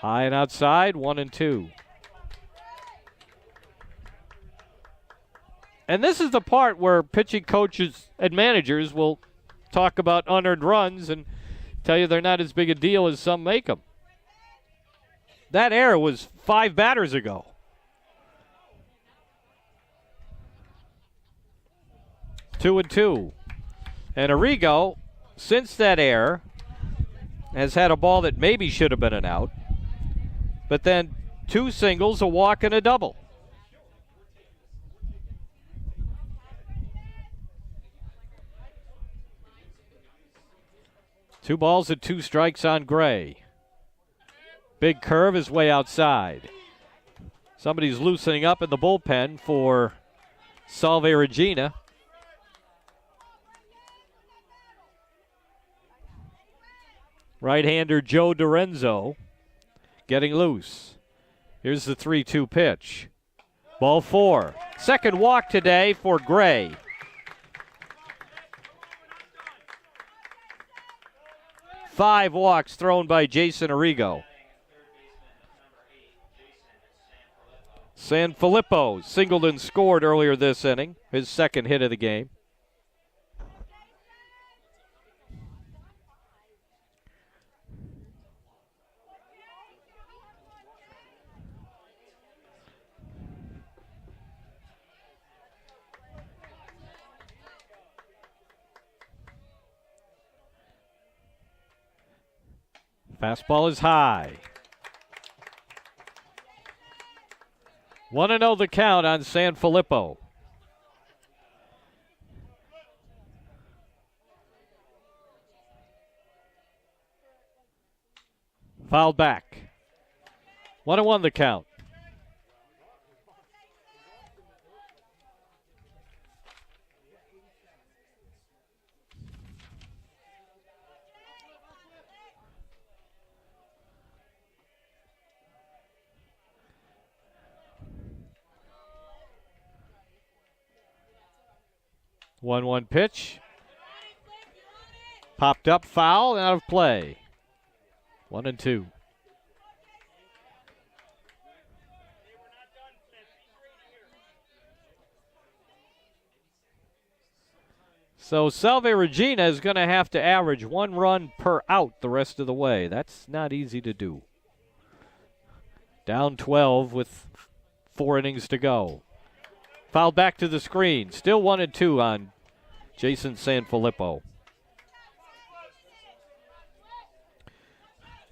[SPEAKER 2] High and outside, 1-2. And this is the part where pitching coaches and managers will talk about unearned runs and tell you they're not as big a deal as some make them. That error was 5 batters ago. Two and two. And Arrigo, since that error, has had a ball that maybe should have been an out, but then 2 singles, a walk, and a double. 2 balls and 2 strikes on Gray. Big curve is way outside. Somebody's loosening up in the bullpen for Salve Regina. Right-hander Joe Dorenzo getting loose. Here's the 3-2 pitch. Ball 4. Second walk today for Gray. Five walks thrown by Jason Arrigo. Sanfilippo singled and scored earlier this inning, his second hit of the game. Fastball is high. 1-0 the count on Sanfilippo. Fouled back. 1-1 the count. One pitch. Popped up, foul, and out of play. 1-2. So Salve Regina is going to have to average 1 run per out the rest of the way. That's not easy to do. Down 12 with 4 innings to go. Fouled back to the screen. Still 1-2 on Jason Sanfilippo.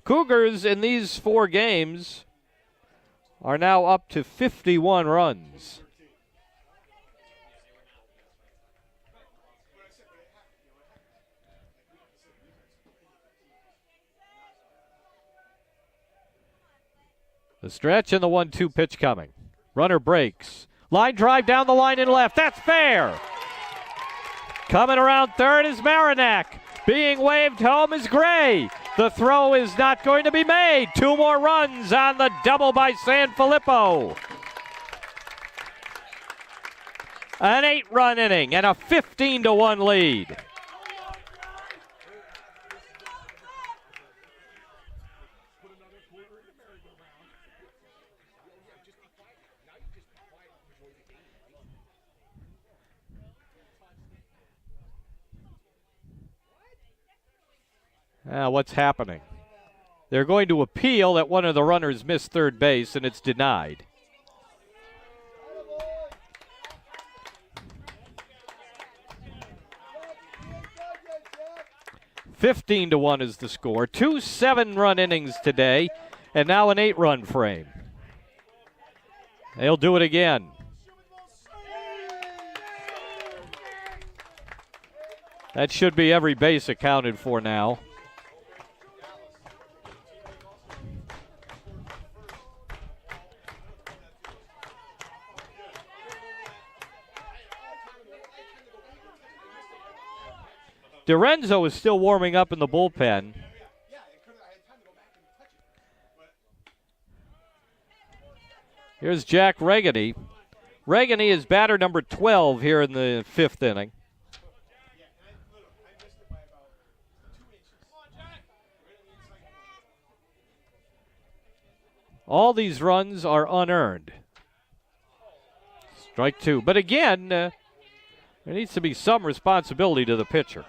[SPEAKER 2] Cougars in these 4 games are now up to 51 runs. The stretch and the 1-2 pitch coming. Runner breaks. Line drive down the line and left. That's fair. Coming around third is Marinac. Being waved home is Gray. The throw is not going to be made. 2 more runs on the double by Sanfilippo. An 8-run inning and a 15-1 lead. What's happening? They're going to appeal that one of the runners missed third base, and it's denied. $15-1 is the score. 2 7-run innings today, and now an 8-run frame. They'll do it again. That should be every base accounted for now. Dorenzo is still warming up in the bullpen. Here's Jack Regany. Regany is batter number 12 here in the 5th inning. All these runs are unearned. Strike 2. But again, there needs to be some responsibility to the pitcher.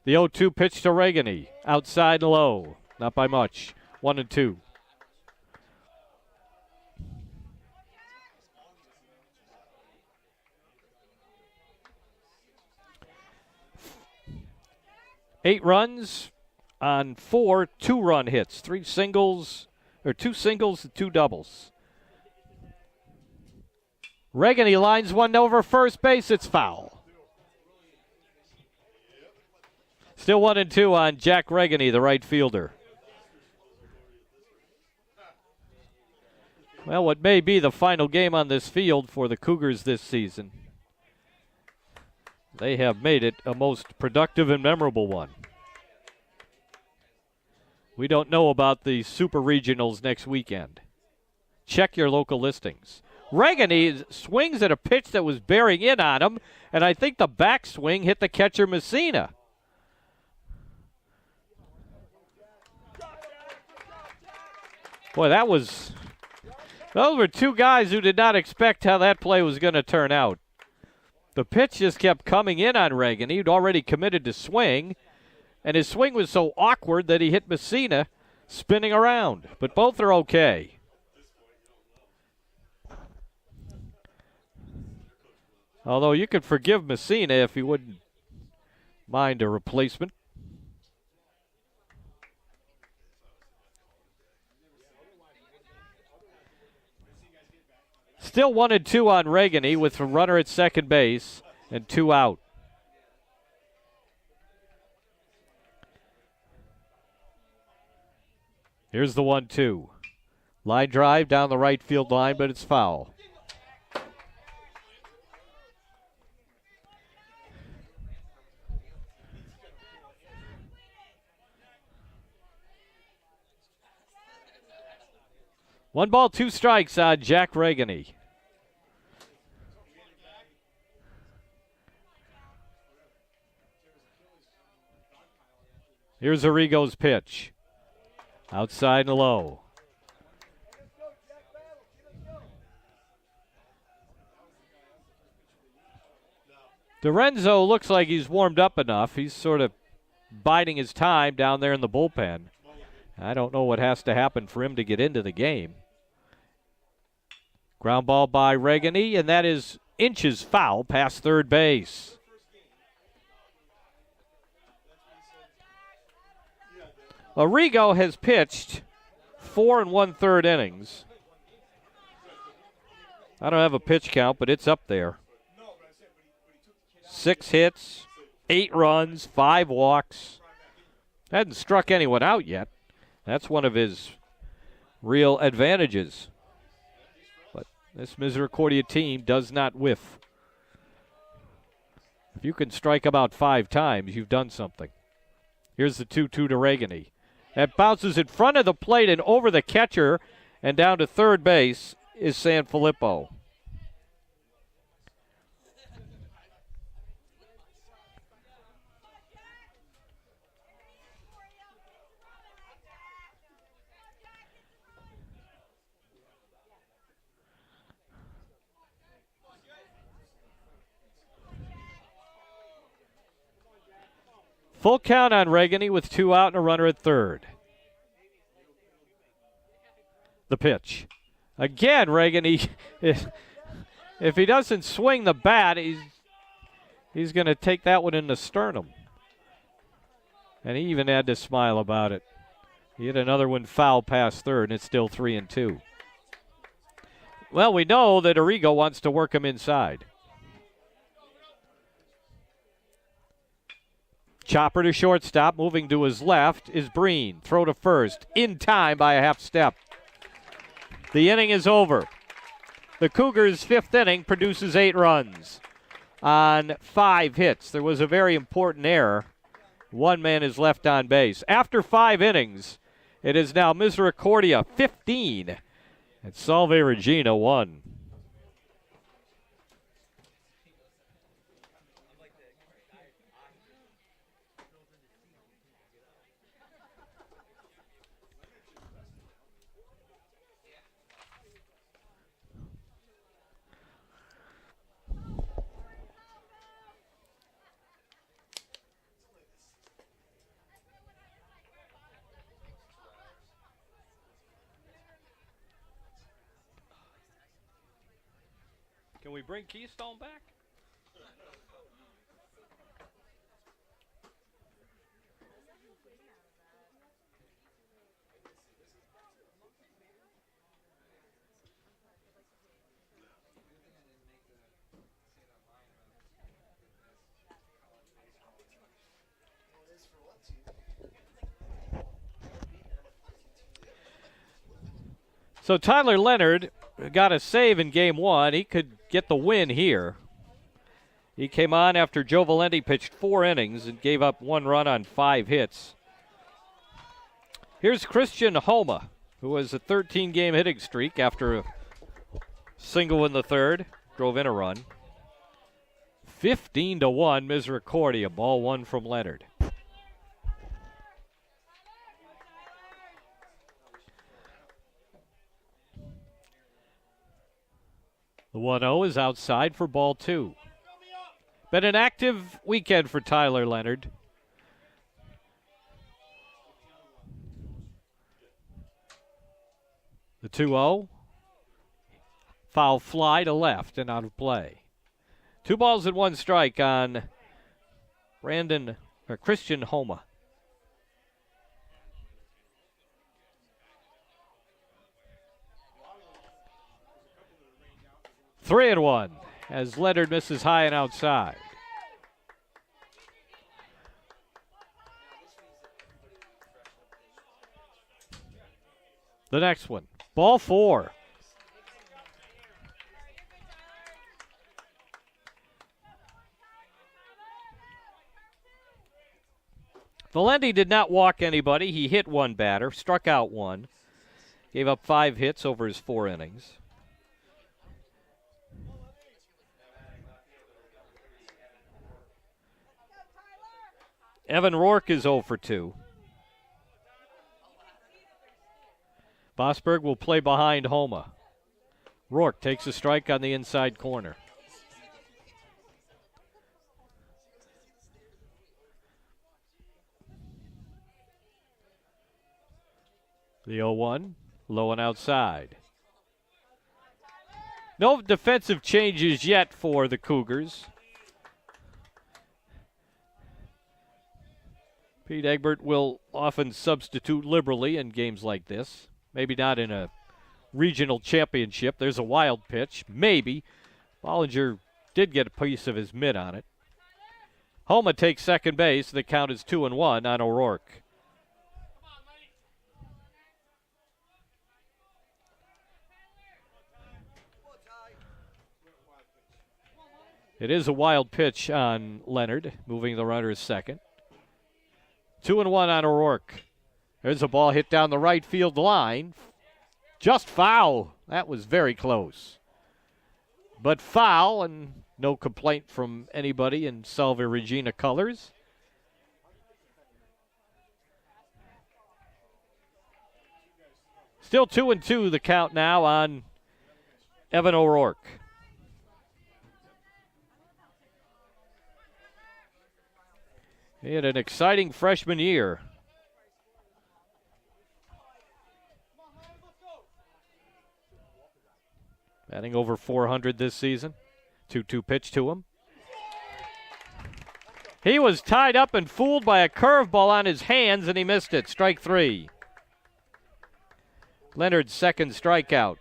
[SPEAKER 2] The 0-2 pitch to Regany. Outside low. Not by much. 1-2. Eight runs on 4 2-run hits. 3 singles, or 2 singles and 2 doubles. Regani lines one over first base. It's foul. Still 1-2 on Jack Regani, the right fielder. Well, what may be the final game on this field for the Cougars this season. They have made it a most productive and memorable one. We don't know about the Super Regionals next weekend. Check your local listings. Regani swings at a pitch that was bearing in on him, and I think the backswing hit the catcher Messina. Boy, those were 2 guys who did not expect how that play was going to turn out. The pitch just kept coming in on Regani. He'd already committed to swing, and his swing was so awkward that he hit Messina spinning around. But both are okay. Although you could forgive Messina if he wouldn't mind a replacement. Still 1-2 on Regani with a runner at second base and 2 out. Here's the 1-2. Line drive down the right field line, but it's foul. One ball, 2 strikes on Jack Regani. Here's Arrigo's pitch. Outside and low. Dorenzo looks like he's warmed up enough. He's sort of biding his time down there in the bullpen. I don't know what has to happen for him to get into the game. Ground ball by Regani, and that is inches foul past third base. Arrigo has pitched 4 1/3 innings. I don't have a pitch count, but it's up there. 6 hits, 8 runs, 5 walks. Hasn't struck anyone out yet. That's one of his real advantages. But this Misericordia team does not whiff. If you can strike about 5 times, you've done something. Here's the 2-2 to Regani. That bounces in front of the plate and over the catcher, and down to third base is Sanfilippo. Full count on Regani with 2 out and a runner at third. The pitch. Again, Regani, if he doesn't swing the bat, he's going to take that one in the sternum. And he even had to smile about it. He hit another one foul past third, and it's still 3-2. Well, we know that Arrigo wants to work him inside. Chopper to shortstop, moving to his left is Breen. Throw to first, in time by a half step. The inning is over. The Cougars' 5th inning produces 8 runs on 5 hits. There was a very important error. 1 man is left on base. After 5 innings, it is now Misericordia 15 and Salve Regina 1. Can we bring Keystone back? So Tyler Leonard got a save in game one. He could get the win here. He came on after Joe Valenti pitched 4 innings and gave up 1 run on 5 hits. Here's Christian Homa, who has a 13-game hitting streak after a single in the third, drove in a run. 15-1 Misericordia, ball 1 from Leonard. The 1-0 is outside for ball 2. Been an active weekend for Tyler Leonard. The 2-0. Foul fly to left and out of play. 2 balls and 1 strike on Christian Homa. Three and 1 as Leonard misses high and outside. The next one, ball 4. Valenti did not walk anybody. He hit 1 batter, struck out 1, gave up 5 hits over his 4 innings. Evan Rourke is 0 for 2. Vosberg will play behind Homa. Rourke takes a strike on the inside corner. The 0-1, low and outside. No defensive changes yet for the Cougars. Pete Egbert will often substitute liberally in games like this. Maybe not in a regional championship. There's a wild pitch. Maybe. Bollinger did get a piece of his mitt on it. Homa takes second base. The count is 2-1 on O'Rourke. It is a wild pitch on Leonard, moving the runner to second. 2-1 on O'Rourke. There's a ball hit down the right field line. Just foul. That was very close. But foul, and no complaint from anybody in Salve Regina colors. Still 2-2 the count now on Evan O'Rourke. He had an exciting freshman year. Batting over 400 this season. 2-2 pitch to him. He was tied up and fooled by a curveball on his hands, and he missed it. Strike 3. Leonard's second strikeout.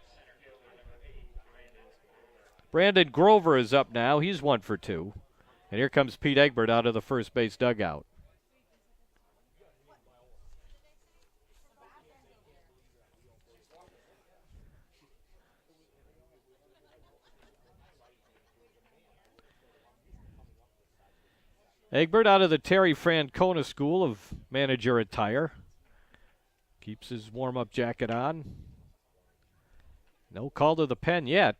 [SPEAKER 2] Brandon Grover is up now. He's 1 for 2. And here comes Pete Egbert out of the first base dugout. Egbert out of the Terry Francona School of Manager attire. Keeps his warm-up jacket on. No call to the pen yet.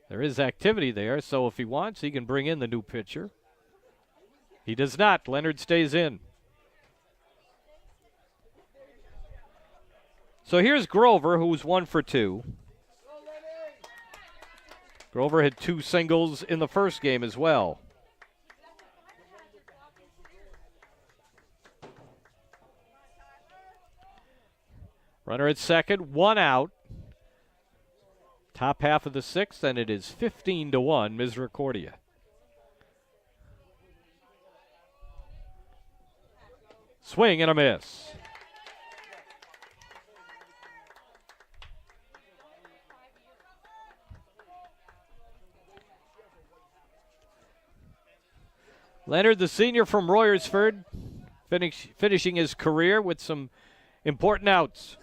[SPEAKER 2] There is activity there, so if he wants, he can bring in the new pitcher. He does not. Leonard stays in. So here's Grover, who's 1 for 2. Grover had 2 singles in the first game as well. Runner at second, 1 out. Top half of the 6th, and it is 15-1 Misericordia. Swing and a miss. Leonard, the senior from Royersford, finishing his career with some important outs.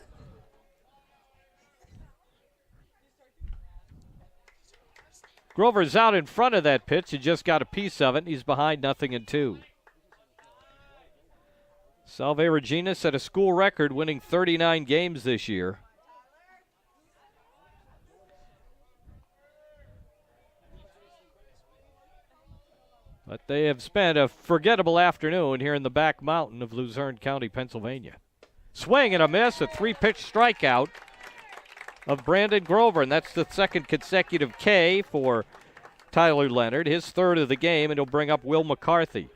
[SPEAKER 2] Grover's out in front of that pitch. He just got a piece of it, and he's behind 0-2. Salve Regina set a school record, winning 39 games this year. But they have spent a forgettable afternoon here in the back mountain of Luzerne County, Pennsylvania. Swing and a miss, a 3-pitch strikeout of Brandon Grover, and that's the second consecutive K for Tyler Leonard, his third of the game, and he'll bring up Will McCarthy.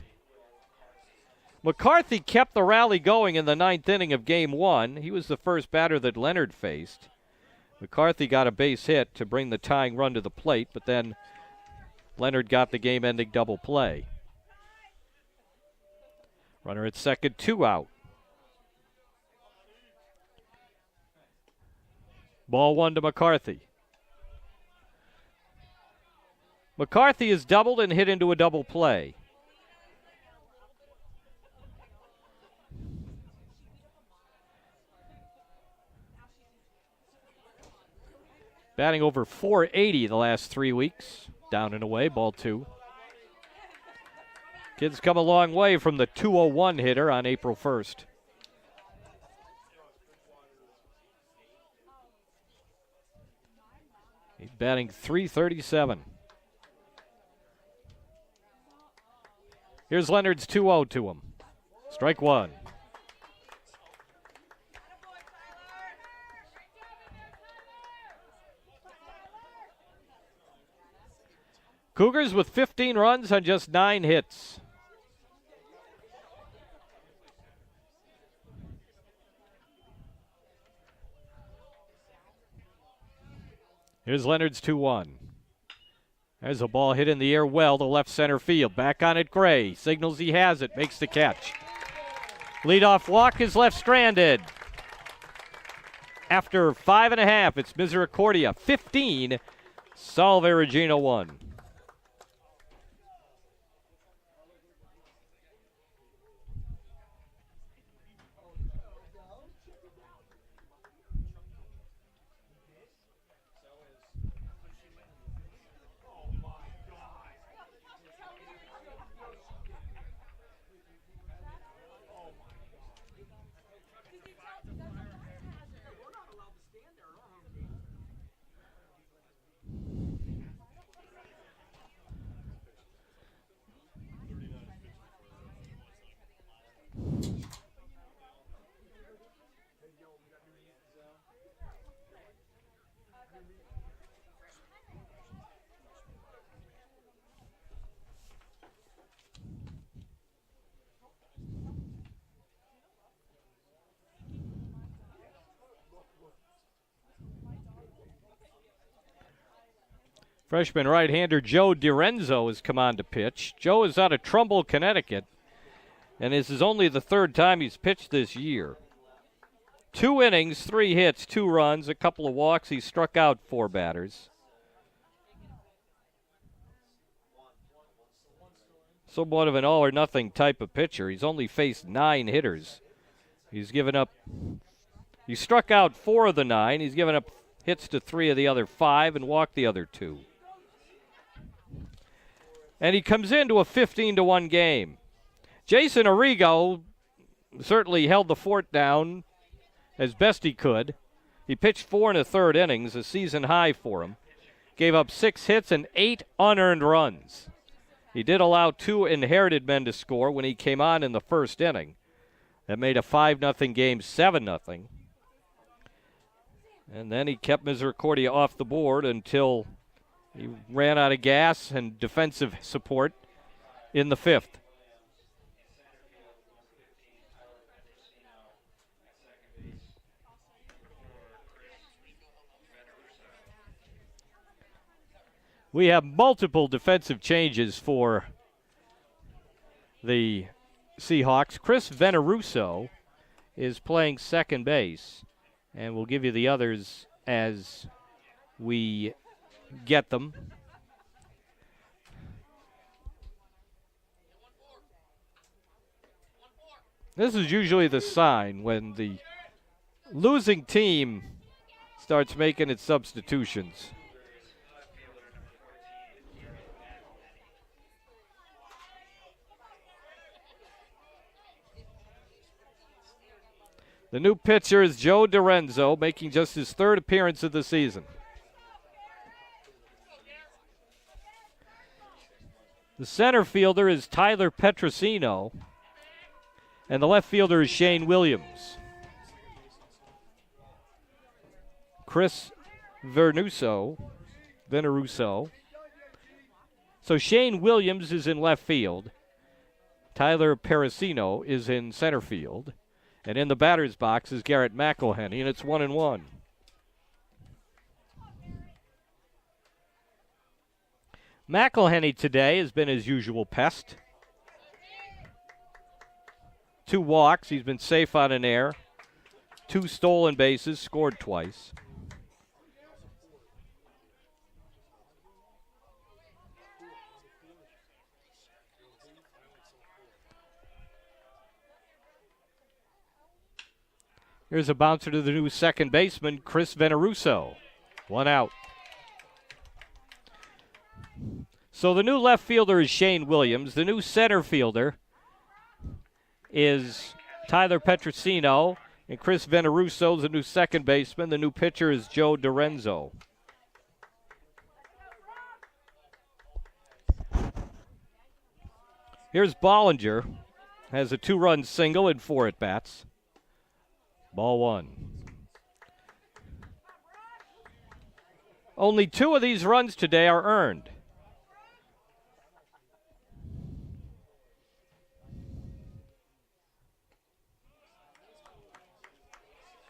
[SPEAKER 2] McCarthy kept the rally going in the 9th inning of Game 1. He was the first batter that Leonard faced. McCarthy got a base hit to bring the tying run to the plate, but then Leonard got the game-ending double play. Runner at second, 2 out. Ball 1 to McCarthy. McCarthy is doubled and hit into a double play. Batting over .480 the last 3 weeks. Down and away, ball 2. Kid's come a long way from the .201 hitter on April 1st. He's batting .337. Here's Leonard's 2-0 to him. Strike 1. Cougars with 15 runs on just 9 hits. Here's Leonard's 2-1. There's a ball hit in the air well to left center field. Back on it, Gray. Signals he has it. Makes the catch. Leadoff walk is left stranded. After 5.5, it's Misericordia 15, Salve Regina 1. Freshman right-hander Joe DiRenzo has come on to pitch. Joe is out of Trumbull, Connecticut, and this is only the 3rd time he's pitched this year. 2 innings, 3 hits, 2 runs, a couple of walks. He struck out 4 batters. Somewhat of an all-or-nothing type of pitcher. He's only faced 9 hitters. He's given up. He struck out 4 of the 9. He's given up hits to 3 of the other 5 and walked the other 2. And he comes into a 15-1 game. Jason Arrigo certainly held the fort down as best he could. He pitched 4 1/3 innings, a season high for him. Gave up 6 hits and 8 unearned runs. He did allow 2 inherited men to score when he came on in the 1st inning. That made a 5-0 game 7-0. And then he kept Misericordia off the board until he ran out of gas and defensive support in the 5th. We have multiple defensive changes for the Seahawks. Chris Veneruso is playing second base, and we'll give you the others as we get them. This is usually the sign when the losing team starts making its substitutions. The new pitcher is Joe DiRenzo, making just his third appearance of the season. The center fielder is Tyler Petrosino, and the left fielder is Shane Williams. Chris Veneruso. So Shane Williams is in left field. Tyler Petrosino is in center field. And in the batter's box is Garrett McElhenney, and it's 1-1. McElhenney today has been his usual pest. 2 walks, he's been safe on an error. 2 stolen bases, scored twice. Here's a bouncer to the new second baseman, Chris Veneruso. 1 out. So the new left fielder is Shane Williams. The new center fielder is Tyler Petrosino. And Chris Veneruso is the new second baseman. The new pitcher is Joe DiRenzo. Here's Bollinger. Has a 2-run single and 4 at-bats. Ball 1. Only 2 of these runs today are earned.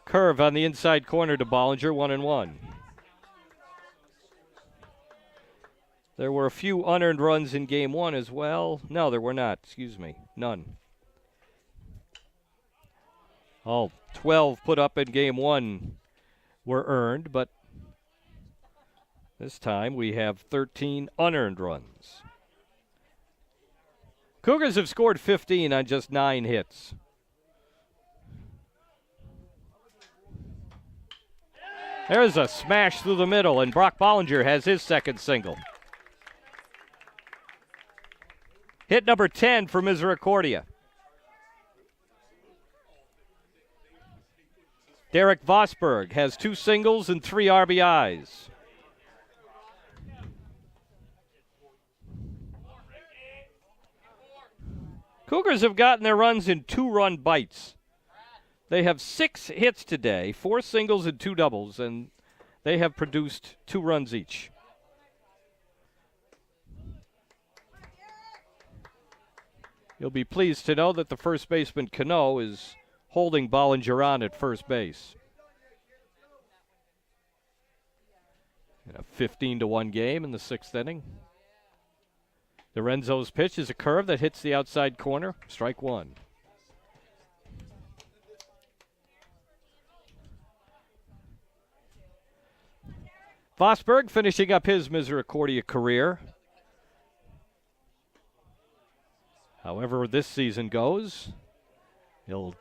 [SPEAKER 2] Curve on the inside corner to Bollinger, 1-1. There were a few unearned runs in game 1 as well. No, there were not. Excuse me. None. All 12 put up in game 1 were earned, but this time we have 13 unearned runs. Cougars have scored 15 on just 9 hits. There's a smash through the middle, and Brock Bollinger has his second single. Hit number 10 for Misericordia. Derek Vosberg has 2 singles and 3 RBIs. Cougars have gotten their runs in 2-run bites. They have 6 hits today, 4 singles and 2 doubles, and they have produced 2 runs each. You'll be pleased to know that the first baseman, Cano, is holding Bollinger on at first base. In a 15-1 game in the 6th inning. DiRenzo's pitch is a curve that hits the outside corner. Strike 1. Vosberg finishing up his Misericordia career. However this season goes, he'll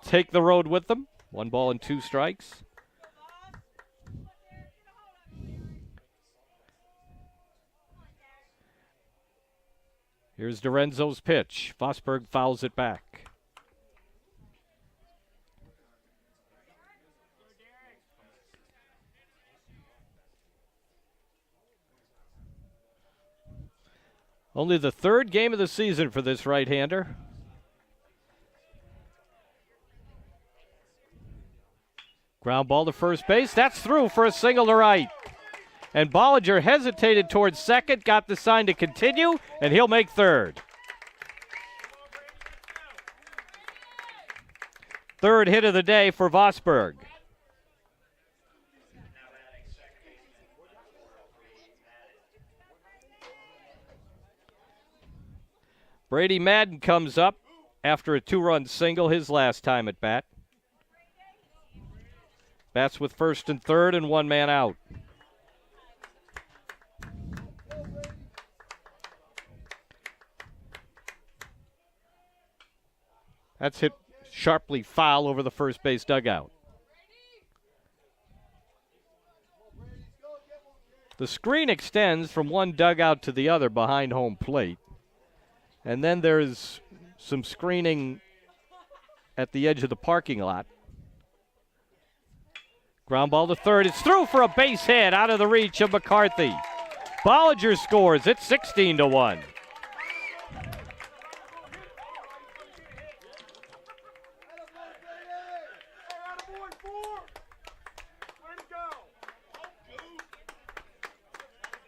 [SPEAKER 2] take the road with them. 1 ball and 2 strikes. Here's DiRenzo's pitch. Vosberg fouls it back. Only the 3rd game of the season for this right-hander. Ground ball to first base. That's through for a single to right. And Bollinger hesitated towards second, got the sign to continue, and he'll make 3rd. 3rd hit of the day for Vosberg. Brady Madden comes up after a 2-run single his last time at bat. Bats with 1st and 3rd and 1 man out. That's hit sharply foul over the first base dugout. The screen extends from one dugout to the other behind home plate. And then there's some screening at the edge of the parking lot. Ground ball to third. It's through for a base hit out of the reach of McCarthy. Bollinger scores. It's 16-1.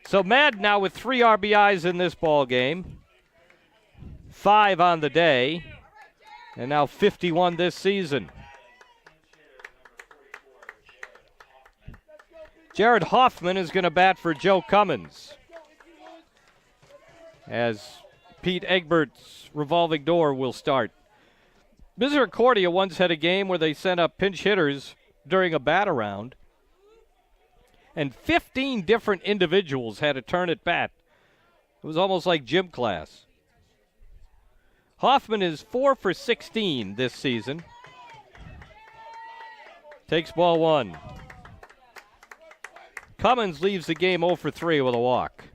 [SPEAKER 2] So Madden now with 3 RBIs in this ball game, 5 on the day, and now 51 this season. Jared Hoffman is going to bat for Joe Cummins, as Pete Egbert's revolving door will start. Misericordia once had a game where they sent up pinch hitters during a bat-around, and 15 different individuals had a turn at bat. It was almost like gym class. Hoffman is 4 for 16 this season. Takes ball 1. Cummins leaves the game 0 for 3 with a walk.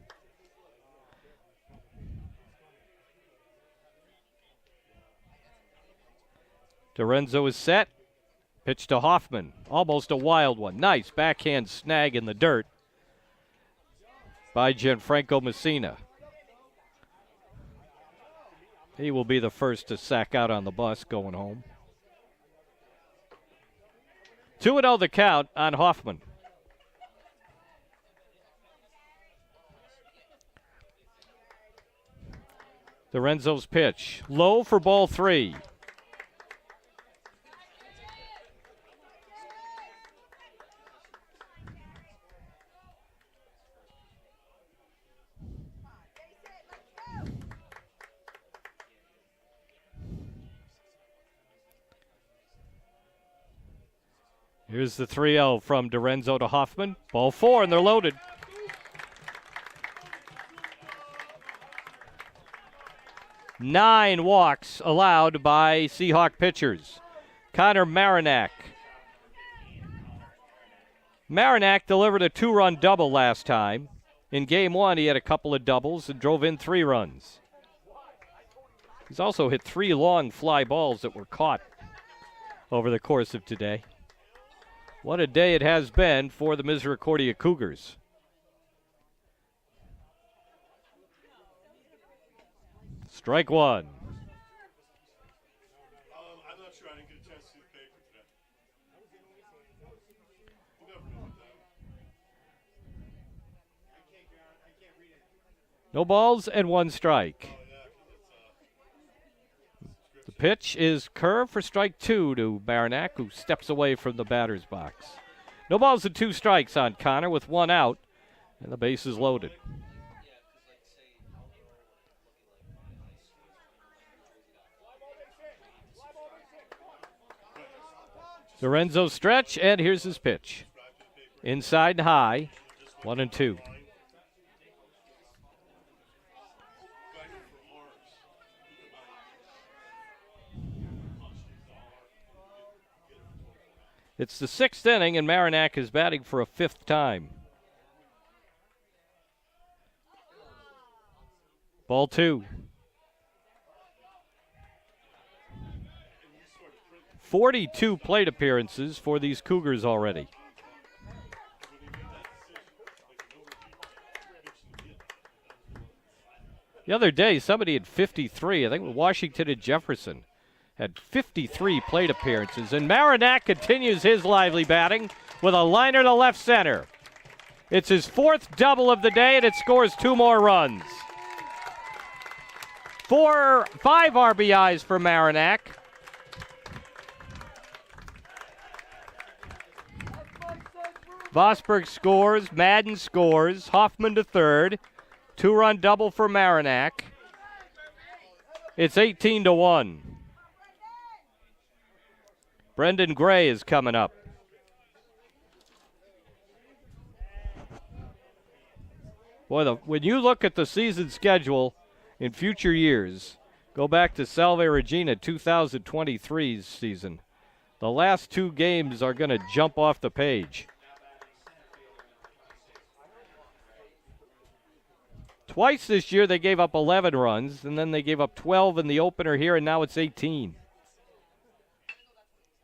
[SPEAKER 2] Dorenzo is set. Pitch to Hoffman. Almost a wild one. Nice backhand snag in the dirt by Gianfranco Messina. He will be the first to sack out on the bus going home. 2-0 the count on Hoffman. Dorenzo's pitch. Low for ball 3. Here's the 3-0 from Dorenzo to Hoffman. Ball 4, and they're loaded. Nine walks allowed by Seahawk pitchers. Connor Marinac. Marinac delivered a 2-run double last time. In game 1, he had a couple of doubles and drove in 3 runs. He's also hit 3 long fly balls that were caught over the course of today. What a day it has been for the Misericordia Cougars. Strike 1.
[SPEAKER 3] I'm not sure. I didn't get a chance to see the paper today. We'll never know what that.
[SPEAKER 2] No balls and 1 strike. The pitch is curved for strike 2 to Marinac, who steps away from the batter's box. No balls and 2 strikes on Connor with 1 out, and the base is loaded. Dorenzo stretch, and here's his pitch. Inside and high, 1-2. It's the 6th inning, and Marinac is batting for a 5th time. Ball 2. 42 plate appearances for these Cougars already. The other day, somebody had 53. I think Washington and Jefferson had 53 plate appearances. And Marinac continues his lively batting with a liner to left center. It's his 4th double of the day, and it scores 2 more runs. 5 RBIs for Marinac. Vosberg scores, Madden scores, Hoffman to third. 2-run double for Marinac. It's 18-1. Brendan Gray is coming up. Boy, when you look at the season schedule in future years, Go back to Salve Regina 2023's season. The last 2 games are going to jump off the page. Twice this year they gave up 11 runs, and then they gave up 12 in the opener here, and now it's 18.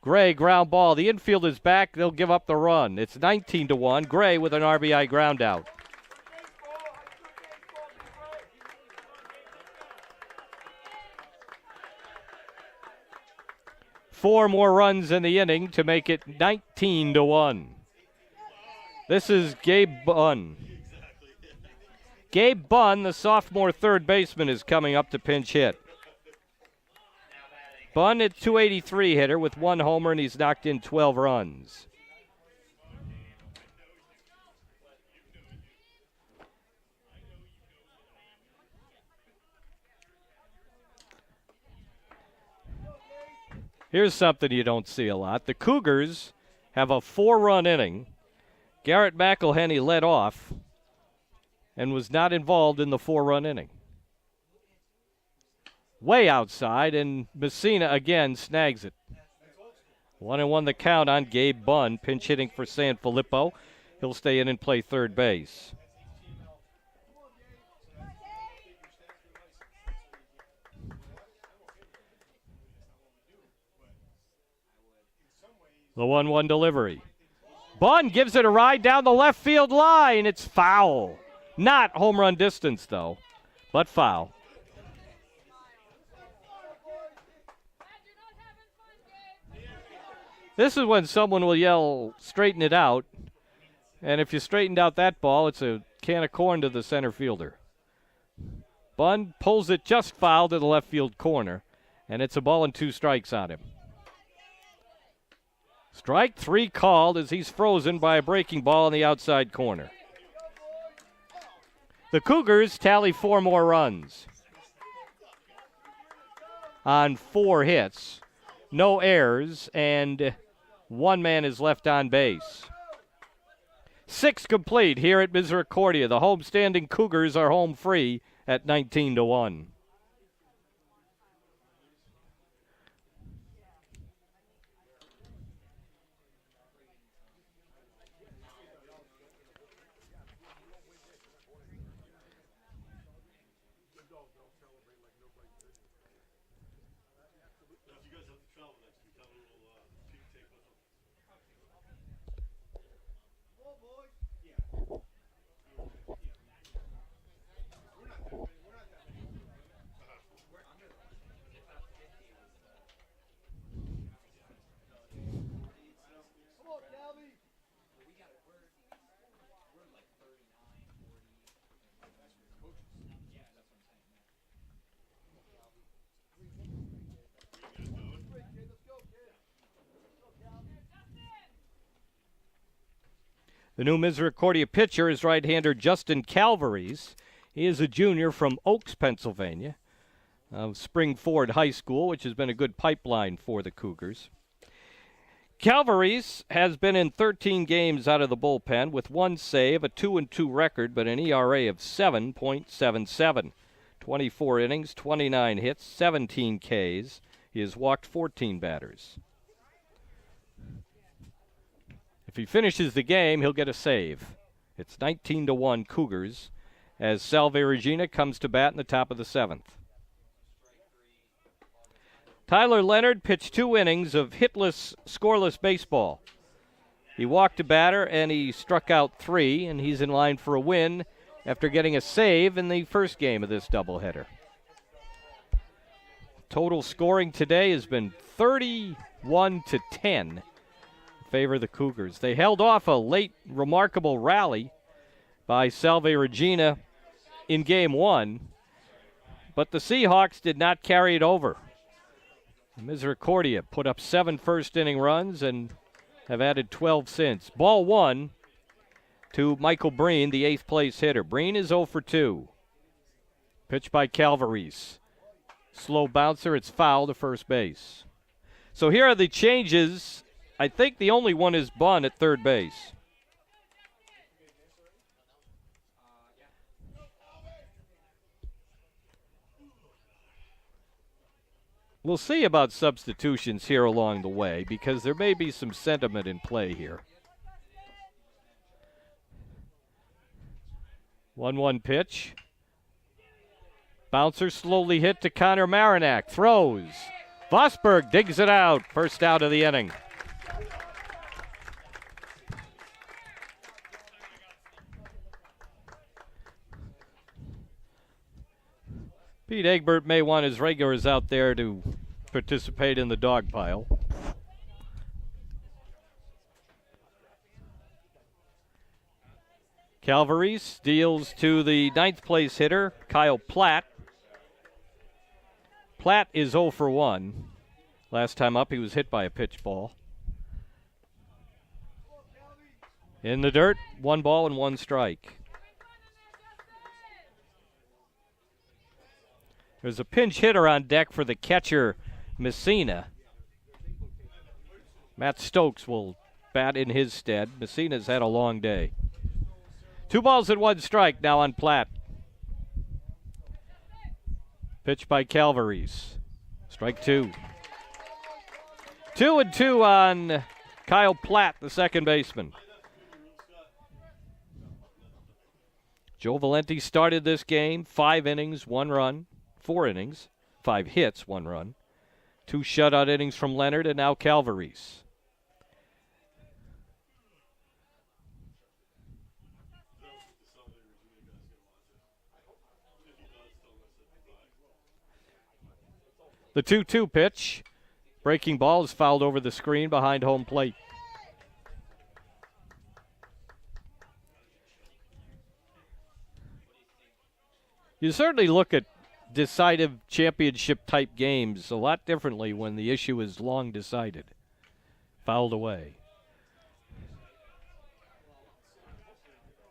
[SPEAKER 2] Gray, ground ball. The infield is back. They'll give up the run. It's 19-1. Gray with an RBI ground out. Four more runs in the inning to make it 19-1. This is Gabe Bunn. Gabe Bunn, the sophomore third baseman, is coming up to pinch hit. Bunn at 283 hitter with 1 homer, and he's knocked in 12 runs. Here's something you don't see a lot. The Cougars have a 4-run inning. Garrett McElhenney led off and was not involved in the 4-run inning. Way outside, and Messina again snags it. 1-1 the count on Gabe Bunn, pinch hitting for San Filippo. He'll stay in and play third base. The 1-1 delivery. Bunn gives it a ride down the left field line. It's foul. Not home run distance, though, but foul. This is when someone will yell, straighten it out. And if you straightened out that ball, it's a can of corn to the center fielder. Bunn pulls it just foul to the left field corner, and it's a ball and 2 strikes on him. Strike 3 called as he's frozen by a breaking ball in the outside corner. The Cougars tally 4 more runs on 4 hits, no errors, and 1 man is left on base. 6 complete here at Misericordia. The homestanding Cougars are home free at 19-1. The new Misericordia pitcher is right-hander Justin Calvaries. He is a junior from Oaks, Pennsylvania, Spring Ford High School, which has been a good pipeline for the Cougars. Calvaries has been in 13 games out of the bullpen with 1 save, a 2-2 record, but an ERA of 7.77. 24 innings, 29 hits, 17 Ks. He has walked 14 batters. If he finishes the game, he'll get a save. It's 19-1 Cougars as Salve Regina comes to bat in the top of the 7th. Tyler Leonard pitched 2 innings of hitless, scoreless baseball. He walked a batter and he struck out 3, and he's in line for a win after getting a save in the first game of this doubleheader. Total scoring today has been 31-10. Favor of the Cougars. They held off a late remarkable rally by Salve Regina in game 1, but the Seahawks did not carry it over. Misericordia put up 7 first-inning runs and have added 12 since. Ball 1 to Michael Breen, the 8th-place hitter. Breen is 0 for 2. Pitch by Calvaries. Slow bouncer, it's foul to first base. So here are the changes. I think the only one is Bunn at third base. We'll see about substitutions here along the way because there may be some sentiment in play here. 1-1 pitch. Bouncer slowly hit to Connor Marinac. Throws. Vosberg digs it out. First out of the inning. Pete Egbert may want his regulars out there to participate in the dog pile. Calvaries deals to the 9th place hitter, Kyle Platt. Platt is 0 for 1. Last time up, he was hit by a pitch ball. In the dirt, 1 ball and 1 strike. There's a pinch hitter on deck for the catcher, Messina. Matt Stokes will bat in his stead. Messina's had a long day. 2 balls and 1 strike now on Platt. Pitch by Calvaries. Strike 2. 2-2 on Kyle Platt, the second baseman. Joe Valenti started this game, 5 innings, 1 run. 4 innings, 5 hits, 1 run. 2 shutout innings from Leonard, and now Calvaries. The 2-2 pitch. Breaking ball is fouled over the screen behind home plate. You certainly look at decisive championship type games a lot differently when the issue is long decided. Fouled away.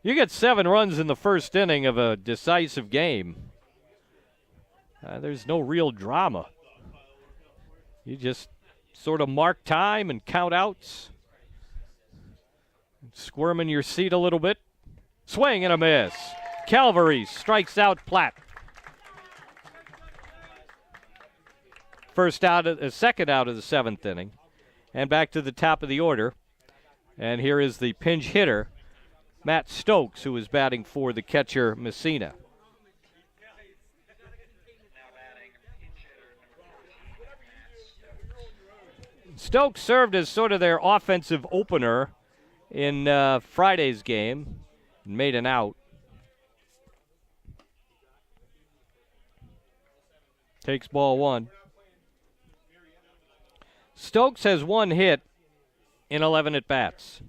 [SPEAKER 2] You get 7 runs in the first inning of a decisive game. There's no real drama. You just sort of mark time and count outs. Squirm in your seat a little bit. Swing and a miss. Calvaries strikes out Platt. Second out of the 7th inning. And back to the top of the order. And here is the pinch hitter, Matt Stokes, who is batting for the catcher, Messina. Stokes served as sort of their offensive opener in Friday's game and made an out. Takes ball 1. Stokes has 1 hit in 11 at-bats.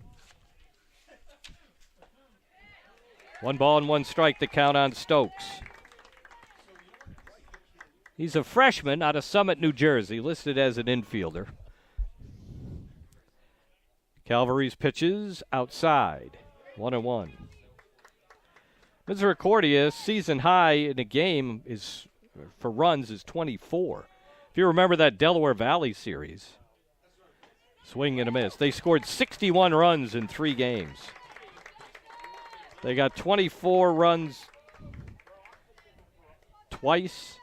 [SPEAKER 2] 1 ball and 1 strike to count on Stokes. He's a freshman out of Summit, New Jersey, listed as an infielder. Calvaries pitches outside. 1-1. Misericordia season high in a game for runs is 24. If you remember that Delaware Valley series, swing and a miss. They scored 61 runs in 3 games. They got 24 runs twice.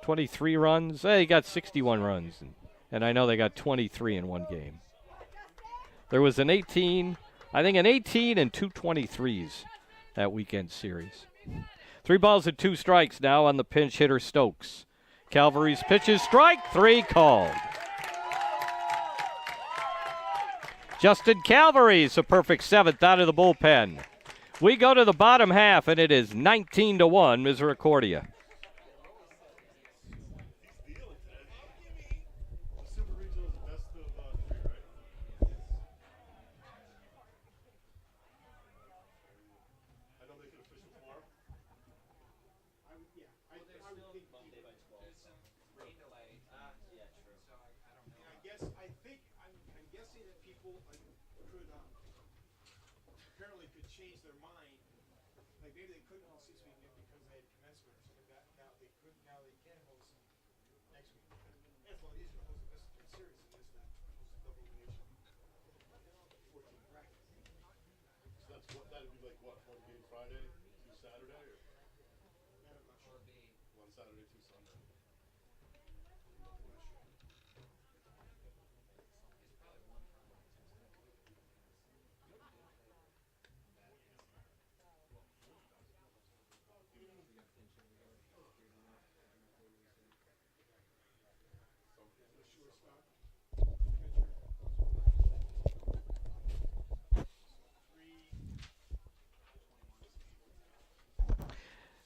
[SPEAKER 2] 23 runs. They got 61 runs. And I know they got 23 in one game. There was an 18 and 2 23s that weekend series. 3 balls and 2 strikes now on the pinch hitter Stokes. Calvaries pitches, strike 3 called. Justin Calvaries, a perfect 7th out of the bullpen. We go to the bottom half, and it is 19-1 Misericordia.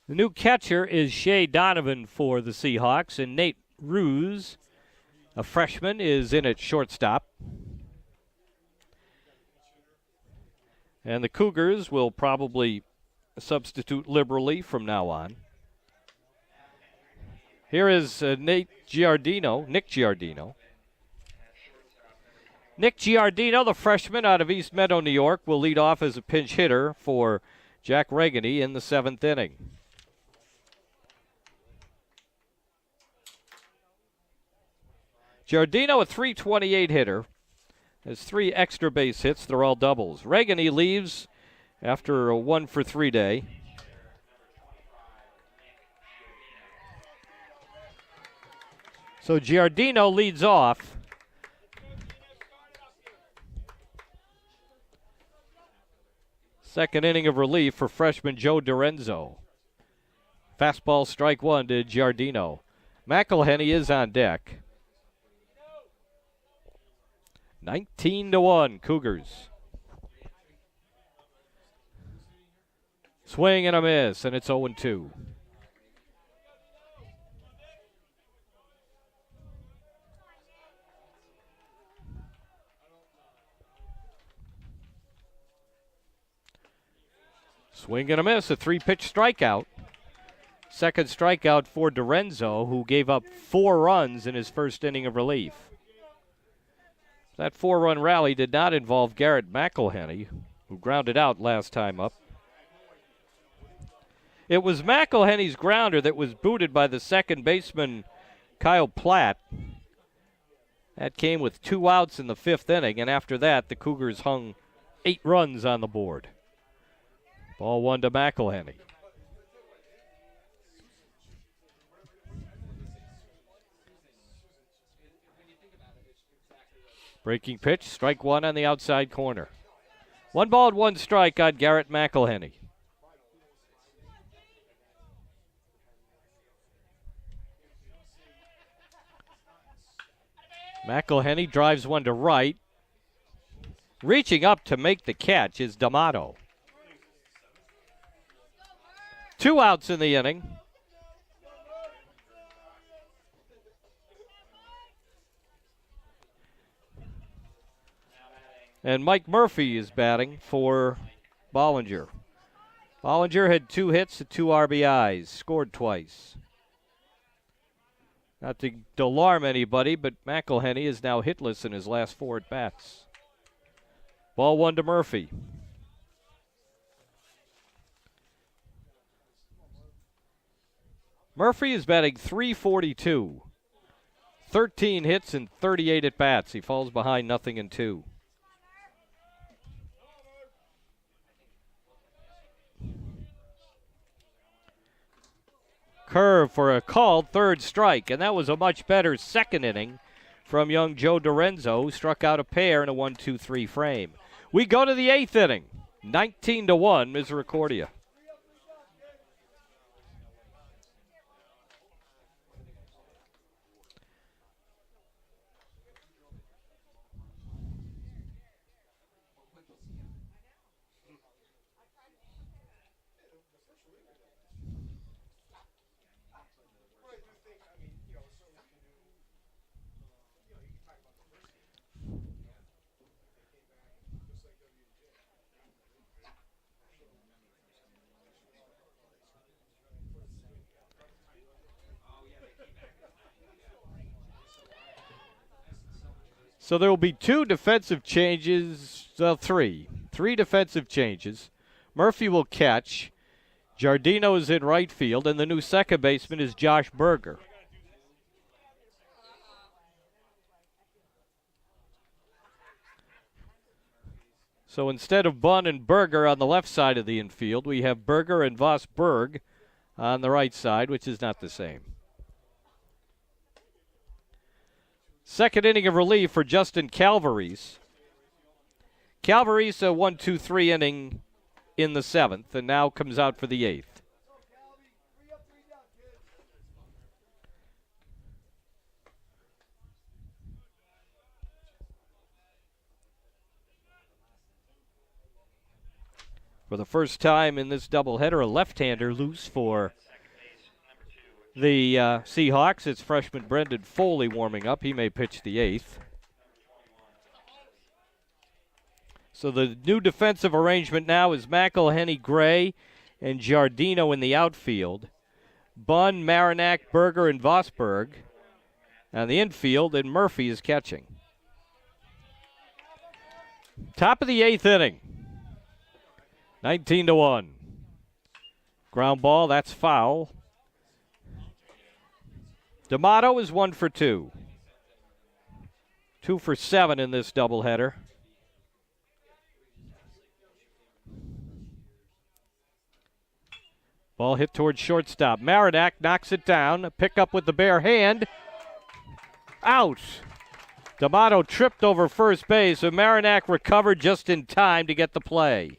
[SPEAKER 2] The new catcher is Shea Donovan for the Seahawks, and Nate Ruse, a freshman, is in at shortstop. And the Cougars will probably substitute liberally from now on. Here is Nick Giardino. Nick Giardino, the freshman out of East Meadow, New York, will lead off as a pinch hitter for Jack Regany in the 7th inning. Giardino, a .328 hitter, has 3 extra base hits. They're all doubles. Regany leaves after a 1-for-3 day. So Giardino leads off. Second inning of relief for freshman Joe Dorenzo. Fastball strike 1 to Giardino. McElhenney is on deck. 19-1 Cougars. Swing and a miss, and it's 0-2. Swing and a miss, a 3-pitch strikeout. Second strikeout for Dorenzo, who gave up 4 runs in his first inning of relief. That 4-run rally did not involve Garrett McElhenney, who grounded out last time up. It was McElhenney's grounder that was booted by the second baseman, Kyle Platt. That came with 2 outs in the 5th inning, and after that, the Cougars hung 8 runs on the board. Ball 1 to McElhenney. Breaking pitch, strike 1 on the outside corner. 1 ball and 1 strike on Garrett McElhenney. McElhenney drives 1 to right. Reaching up to make the catch is D'Amato. 2 outs in the inning. And Mike Murphy is batting for Bollinger. Bollinger had 2 hits and 2 RBIs, scored twice. Not to alarm anybody, but McElhenney is now hitless in his last 4 at-bats. Ball 1 to Murphy. Murphy is batting .342. 13 hits and 38 at-bats. He falls behind 0-2. Curve for a called 3rd strike, and that was a much better second inning from young Joe Dorenzo, who struck out a pair in a 1-2-3 frame. We go to the 8th inning, 19-1 Misericordia. So there will be 2 defensive changes, 3 defensive changes. Murphy will catch. Giardino is in right field, and the new second baseman is Josh Berger. So instead of Bunn and Berger on the left side of the infield, we have Berger and Vosberg on the right side, which is not the same. Second inning of relief for Justin Calvarese. Calvarese, a 1-2-3 inning in the 7th, and now comes out for the 8th. For the first time in this doubleheader, a left-hander loose for the Seahawks. It's freshman Brendan Foley warming up. He may pitch the 8th. So the new defensive arrangement now is McElhenney, Gray, and Giardino in the outfield. Bunn, Marinac, Berger, and Vosberg. On the infield, and Murphy is catching. Top of the 8th inning. 19-1. Ground ball, that's foul. D'Amato is 1 for 2. 2 for 7 in this doubleheader. Ball hit towards shortstop. Marinac knocks it down. A pickup with the bare hand. Out. D'Amato tripped over first base, and Marinac recovered just in time to get the play.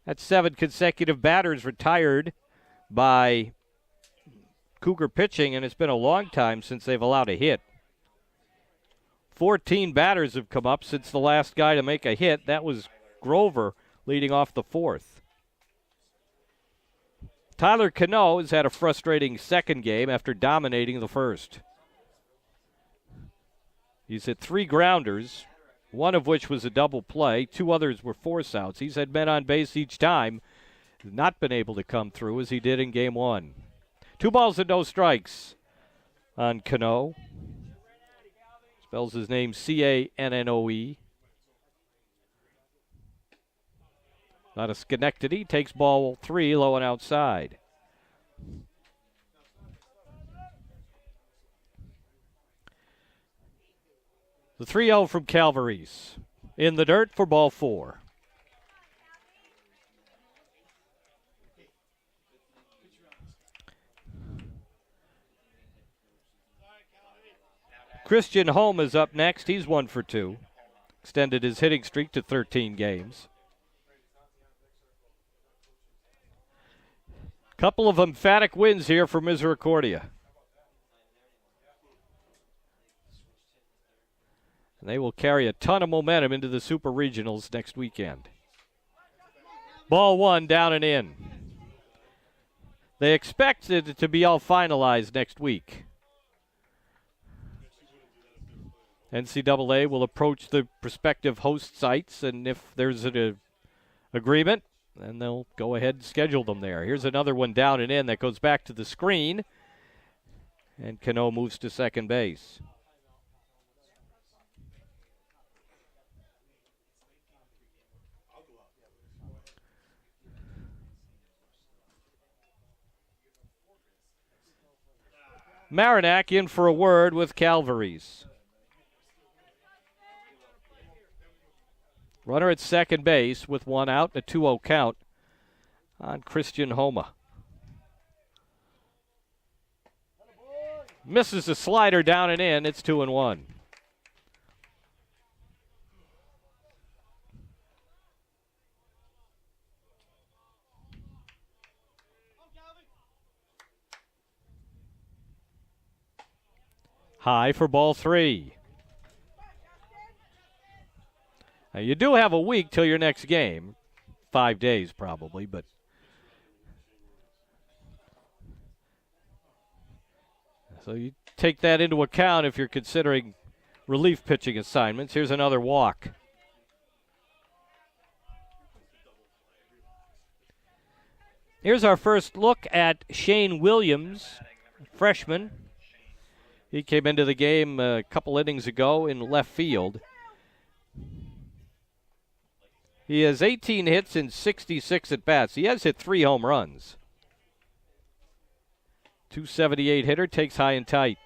[SPEAKER 2] That's 7 consecutive batters retired by Cougar pitching, and it's been a long time since they've allowed a hit. 14 batters have come up since the last guy to make a hit. That was Grover leading off the 4th. Tyler Cano has had a frustrating second game after dominating the first. He's hit 3 grounders, one of which was a double play. 2 others were force outs. He's had men on base each time, not been able to come through as he did in game 1. 2 balls and no strikes on Cano. Spells his name Cannoe. Out of Schenectady, takes ball 3, low and outside. The 3-0 from Calvarese. In the dirt for ball 4. Christian Holm is up next. He's 1 for 2. Extended his hitting streak to 13 games. Couple of emphatic wins here for Misericordia. And they will carry a ton of momentum into the Super Regionals next weekend. Ball 1, down and in. They expect it to be all finalized next week. NCAA will approach the prospective host sites, and if there's an agreement, then they'll go ahead and schedule them there. Here's another one down and in that goes back to the screen, and Cano moves to second base. Marinac in for a word with Calvarese. Runner at second base with 1 out, a 2-0 count on Christian Homa. Misses a slider down and in. It's 2-1. High for ball 3. Now you do have a week till your next game. 5 days probably, but so you take that into account if you're considering relief pitching assignments. Here's another walk. Here's our first look at Shane Williams, freshman. He came into the game a couple innings ago in left field. He has 18 hits in 66 at-bats. He has hit 3 home runs. 278 hitter, takes high and tight.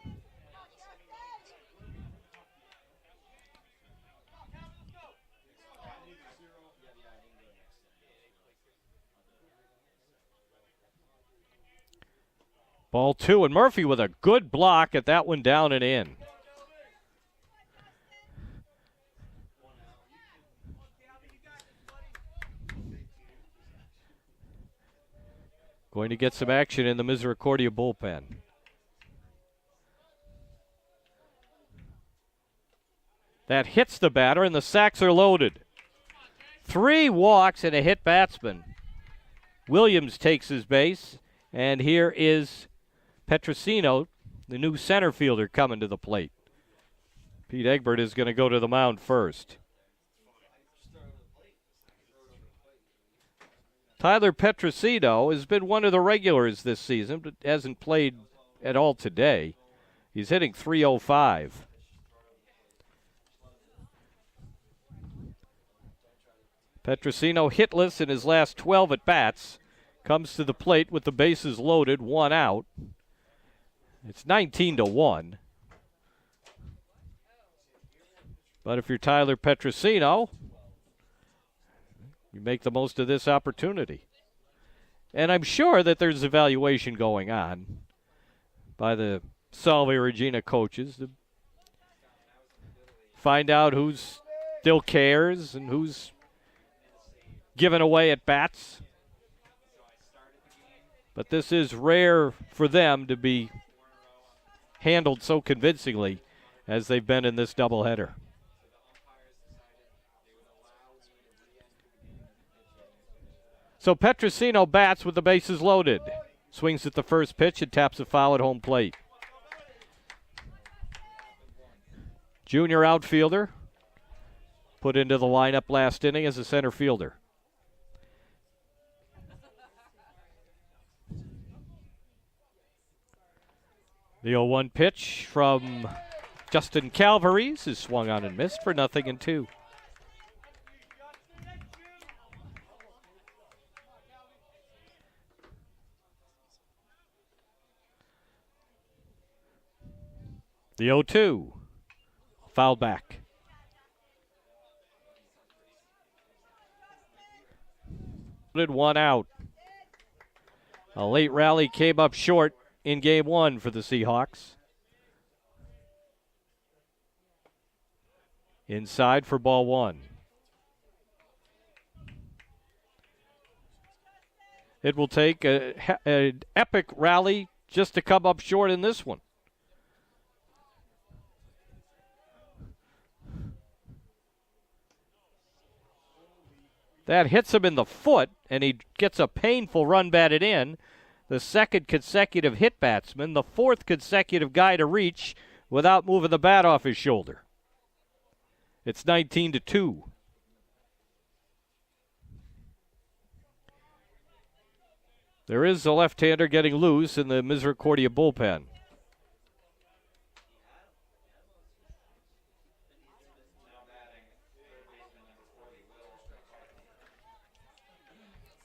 [SPEAKER 2] Ball 2, and Murphy with a good block at that one down and in. Going to get some action in the Misericordia bullpen. That hits the batter, and the sacks are loaded. 3 walks and a hit batsman. Williams takes his base, and here is Petrosino, the new center fielder, coming to the plate. Pete Egbert is going to go to the mound first. Tyler Petrosino has been one of the regulars this season, but hasn't played at all today. He's hitting .305. Petrosino hitless in his last 12 at-bats. Comes to the plate with the bases loaded, 1 out. It's 19-1. But if you're Tyler Petrosino, you make the most of this opportunity. And I'm sure that there's evaluation going on by the Salve Regina coaches to find out who still cares and who's giving away at bats. But this is rare for them to be handled so convincingly as they've been in this doubleheader. So Petrosino bats with the bases loaded. Swings at the first pitch and taps a foul at home plate. Junior outfielder, put into the lineup last inning as a center fielder. The 0-1 pitch from Justin Calvaries is swung on and missed for 0-2. The 0-2, foul back. One out. A late rally came up short in game 1 for the Seahawks. Inside for ball 1. It will take an epic rally just to come up short in this one. That hits him in the foot, and he gets a painful run batted in. The second consecutive hit batsman, the 4th consecutive guy to reach without moving the bat off his shoulder. It's 19-2. There is a left-hander getting loose in the Misericordia bullpen.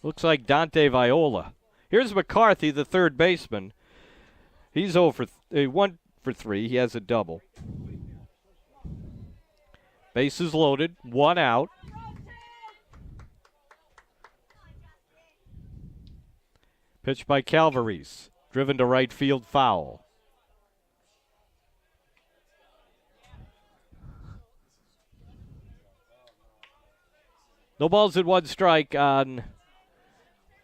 [SPEAKER 2] Looks like Dante Viola. Here's McCarthy, the third baseman. He's 1 for 3. He has a double. Bases loaded, 1 out. Pitch by Calvaries. Driven to right field, foul. No balls and 1 strike on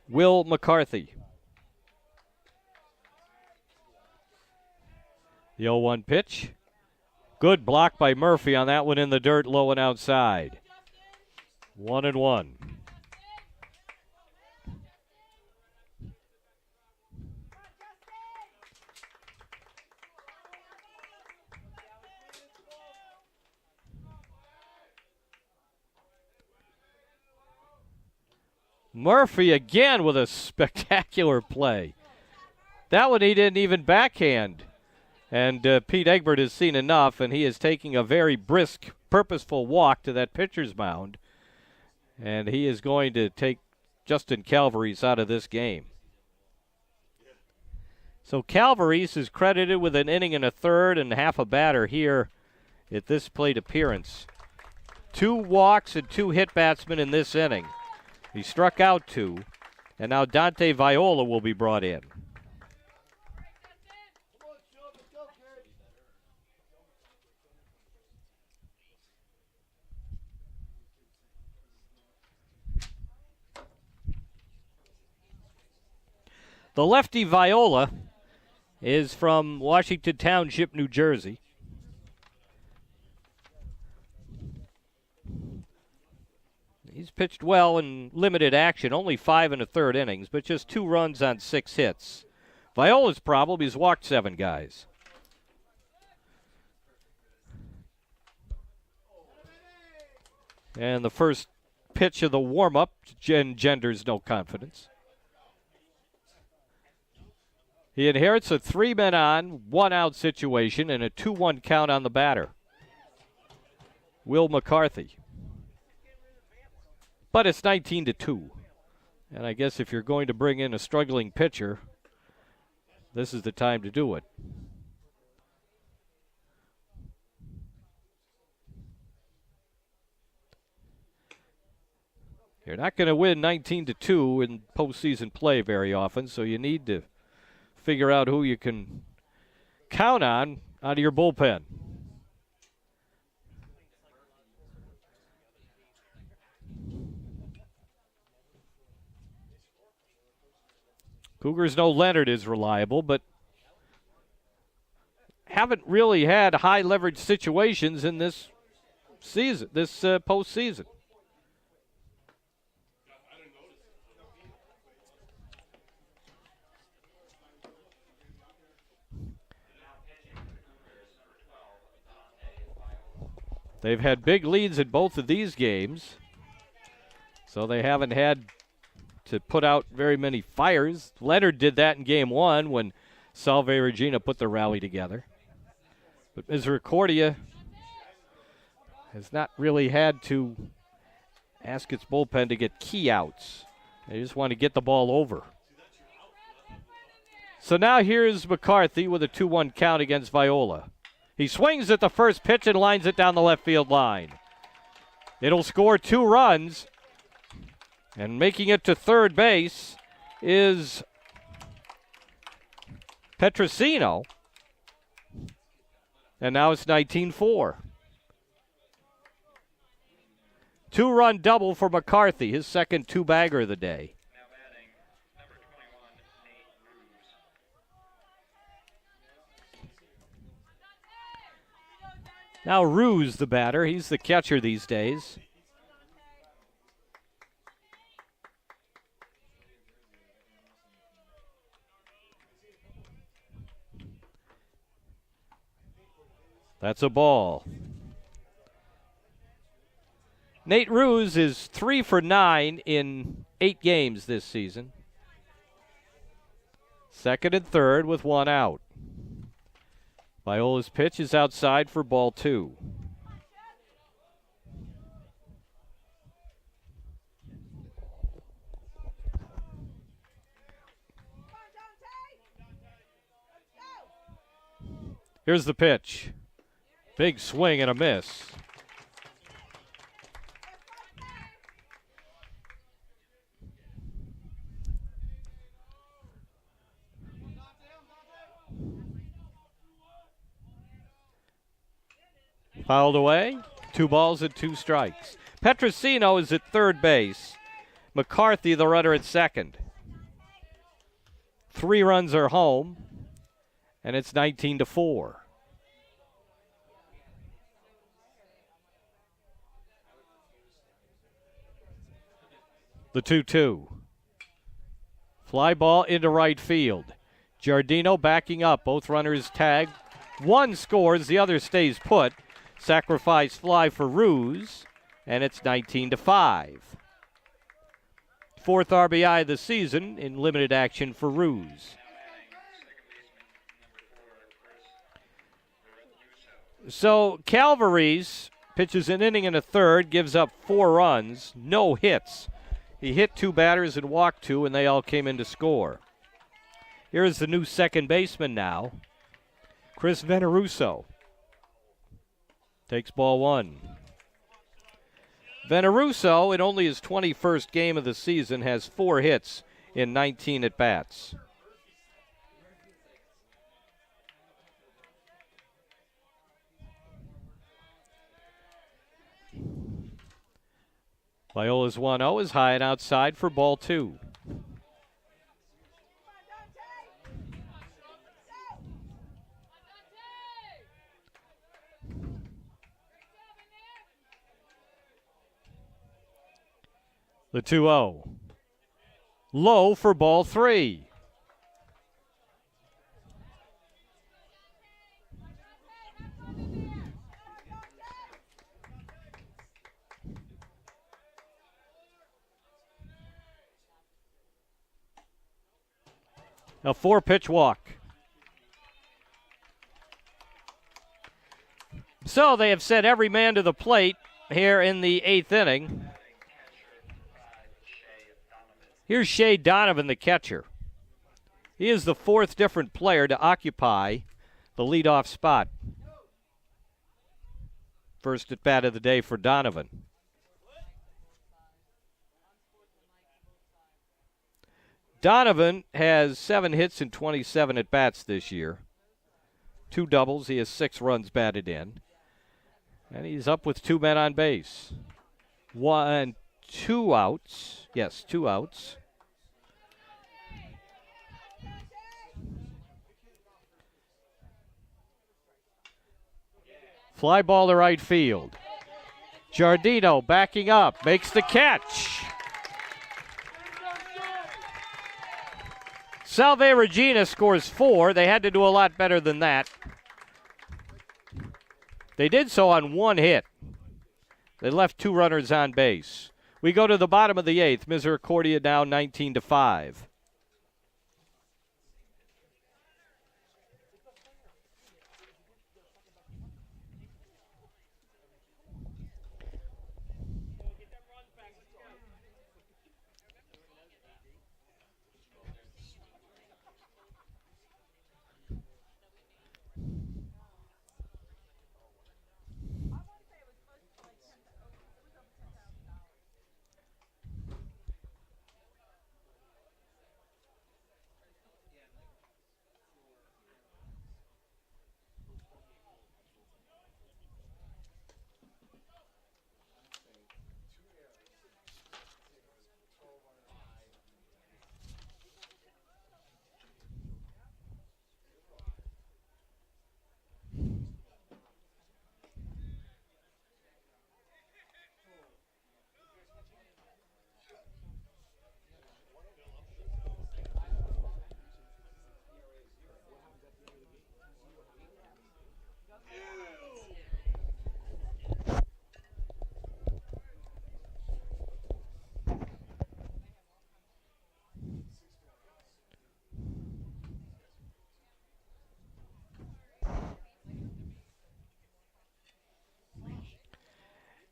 [SPEAKER 2] Will McCarthy. The 0-1 pitch. Good block by Murphy on that one in the dirt, low and outside. 1-1. Murphy again with a spectacular play. That one he didn't even backhand. And Pete Egbert has seen enough, and he is taking a very brisk, purposeful walk to that pitcher's mound. And he is going to take Justin Calvaries out of this game. So Calvaries is credited with an inning and a third and half a batter here at this plate appearance. 2 walks and 2 hit batsmen in this inning. He struck out 2, and now Dante Viola will be brought in. The lefty Viola is from Washington Township, New Jersey. He's pitched well in limited action, only 5 1/3 innings, but just 2 runs on 6 hits. Viola's problem, he's walked 7 guys. And the first pitch of the warm-up engenders no confidence. He inherits a 3-men-on, 1-out situation and a 2-1 count on the batter, Will McCarthy. But it's 19-2. And I guess if you're going to bring in a struggling pitcher, this is the time to do it. You're not going to win 19-2 in postseason play very often, so you need to figure out who you can count on out of your bullpen. Cougars know Leonard is reliable, but haven't really had high leverage situations in this season, this postseason. They've had big leads in both of these games, so they haven't had to put out very many fires. Leonard did that in game 1 when Salve Regina put the rally together. But Misericordia has not really had to ask its bullpen to get key outs. They just want to get the ball over. So now here's McCarthy with a 2-1 count against Viola. He swings at the first pitch and lines it down the left field line. It'll score 2 runs. And making it to third base is Petrosino. And now it's 19-4. 2-run double for McCarthy, his second 2-bagger of the day.
[SPEAKER 1] Now batting, number 21, Nate Ruse.
[SPEAKER 2] Now Ruse, the batter. He's the catcher these days. That's a ball. Nate Ruse is 3 for 9 in 8 games this season. Second and third with 1 out. Viola's pitch is outside for ball 2. Here's the pitch. Big swing and a miss. Fouled away. 2 balls and 2 strikes. Petrosino is at third base. McCarthy, the runner, at second. 3 runs are home, and it's 19-4. The 2-2. Fly ball into right field. Giardino backing up. Both runners tagged. One scores, the other stays put. Sacrifice fly for Ruse, and it's 19-5. 4th RBI of the season in limited action for Ruse. So Calvary's pitches an inning and a third, gives up 4 runs, no hits. He hit 2 batters and walked 2, and they all came in to score. Here is the new second baseman now, Chris Veneruso. Takes ball 1. Veneruso, in only his 21st game of the season, has 4 hits in 19 at-bats. Viola's 1-0 is high and outside for ball 2. The 2-0. Low for ball 3. A 4-pitch walk. So they have sent every man to the plate here in the 8th inning. Here's Shea Donovan, the catcher. He is the 4th different player to occupy the leadoff spot. First at bat of the day for Donovan. Donovan has 7 hits and 27 at bats this year. 2 doubles. He has 6 runs batted in. And he's up with 2 men on base. 2 outs. Yes, 2 outs. Fly ball to right field. Giardino backing up, makes the catch. Salve Regina scores 4. They had to do a lot better than that. They did so on 1 hit. They left 2 runners on base. We go to the bottom of the 8th. Misericordia now 19-5.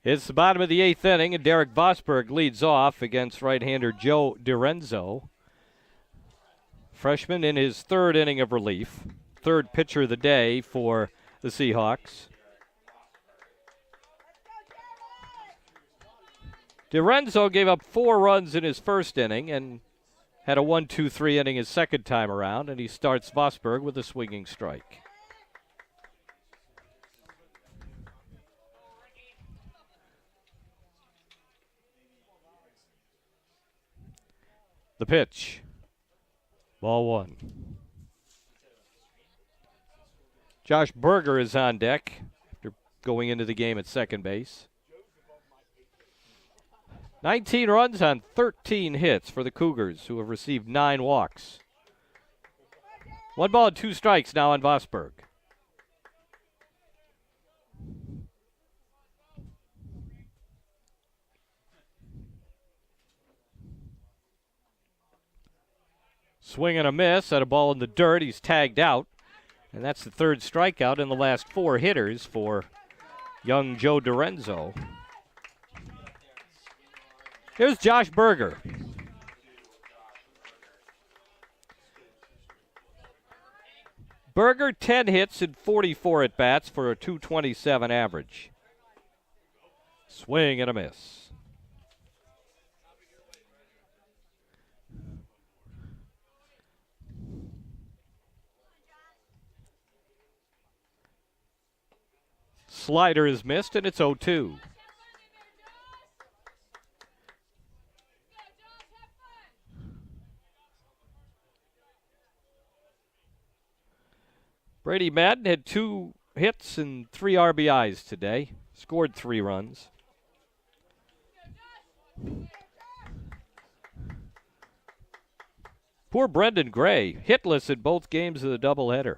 [SPEAKER 2] It's the bottom of the 8th inning, and Derek Vosberg leads off against right-hander Joe DiRenzo. Freshman in his 3rd inning of relief. 3rd pitcher of the day for the Seahawks. DiRenzo gave up 4 runs in his 1st inning and had a 1-2-3 inning his 2nd time around, and he starts Vosberg with a swinging strike. The pitch. Ball 1. Josh Berger is on deck after going into the game at second base. 19 runs on 13 hits for the Cougars, who have received 9 walks. 1 ball and 2 strikes now on Vosberg. Swing and a miss at a ball in the dirt. He's tagged out. And that's the 3rd strikeout in the last 4 hitters for young Joe DiRenzo. Here's Josh Berger. Berger, 10 hits and 44 at-bats for a .227 average. Swing and a miss. Slider is missed, and it's 0-2. Brady Madden had 2 hits and 3 RBIs today. Scored 3 runs. Poor Brendan Gray, hitless in both games of the doubleheader.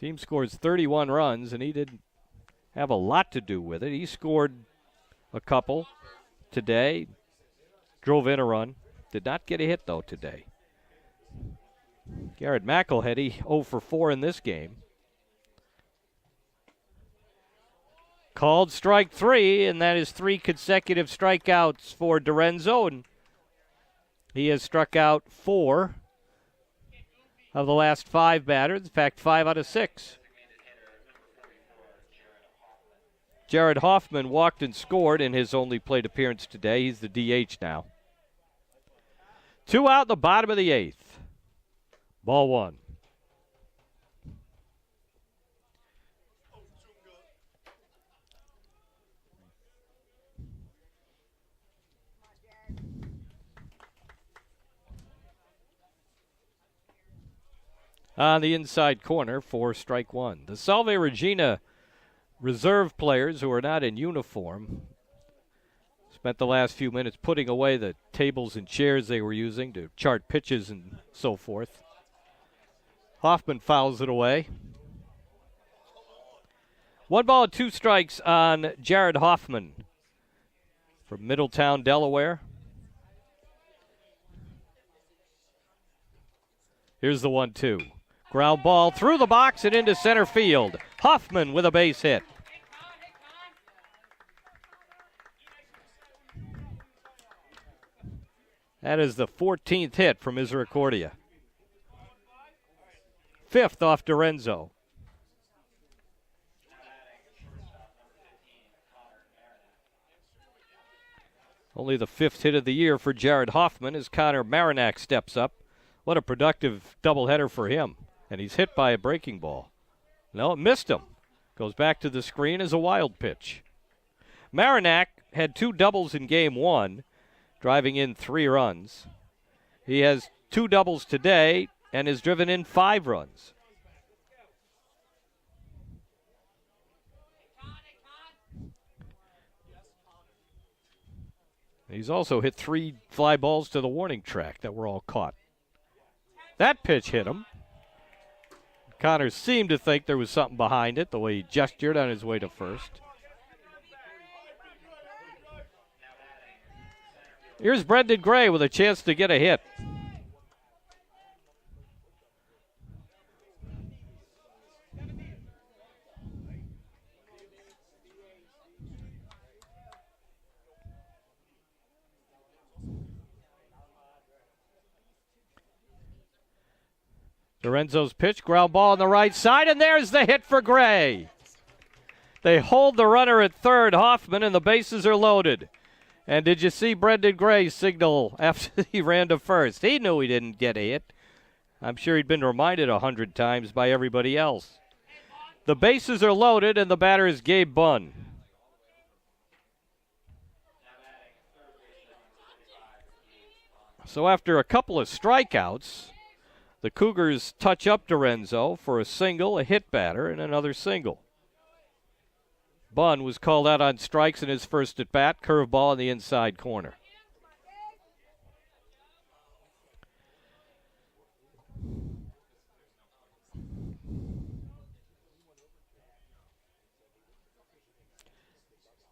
[SPEAKER 2] Team scores 31 runs, and he didn't have a lot to do with it. He scored a couple today, drove in a run. Did not get a hit, though, today. Garrett McElhenney 0 for 4 in this game. Called strike 3, and that is 3 consecutive strikeouts for Dorenzo, and he has struck out 4 of the last 5 batters. In fact, 5 out of 6. Jared Hoffman walked and scored in his only plate appearance today. He's the DH now. 2 out in the bottom of the 8th. Ball 1. On the inside corner for strike 1. The Salve Regina reserve players who are not in uniform spent the last few minutes putting away the tables and chairs they were using to chart pitches and so forth. Hoffman fouls it away. 1 ball, 2 strikes on Jared Hoffman from Middletown, Delaware. Here's the 1-2. Ground ball through the box and into center field. Hoffman with a base hit. That is the 14th hit for Misericordia. 5th off Dorenzo. Only the 5th hit of the year for Jared Hoffman as Connor Marinac steps up. What a productive doubleheader for him. And he's hit by a breaking ball. No, it missed him. Goes back to the screen as a wild pitch. Marinac had 2 doubles in game 1, driving in 3 runs. He has 2 doubles today and has driven in 5 runs. He's also hit 3 fly balls to the warning track that were all caught. That pitch hit him. Connor seemed to think there was something behind it, the way he gestured on his way to first. Here's Brendan Gray with a chance to get a hit. Lorenzo's pitch, ground ball on the right side, and there's the hit for Gray. They hold the runner at third, Hoffman, and the bases are loaded. And did you see Brendan Gray signal after he ran to first? He knew he didn't get a hit. I'm sure he'd been reminded 100 times by everybody else. The bases are loaded, and the batter is Gabe Bunn. So after a couple of strikeouts, the Cougars touch up Dorenzo for a single, a hit batter, and another single. Bunn was called out on strikes in his first at-bat, curveball in the inside corner.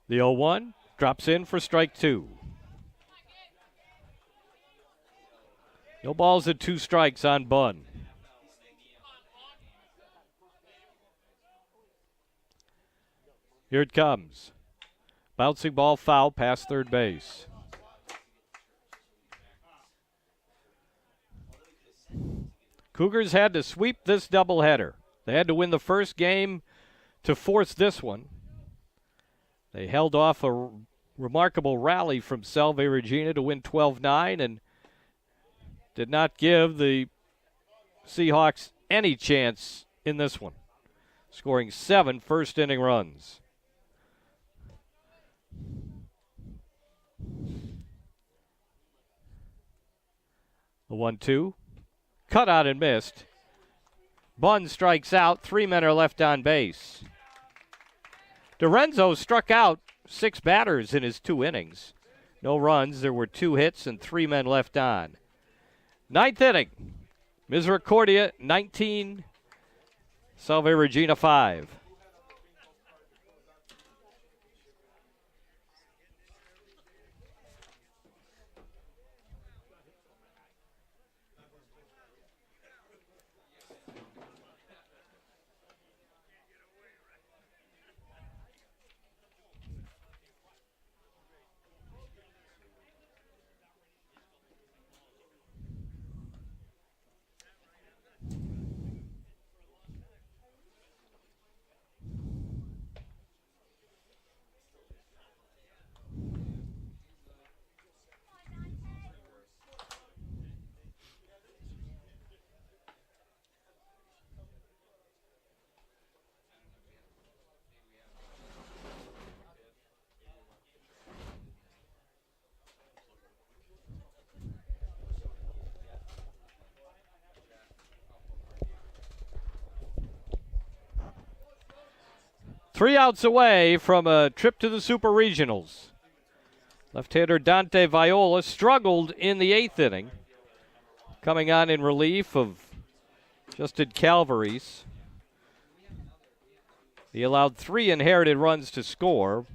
[SPEAKER 2] The 0-1 drops in for strike 2. No balls and 2 strikes on Bunn. Here it comes. Bouncing ball foul past third base. Cougars had to sweep this doubleheader. They had to win the first game to force this one. They held off a remarkable rally from Salve Regina to win 12-9 and did not give the Seahawks any chance in this one, scoring 7 first-inning runs. The 1-2, cut out and missed. Bunn strikes out. 3 men are left on base. Dorenzo struck out 6 batters in his 2 innings. No runs. There were 2 hits and 3 men left on. Ninth inning. Misericordia 19, Salve Regina 5. Three outs away from a trip to the Super Regionals. Left-hander Dante Viola struggled in the 8th inning, coming on in relief of Justin Calvaries. He allowed 3 inherited runs to score.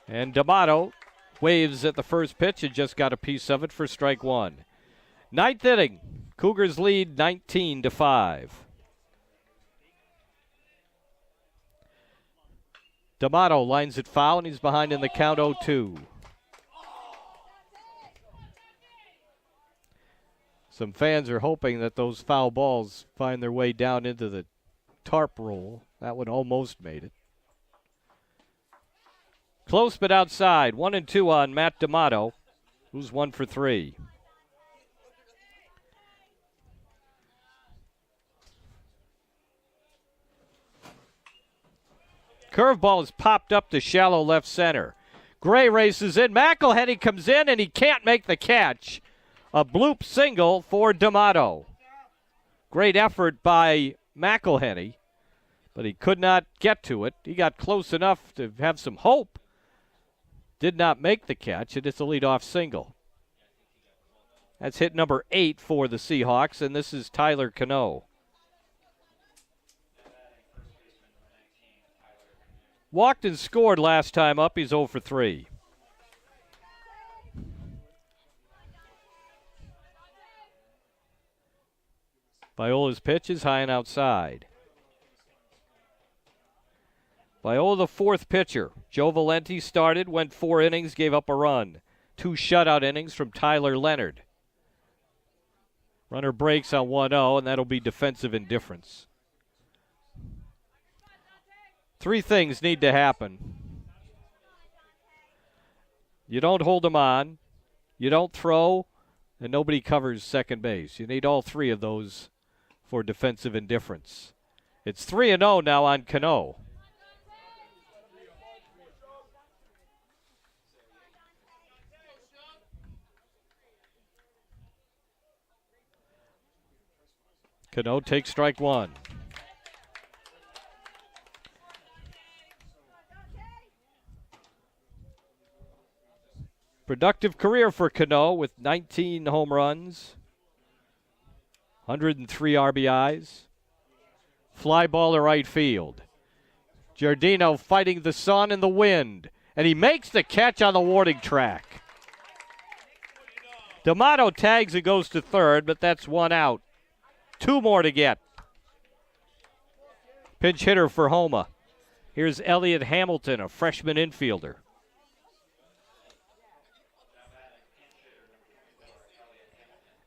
[SPEAKER 2] And D'Amato waves at the first pitch and just got a piece of it for strike 1. 9th inning, Cougars lead 19-5. D'Amato lines it foul, and he's behind in the count 0-2. Some fans are hoping that those foul balls find their way down into the tarp roll. That one almost made it. Close but outside. 1-2 on Matt D'Amato, who's 1 for 3. Curveball is popped up to shallow left center. Gray races in. McElhenney comes in, and he can't make the catch. A bloop single for D'Amato. Great effort by McElhenney, but he could not get to it. He got close enough to have some hope. Did not make the catch, and it's a leadoff single. That's hit number 8 for the Seahawks, and this is Tyler Cano. Walked and scored last time up. He's 0 for 3. Viola's pitch is high and outside. Viola, the 4th pitcher. Joe Valenti started, went 4 innings, gave up a run. 2 shutout innings from Tyler Leonard. Runner breaks on 1-0, and that'll be defensive indifference. 3 things need to happen. You don't hold them on, you don't throw, and nobody covers second base. You need all 3 of those for defensive indifference. It's 3-0 now on Cano. Cano takes strike 1. Productive career for Cano with 19 home runs, 103 RBIs. Fly ball to right field. Giardino fighting the sun and the wind, and he makes the catch on the warning track. D'Amato tags and goes to third, but that's 1 out. 2 more to get. Pinch hitter for Homa. Here's Elliot Hamilton, a freshman infielder.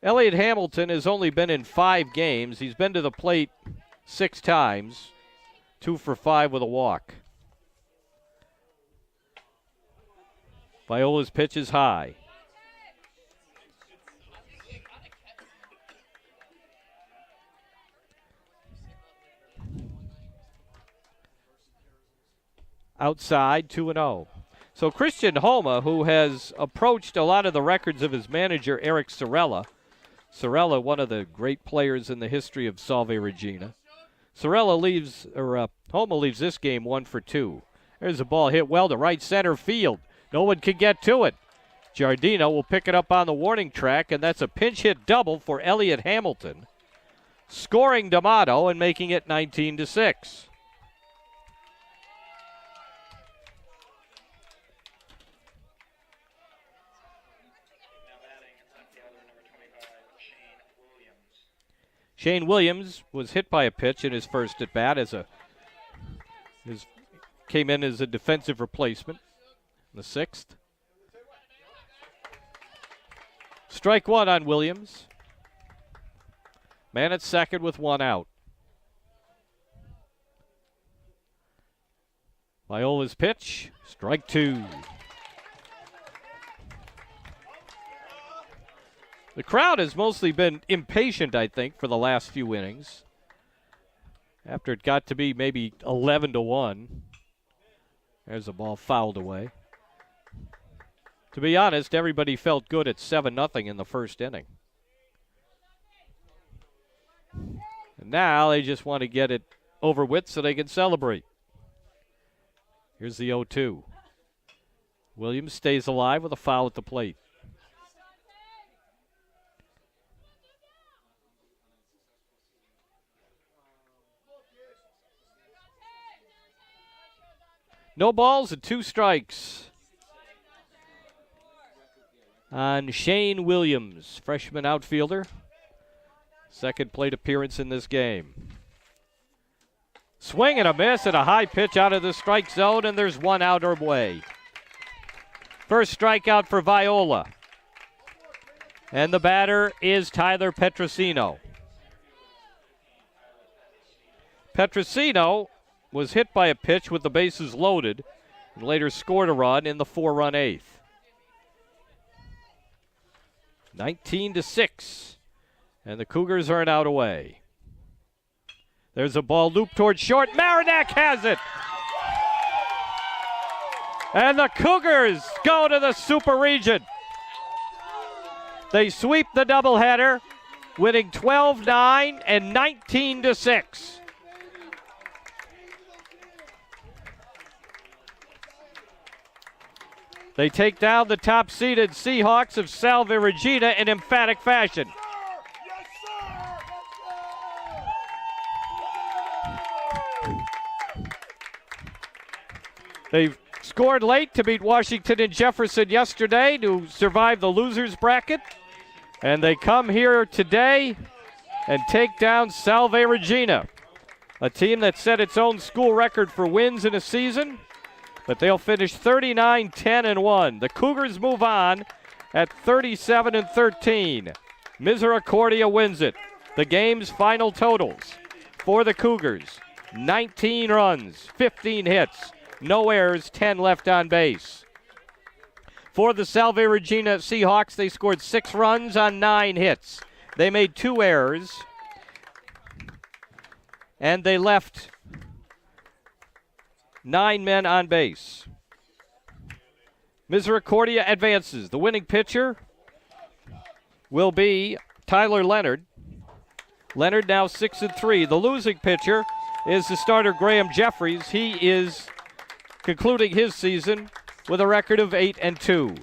[SPEAKER 2] Elliot Hamilton has only been in 5 games. He's been to the plate 6 times, 2 for 5 with a walk. Viola's pitch is high. Outside, 2-0. So Christian Homa, who has approached a lot of the records of his manager, Eric Sorella. Sorella, one of the great players in the history of Salve Regina. Homa leaves this game 1 for 2. There's a ball hit well to right center field. No one can get to it. Giardino will pick it up on the warning track, and that's a pinch hit double for Elliott Hamilton, scoring D'Amato and making it 19-6. Shane Williams was hit by a pitch in his first at bat came in as a defensive replacement in the 6th. Strike one on Williams. Man at second with one out. Viola's pitch, strike two. The crowd has mostly been impatient, I think, for the last few innings. After it got to be maybe 11-1. There's a ball fouled away. To be honest, everybody felt good at 7-0 in the first inning. And now they just want to get it over with so they can celebrate. Here's the 0-2. Williams stays alive with a foul at the plate. No balls and 2 strikes on Shane Williams, freshman outfielder. Second plate appearance in this game. Swing and a miss and a high pitch out of the strike zone, and there's one out away. First strikeout for Viola. And the batter is Tyler Petrosino. Petrosino was hit by a pitch with the bases loaded and later scored a run in the 4-run 8th. 19-6, and the Cougars are an out away. There's a ball looped towards short. Marinac has it! And the Cougars go to the Super Region. They sweep the doubleheader, winning 12-9 and 19-6. They take down the top-seeded Seahawks of Salve Regina in emphatic fashion. They scored late to beat Washington and Jefferson yesterday to survive the losers bracket. And they come here today and take down Salve Regina, a team that set its own school record for wins in a season. But they'll finish 39-10-1. The Cougars move on at 37-13. Misericordia wins it. The game's final totals for the Cougars: 19 runs, 15 hits, no errors, 10 left on base. For the Salve Regina Seahawks, they scored 6 runs on 9 hits. They made 2 errors, and they left 9 men on base. Misericordia advances. The winning pitcher will be Tyler Leonard. Leonard now 6-3. The losing pitcher is the starter Graham Jeffries. He is concluding his season with a record of 8-2.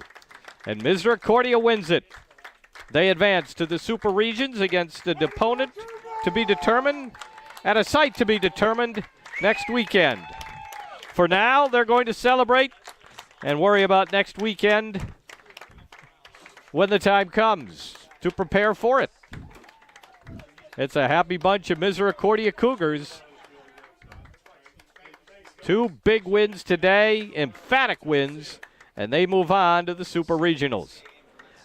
[SPEAKER 2] And Misericordia wins it. They advance to the Super Regions against an opponent to be determined at a site to be determined next weekend. For now, they're going to celebrate and worry about next weekend when the time comes to prepare for it. It's a happy bunch of Misericordia Cougars. 2 big wins today, emphatic wins, and they move on to the Super Regionals.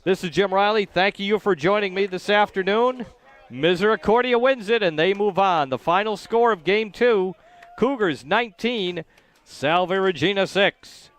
[SPEAKER 2] This is Jim Riley. Thank you for joining me this afternoon. Misericordia wins it, and they move on. The final score of Game 2, Cougars 19, Salve Regina 6.